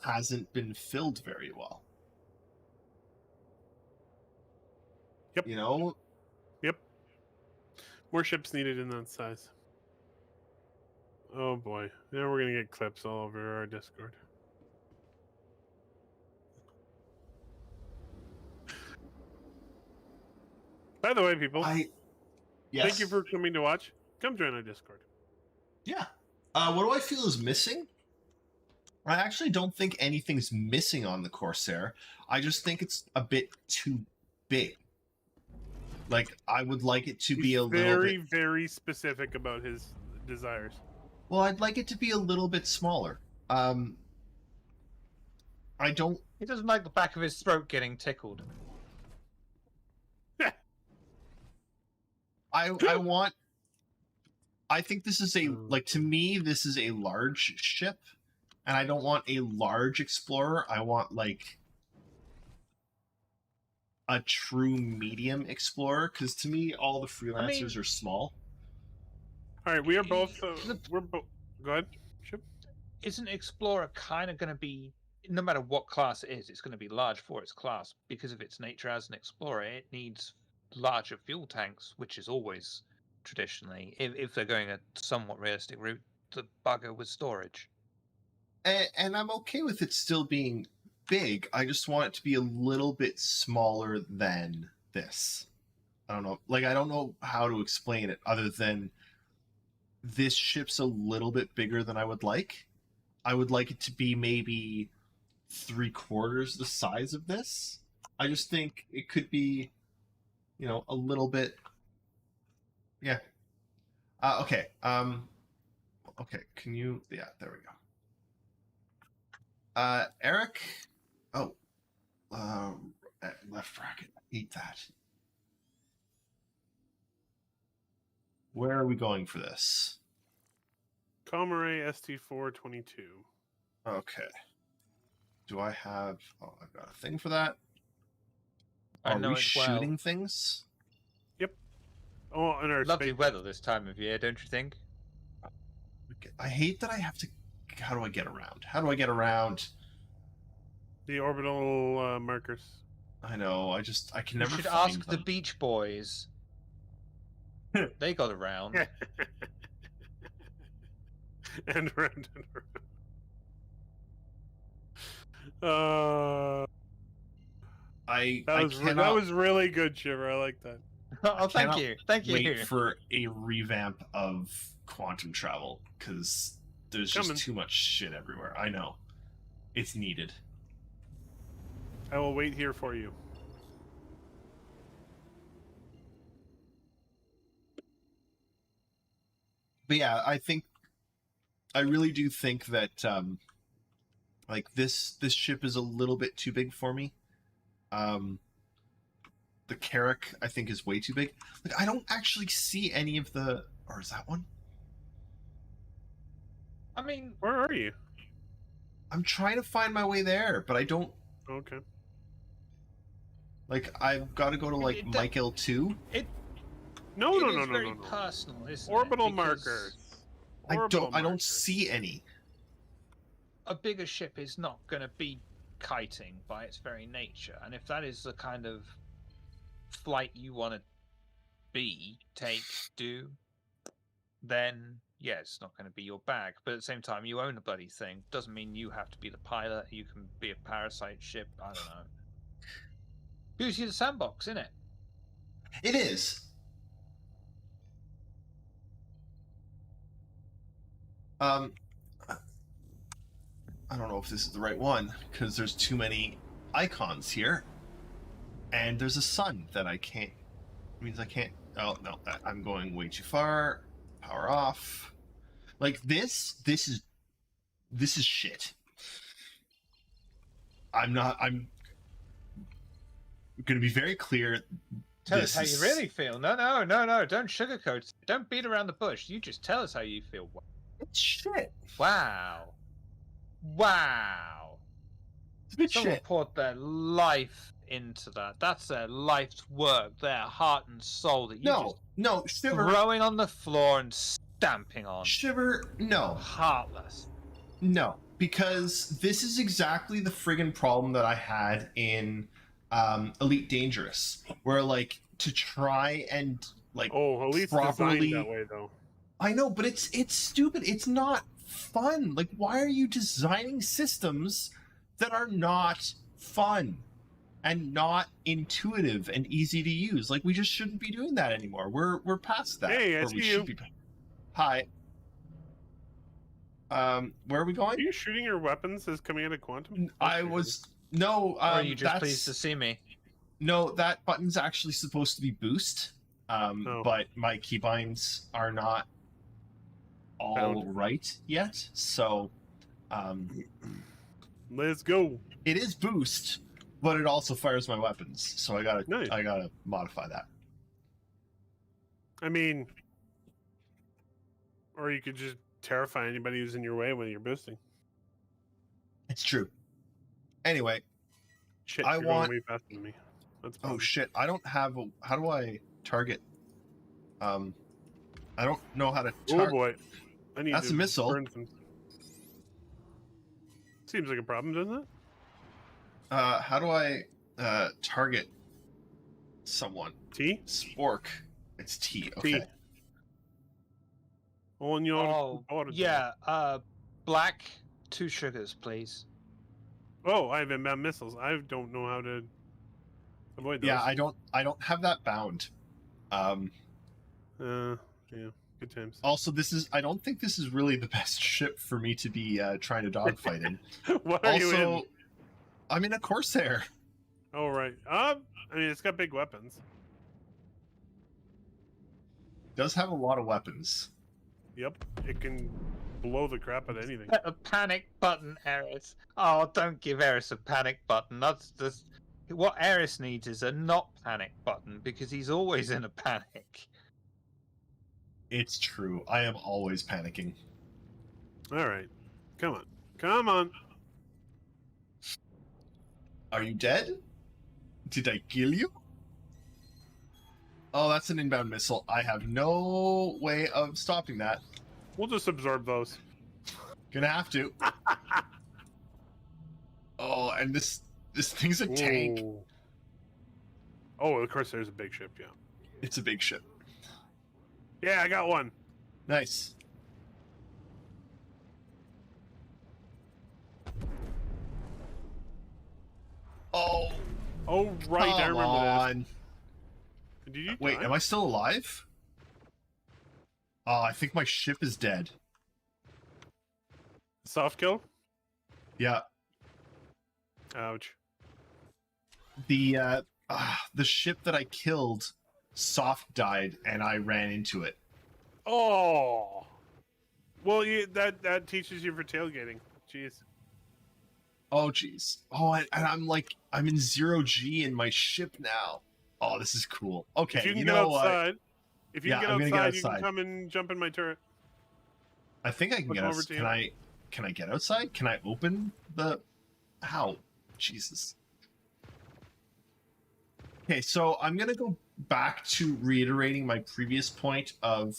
[SPEAKER 2] hasn't been filled very well.
[SPEAKER 4] Yep.
[SPEAKER 2] You know?
[SPEAKER 4] Yep. More ships needed in that size. Oh boy. Now we're gonna get clips all over our Discord. By the way, people,
[SPEAKER 2] Yes.
[SPEAKER 4] thank you for coming to watch. Come join our Discord.
[SPEAKER 2] Yeah. What do I feel is missing? I actually don't think anything's missing on the Corsair. I just think it's a bit too big. Like, I would like it to be a little bit...
[SPEAKER 4] very specific about his desires.
[SPEAKER 2] Well, I'd like it to be a little bit smaller. I don't...
[SPEAKER 3] He doesn't like the back of his throat getting tickled.
[SPEAKER 2] I want... I think this is a... Like, to me, this is a large ship. And I don't want a large explorer. I want, like, a true medium explorer. Because to me, all the freelancers are small.
[SPEAKER 4] All right, we are both. We're both. Go ahead. Chip.
[SPEAKER 3] Isn't Explorer kind of going to be, no matter what class it is, it's going to be large for its class because of its nature as an Explorer? It needs larger fuel tanks, which is always traditionally, if they're going a somewhat realistic route, the bugger with storage.
[SPEAKER 2] And I'm okay with it still being big. I just want it to be a little bit smaller than this. I don't know. Like, I don't know how to explain it other than this ship's a little bit bigger than I would like. I would like it to be maybe 3/4 the size of this. I just think it could be, you know, a little bit. Yeah. Okay. Okay. Can you? Yeah. There we go. Eric. Oh. Left bracket. I hate that. Where are we going for this?
[SPEAKER 4] Comaray ST422.
[SPEAKER 2] Okay. Do I have... Oh, I've got a thing for that.
[SPEAKER 3] I
[SPEAKER 2] Are
[SPEAKER 3] know
[SPEAKER 2] we
[SPEAKER 3] it well.
[SPEAKER 2] shooting things?
[SPEAKER 4] Oh, and our
[SPEAKER 3] Lovely
[SPEAKER 4] space-
[SPEAKER 3] weather this time of year, don't you think?
[SPEAKER 2] Okay. I hate that I have to... How do I get around? How do I get around?
[SPEAKER 4] The orbital markers.
[SPEAKER 2] I know. I can
[SPEAKER 3] You
[SPEAKER 2] never
[SPEAKER 3] should
[SPEAKER 2] find
[SPEAKER 3] ask
[SPEAKER 2] them.
[SPEAKER 3] the Beach Boys. They got around.
[SPEAKER 4] And around and around. That was really good, Shiver. I like that.
[SPEAKER 3] Oh, thank
[SPEAKER 2] cannot
[SPEAKER 3] you. Thank you.
[SPEAKER 2] wait for a revamp of quantum travel because there's just
[SPEAKER 4] Coming.
[SPEAKER 2] too much shit everywhere. I know. It's needed.
[SPEAKER 4] I will wait here for you.
[SPEAKER 2] But yeah, I really do think that like this ship is a little bit too big for me. the Carrack, I think, is way too big. Like, I don't actually see any of the... Or is that one?
[SPEAKER 3] I mean,
[SPEAKER 4] Where are you?
[SPEAKER 2] I'm trying to find my way there, but I don't...
[SPEAKER 4] Okay.
[SPEAKER 2] Like, I've got to go to, like,
[SPEAKER 3] It-
[SPEAKER 2] Mike L2.
[SPEAKER 4] No,
[SPEAKER 3] it
[SPEAKER 4] no,
[SPEAKER 3] is
[SPEAKER 4] no, no,
[SPEAKER 3] very
[SPEAKER 4] no, no.
[SPEAKER 3] personal, isn't
[SPEAKER 4] Orbital
[SPEAKER 3] it? Because
[SPEAKER 4] markers.
[SPEAKER 2] I
[SPEAKER 4] Orbital
[SPEAKER 2] don't
[SPEAKER 4] markers.
[SPEAKER 2] see any.
[SPEAKER 3] a bigger ship is not going to be kiting by its very nature, and if that is the kind of flight you want to be, take, do, then yeah, it's not going to be your bag. But at the same time, you own a bloody thing. Doesn't mean you have to be the pilot. You can be a parasite ship. I don't know. Beauty of the sandbox, isn't it?
[SPEAKER 2] It is. I don't know if this is the right one because there's too many icons here, and there's a sun that I can't. It means I can't. Oh no, I'm going way too far. Power off. Like this is shit. I'm going to be very clear.
[SPEAKER 3] Tell
[SPEAKER 2] This
[SPEAKER 3] us how you
[SPEAKER 2] is-
[SPEAKER 3] really feel. No, no, no, no. Don't sugarcoat it. Don't beat around the bush. You just tell us how you feel.
[SPEAKER 2] It's shit.
[SPEAKER 3] Wow. Wow.
[SPEAKER 2] It's a bit
[SPEAKER 3] Someone
[SPEAKER 2] shit.
[SPEAKER 3] poured their life into that. That's their life's work, their heart and soul that you
[SPEAKER 2] No,
[SPEAKER 3] just
[SPEAKER 2] Shiver.
[SPEAKER 3] throwing on the floor and stamping on.
[SPEAKER 2] Shiver. No.
[SPEAKER 3] Heartless.
[SPEAKER 2] No, because this is exactly the friggin' problem that I had in Elite Dangerous, where like to try and like
[SPEAKER 4] Oh, Elite's
[SPEAKER 2] properly-
[SPEAKER 4] designed that way though.
[SPEAKER 2] I know, but it's stupid. It's not fun. Like, why are you designing systems that are not fun and not intuitive and easy to use? Like, we just shouldn't be doing that anymore. We're past that.
[SPEAKER 4] Hey, I
[SPEAKER 2] or we
[SPEAKER 4] see
[SPEAKER 2] should
[SPEAKER 4] you.
[SPEAKER 2] be. Hi. Where are we
[SPEAKER 4] Are
[SPEAKER 2] going?
[SPEAKER 4] you shooting your weapons as coming out of quantum?
[SPEAKER 2] I was no.
[SPEAKER 3] or are you just
[SPEAKER 2] that's-
[SPEAKER 3] pleased to see me?
[SPEAKER 2] No, that button's actually supposed to be boost.
[SPEAKER 4] Oh.
[SPEAKER 2] But my keybinds are not all
[SPEAKER 4] Found.
[SPEAKER 2] right yet. So
[SPEAKER 4] Let's go.
[SPEAKER 2] it is boost, but it also fires my weapons. So I
[SPEAKER 4] Nice.
[SPEAKER 2] gotta modify that.
[SPEAKER 4] I mean, or you could just terrify anybody who's in your way when you're boosting.
[SPEAKER 2] It's true. Anyway,
[SPEAKER 4] Shit,
[SPEAKER 2] I
[SPEAKER 4] you're
[SPEAKER 2] want-
[SPEAKER 4] going way faster than me. That's
[SPEAKER 2] oh
[SPEAKER 4] fine.
[SPEAKER 2] shit, I don't have a. How do I target? I don't know how to
[SPEAKER 4] Oh
[SPEAKER 2] target.
[SPEAKER 4] boy, I need
[SPEAKER 2] That's
[SPEAKER 4] to
[SPEAKER 2] a missile.
[SPEAKER 4] burn some. Seems like a problem, doesn't it?
[SPEAKER 2] How do I target someone?
[SPEAKER 4] T.
[SPEAKER 2] Spork. It's T.
[SPEAKER 4] T.
[SPEAKER 2] Okay.
[SPEAKER 4] On your
[SPEAKER 3] Oh,
[SPEAKER 4] order.
[SPEAKER 3] yeah. Black, 2 sugars, please.
[SPEAKER 4] Oh, I have missiles. I don't know how to avoid those.
[SPEAKER 2] Yeah, I don't have that bound.
[SPEAKER 4] Yeah, good times.
[SPEAKER 2] Also, I don't think this is really the best ship for me to be trying to dogfight in.
[SPEAKER 4] What are you in?
[SPEAKER 2] Also, I'm in a Corsair.
[SPEAKER 4] Oh right. I mean, it's got big weapons.
[SPEAKER 2] Does have a lot of weapons.
[SPEAKER 4] Yep, it can blow the crap out of anything.
[SPEAKER 3] A panic button, Eris. Oh, don't give Eris a panic button. That's what Eris needs is a not panic button because he's always in a panic.
[SPEAKER 2] It's true. I am always panicking.
[SPEAKER 4] All right, come on.
[SPEAKER 2] Are you dead? Did I kill you? Oh, that's an inbound missile. I have no way of stopping that.
[SPEAKER 4] We'll just absorb those.
[SPEAKER 2] Gonna have to. Oh, and this thing's a tank.
[SPEAKER 4] Ooh. Oh, of course, there's a big ship. Yeah.
[SPEAKER 2] It's a big ship.
[SPEAKER 4] Yeah, I got one.
[SPEAKER 2] Nice. Oh,
[SPEAKER 4] Oh right, I
[SPEAKER 2] come
[SPEAKER 4] remember
[SPEAKER 2] on.
[SPEAKER 4] this. Did you
[SPEAKER 2] Wait,
[SPEAKER 4] die?
[SPEAKER 2] am I still alive? Oh, I think my ship is dead.
[SPEAKER 4] Soft kill?
[SPEAKER 2] Yeah,
[SPEAKER 4] Ouch.
[SPEAKER 2] the ship that I killed, soft died, and I ran into it.
[SPEAKER 4] Oh. Well, that teaches you for tailgating. Jeez.
[SPEAKER 2] Oh, jeez. Oh, and I'm in 0G in my ship now. Oh, this is cool. Okay,
[SPEAKER 4] If you can
[SPEAKER 2] you
[SPEAKER 4] get
[SPEAKER 2] know what?
[SPEAKER 4] outside, if you
[SPEAKER 2] Yeah,
[SPEAKER 4] can
[SPEAKER 2] I'm
[SPEAKER 4] get
[SPEAKER 2] gonna
[SPEAKER 4] outside,
[SPEAKER 2] get
[SPEAKER 4] you can
[SPEAKER 2] outside.
[SPEAKER 4] come and jump in my turret.
[SPEAKER 2] I think I can
[SPEAKER 4] Look
[SPEAKER 2] get
[SPEAKER 4] over
[SPEAKER 2] outside.
[SPEAKER 4] to
[SPEAKER 2] Can
[SPEAKER 4] you.
[SPEAKER 2] I get outside? Can I open the? How? Jesus. Okay, so I'm gonna go back to reiterating my previous point of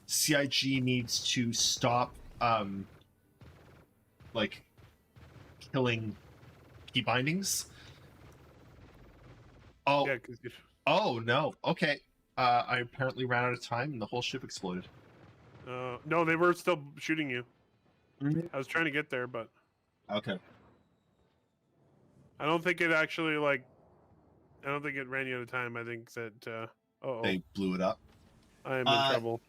[SPEAKER 2] CIG needs to stop like killing key bindings. Oh,
[SPEAKER 4] Yeah, because
[SPEAKER 2] oh no. Okay. I apparently ran out of time and the whole ship exploded.
[SPEAKER 4] no, they were still shooting you.
[SPEAKER 2] Mhm.
[SPEAKER 4] I was trying to get there, but
[SPEAKER 2] Okay.
[SPEAKER 4] I don't think it actually I don't think it ran you out of time. I think that
[SPEAKER 2] They blew it up.
[SPEAKER 4] I am in
[SPEAKER 2] Uh,
[SPEAKER 4] trouble.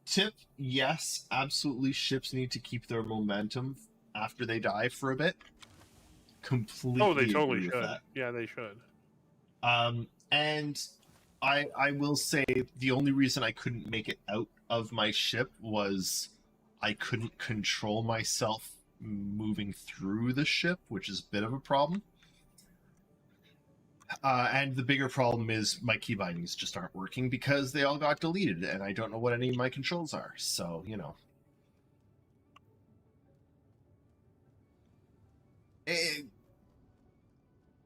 [SPEAKER 2] Tip, yes, absolutely. Ships need to keep their momentum after they die for a bit. Completely
[SPEAKER 4] Oh, they totally
[SPEAKER 2] agree with
[SPEAKER 4] should.
[SPEAKER 2] that.
[SPEAKER 4] Yeah, they should.
[SPEAKER 2] And I will say the only reason I couldn't make it out of my ship was I couldn't control myself moving through the ship, which is a bit of a problem. And the bigger problem is my key bindings just aren't working because they all got deleted, and I don't know what any of my controls are. So, you know.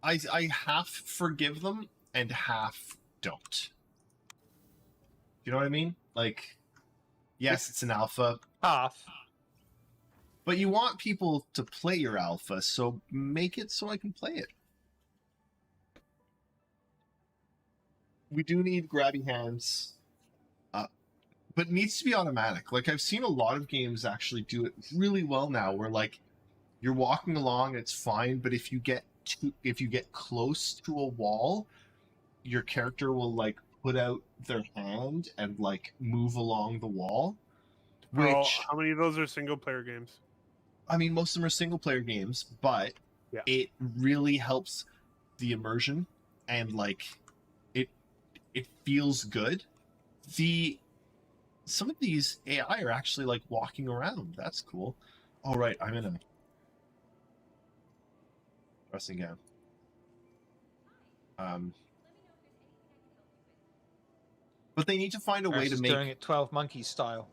[SPEAKER 2] I half forgive them and half don't. You know what I mean? Like, yes, it's an alpha,
[SPEAKER 3] Half.
[SPEAKER 2] but you want people to play your alpha, so make it so I can play it. We do need grabby hands, but it needs to be automatic. Like, I've seen a lot of games actually do it really well now, where like you're walking along, it's fine, but if you get close to a wall, your character will like put out their hand and like move along the wall. Which
[SPEAKER 4] How many of those are single player games?
[SPEAKER 2] I mean, most of them are single player games, but
[SPEAKER 4] Yeah.
[SPEAKER 2] it really helps the immersion and like it feels good. Some of these AI are actually like walking around. That's cool. All right, I'm in a pressing down. But they need to find a way to
[SPEAKER 3] doing
[SPEAKER 2] make
[SPEAKER 3] it 12 Monkeys style.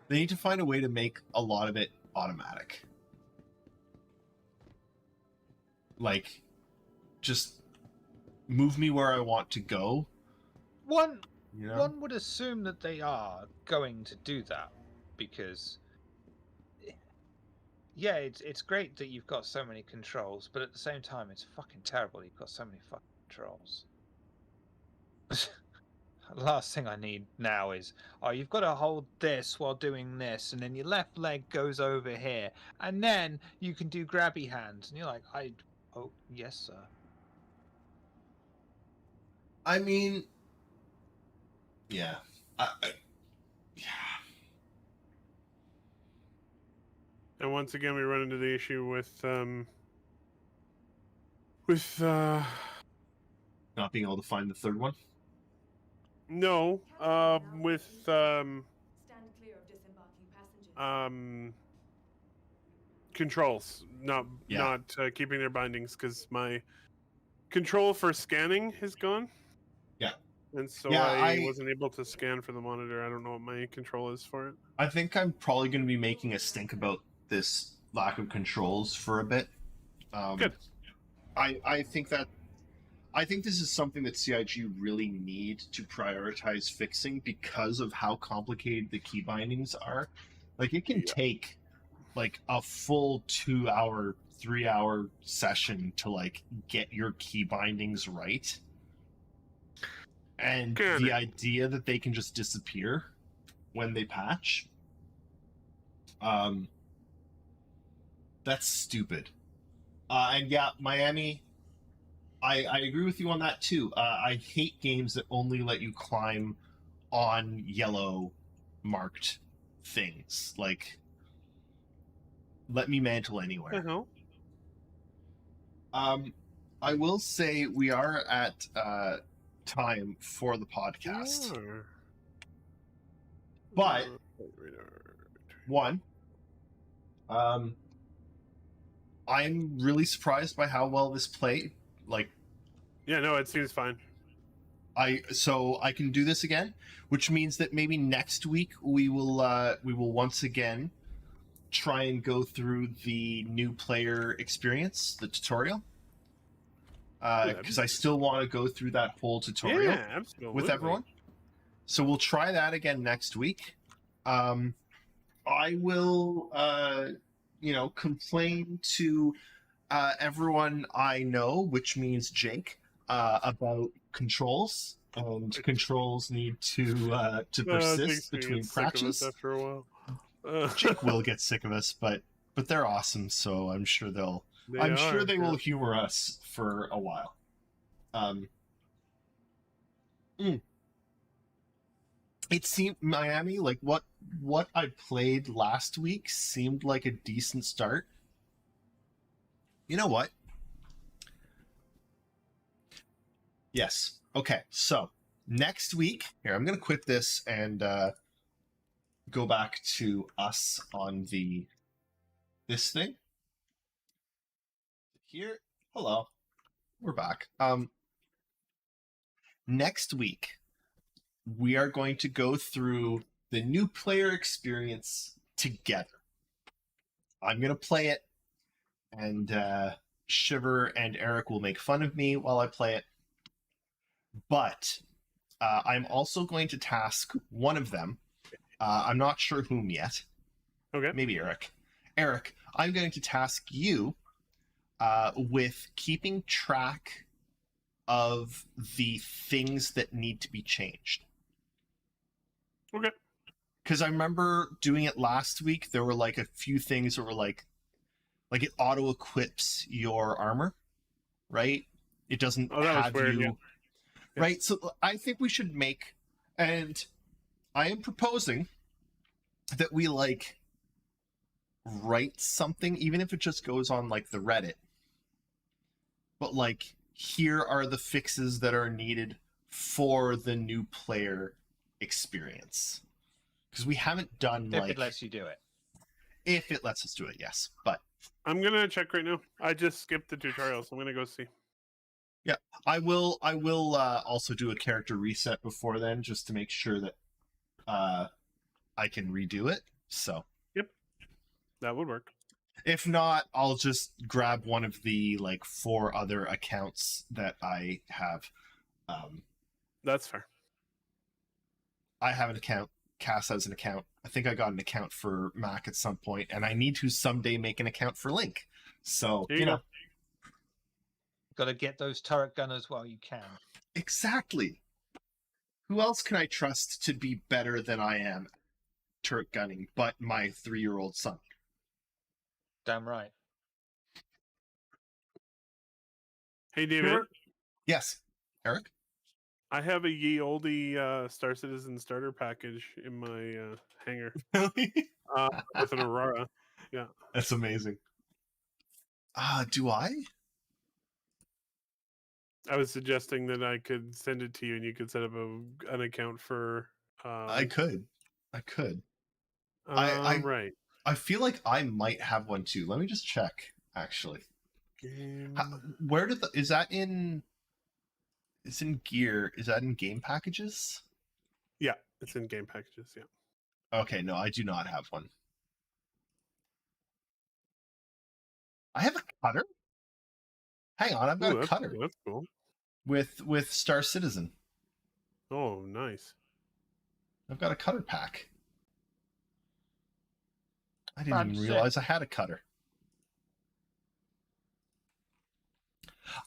[SPEAKER 2] they need to find a way to make a lot of it automatic. Like, just move me where I want to go.
[SPEAKER 3] One
[SPEAKER 2] You know?
[SPEAKER 3] One would assume that they are going to do that because, yeah, it's great that you've got so many controls, but at the same time, it's fucking terrible you've got so many fucking controls. The last thing I need now is, oh, you've got to hold this while doing this, and then your left leg goes over here, and then you can do grabby hands, and you're like, oh, yes, sir.
[SPEAKER 2] I mean, yeah. Yeah.
[SPEAKER 4] And once again, we run into the issue with
[SPEAKER 2] Not being able to find the third one.
[SPEAKER 4] no, with
[SPEAKER 5] Stand clear of disembarking passengers.
[SPEAKER 4] controls, not keeping their bindings, because my control for scanning is gone.
[SPEAKER 2] Yeah.
[SPEAKER 4] And so
[SPEAKER 2] Yeah,
[SPEAKER 4] I wasn't able to scan for the monitor. I don't know what my control is for it.
[SPEAKER 2] I think I'm probably going to be making a stink about this lack of controls for a bit.
[SPEAKER 4] Good.
[SPEAKER 2] I think this is something that CIG really need to prioritize fixing because of how complicated the key bindings are. Like, it can take like a full 2-hour, 3-hour session to like get your key bindings right. And the idea that they can just disappear when they patch, that's stupid. And yeah, Miami, I agree with you on that too. I hate games that only let you climb on yellow marked things. Like, let me mantle anywhere. I will say we are at time for the podcast. But one, I'm really surprised by how well this played. Like,
[SPEAKER 4] Yeah, no, it seems fine.
[SPEAKER 2] So I can do this again, which means that maybe next week we will once again try and go through the new player experience, the tutorial. Because I still want to go through that whole tutorial
[SPEAKER 4] Yeah, absolutely.
[SPEAKER 2] with everyone. So we'll try that again next week. I will, complain to everyone I know, which means Jake, about controls. And controls need to persist between patches.
[SPEAKER 4] After a while.
[SPEAKER 2] Jake will get sick of us, but they're awesome, so I'm sure they will humor us for a while. It seemed Miami, like what I played last week seemed like a decent start. You know what? Yes. Okay. So next week, here I'm going to quit this and go back to us on this thing. Here, hello, we're back. Next week, we are going to go through the new player experience together. I'm going to play it, and Shiver and Eric will make fun of me while I play it. But I'm also going to task one of them. I'm not sure whom yet.
[SPEAKER 4] Okay.
[SPEAKER 2] Maybe Eric. Eric, I'm going to task you with keeping track of the things that need to be changed.
[SPEAKER 4] Okay.
[SPEAKER 2] Because I remember doing it last week. There were like a few things that were like it auto equips your armor, right? It doesn't have
[SPEAKER 4] weird,
[SPEAKER 2] you.
[SPEAKER 4] yeah.
[SPEAKER 2] Right. So I think we should make, and I am proposing that we write something, even if it just goes on like the Reddit. But here are the fixes that are needed for the new player experience. Because we haven't done
[SPEAKER 3] If it lets you do it.
[SPEAKER 2] If it lets us do it, yes. But
[SPEAKER 4] I'm gonna check right now. I just skipped the tutorial, so I'm gonna go see.
[SPEAKER 2] yeah, I will also do a character reset before then, just to make sure that I can redo it. So
[SPEAKER 4] yep, that would work.
[SPEAKER 2] If not, I'll just grab one of the 4 other accounts that I have.
[SPEAKER 4] That's fair.
[SPEAKER 2] I have an account. Cass has an account. I think I got an account for Mac at some point, and I need to someday make an account for Link. So,
[SPEAKER 4] There you go.
[SPEAKER 3] Got to get those turret gunners while you can.
[SPEAKER 2] Exactly. Who else can I trust to be better than I am turret gunning but my 3-year-old son?
[SPEAKER 3] Damn right.
[SPEAKER 4] Hey, David.
[SPEAKER 2] Yes. Eric?
[SPEAKER 4] I have a ye olde Star Citizen starter package in my hangar with an Aurora. Yeah.
[SPEAKER 2] That's amazing. Do I?
[SPEAKER 4] I was suggesting that I could send it to you and you could set up an account for...
[SPEAKER 2] I could.
[SPEAKER 4] Right.
[SPEAKER 2] I feel like I might have one too. Let me just check, actually.
[SPEAKER 4] Game...
[SPEAKER 2] Where did is that in... It's in gear. Is that in game packages?
[SPEAKER 4] Yeah, it's in game packages, yeah.
[SPEAKER 2] Okay, no, I do not have one. I have a cutter? Hang on, I've got a cutter.
[SPEAKER 4] Cool. That's cool.
[SPEAKER 2] With Star Citizen.
[SPEAKER 4] Oh, nice.
[SPEAKER 2] I've got a cutter pack. I didn't even realize I had a cutter.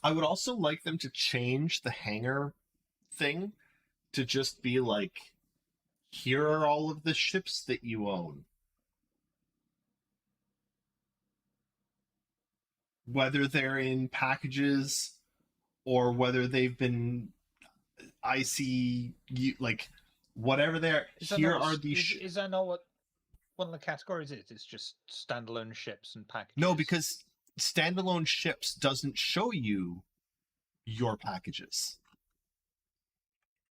[SPEAKER 2] I would also like them to change the hangar thing to just be here are all of the ships that you own. Whether they're in packages or whether they've been whatever they're... Here are these...
[SPEAKER 3] Is that not what one of the categories is? It's just standalone ships and packages.
[SPEAKER 2] No, because standalone ships doesn't show you your packages.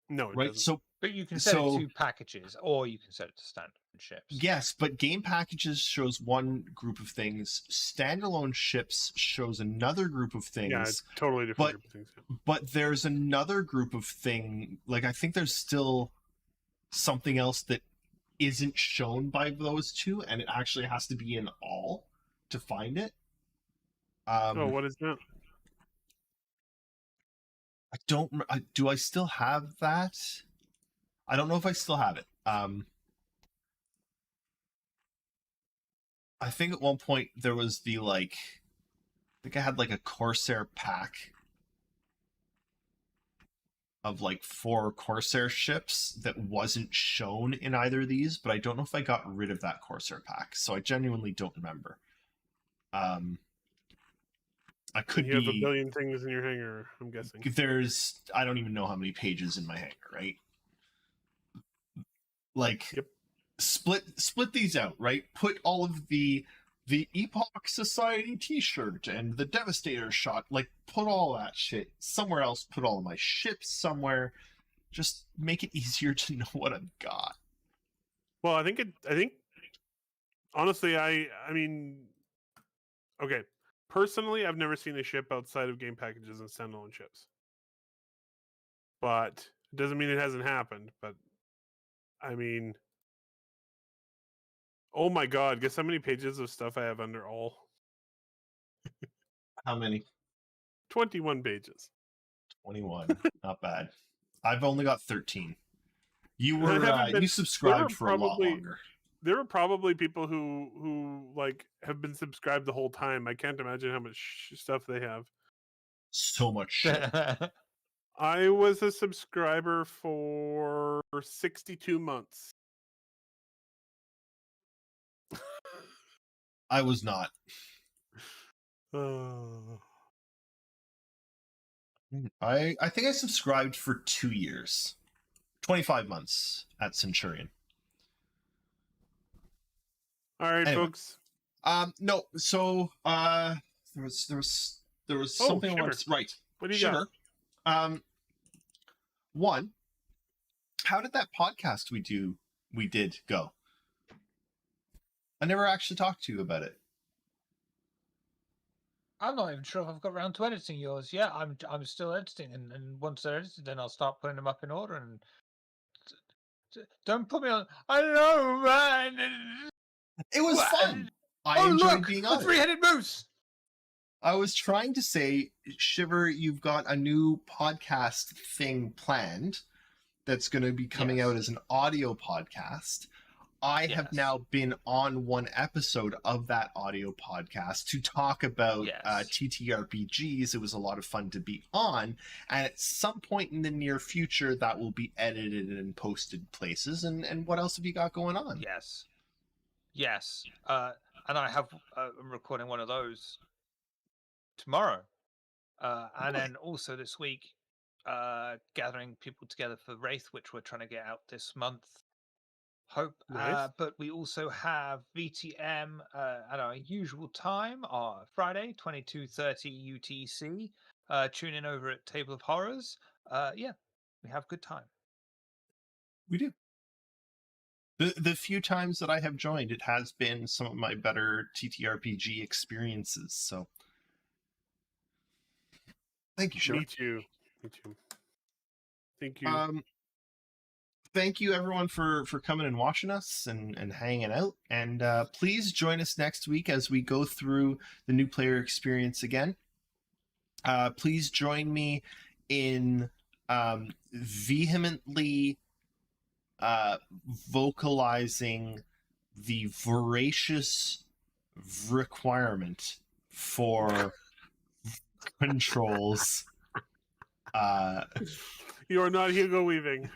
[SPEAKER 4] No, it
[SPEAKER 2] right?
[SPEAKER 4] doesn't.
[SPEAKER 3] But you can set
[SPEAKER 2] So-
[SPEAKER 3] it to packages, or you can set it to standard ships.
[SPEAKER 2] Yes, but game packages shows one group of things. Standalone ships shows another group of things.
[SPEAKER 4] Yeah, it's totally different
[SPEAKER 2] but-
[SPEAKER 4] group of things. Yeah.
[SPEAKER 2] But there's another group of thing. Like I think there's still something else that isn't shown by those two, and it actually has to be in all to find it.
[SPEAKER 4] Oh, what is that?
[SPEAKER 2] I don't. Do I still have that? I don't know if I still have it. I think at one point there was the like. I think I had like a Corsair pack of like 4 Corsair ships that wasn't shown in either of these, but I don't know if I got rid of that Corsair pack, so I genuinely don't remember. I could
[SPEAKER 4] You have a
[SPEAKER 2] be.
[SPEAKER 4] billion things in your hangar, I'm guessing.
[SPEAKER 2] There's I don't even know how many pages in my hangar, right? Like
[SPEAKER 4] Yep.
[SPEAKER 2] split these out, right? Put all of the Epoch Society t-shirt and the Devastator shot, like put all that shit somewhere else, put all of my ships somewhere. Just make it easier to know what I've got.
[SPEAKER 4] Well, I think honestly, I mean, okay. Personally, I've never seen a ship outside of game packages and standalone ships. But it doesn't mean it hasn't happened. But I mean, oh my god, guess how many pages of stuff I have under all?
[SPEAKER 2] How many?
[SPEAKER 4] 21 pages.
[SPEAKER 2] 21. Not bad. I've only got 13. You
[SPEAKER 4] I
[SPEAKER 2] were
[SPEAKER 4] haven't been-
[SPEAKER 2] you subscribed
[SPEAKER 4] were
[SPEAKER 2] for a lot
[SPEAKER 4] probably-
[SPEAKER 2] longer.
[SPEAKER 4] There are probably people who like have been subscribed the whole time. I can't imagine how much stuff they have.
[SPEAKER 2] So much shit.
[SPEAKER 4] I was a subscriber for 62 months.
[SPEAKER 2] I was not. I think I subscribed for 2 years. 25 months at Centurion.
[SPEAKER 4] All right,
[SPEAKER 2] Anyway.
[SPEAKER 4] folks.
[SPEAKER 2] No, so there was
[SPEAKER 4] Oh,
[SPEAKER 2] something I
[SPEAKER 4] Shiver.
[SPEAKER 2] wanted to- right.
[SPEAKER 4] What do you
[SPEAKER 2] Shiver. One, how did that podcast we did go? I never actually talked to you about it.
[SPEAKER 3] I'm not even sure if I've got around to editing yours. Yeah, I'm still editing, and once they're edited, then I'll start putting them up in order. And don't put me on. I don't know, man.
[SPEAKER 2] It was
[SPEAKER 3] What?
[SPEAKER 2] fun. I enjoyed
[SPEAKER 3] look,
[SPEAKER 2] being
[SPEAKER 3] a
[SPEAKER 2] on it.
[SPEAKER 3] three-headed moose.
[SPEAKER 2] I was trying to say, Shiver, you've got a new podcast thing planned that's going to be coming
[SPEAKER 3] Yes.
[SPEAKER 2] out as an audio podcast. I have
[SPEAKER 3] Yes.
[SPEAKER 2] now been on one episode of that audio podcast to talk about
[SPEAKER 3] Yes.
[SPEAKER 2] TTRPGs. It was a lot of fun to be on. And at some point in the near future, that will be edited and posted places. And what else have you got going on?
[SPEAKER 3] Yes. Yes. And I have I'm recording one of those tomorrow. And then also this week, gathering people together for Wraith, which we're trying to get out this month. Hope.
[SPEAKER 4] Nice.
[SPEAKER 3] But we also have VTM at our usual time, Friday, 22:30 UTC. Tune in over at Table of Horrors. Yeah, we have a good time.
[SPEAKER 2] We do. The few times that I have joined, it has been some of my better TTRPG experiences. So, thank you, Shiver.
[SPEAKER 4] Me too. Me too. Thank you.
[SPEAKER 2] Thank you everyone for coming and watching us and hanging out. And please join us next week as we go through the new player experience again. Please join me in vehemently vocalizing the voracious requirement for controls.
[SPEAKER 4] You are not Hugo Weaving.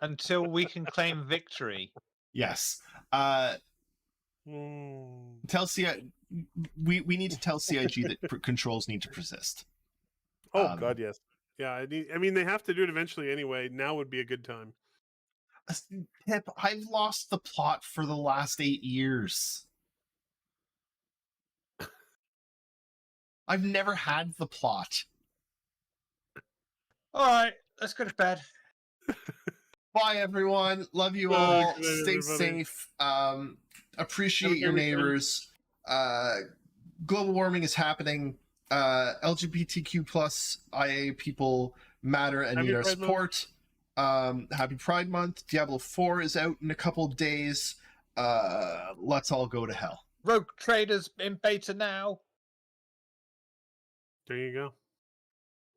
[SPEAKER 3] Until we can claim victory.
[SPEAKER 2] Yes.
[SPEAKER 4] Mm.
[SPEAKER 2] Tell CI we need to tell CIG that controls need to persist.
[SPEAKER 4] Oh god, yes. Yeah, I mean they have to do it eventually anyway. Now would be a good time.
[SPEAKER 2] Pip, I've lost the plot for the last 8 years. I've never had the plot.
[SPEAKER 3] All right, let's go to bed.
[SPEAKER 2] Bye, everyone. Love you
[SPEAKER 4] Bye,
[SPEAKER 2] all.
[SPEAKER 4] good night,
[SPEAKER 2] Stay
[SPEAKER 4] everybody.
[SPEAKER 2] safe. Appreciate
[SPEAKER 4] Have a
[SPEAKER 2] your
[SPEAKER 4] good weekend.
[SPEAKER 2] neighbors. Global warming is happening. LGBTQ plus IA people matter and
[SPEAKER 4] Happy
[SPEAKER 2] need our
[SPEAKER 4] Pride Month.
[SPEAKER 2] support. Happy Pride Month. Diablo 4 is out in a couple days. Let's all go to hell.
[SPEAKER 3] Rogue Traders in beta now.
[SPEAKER 4] There you go.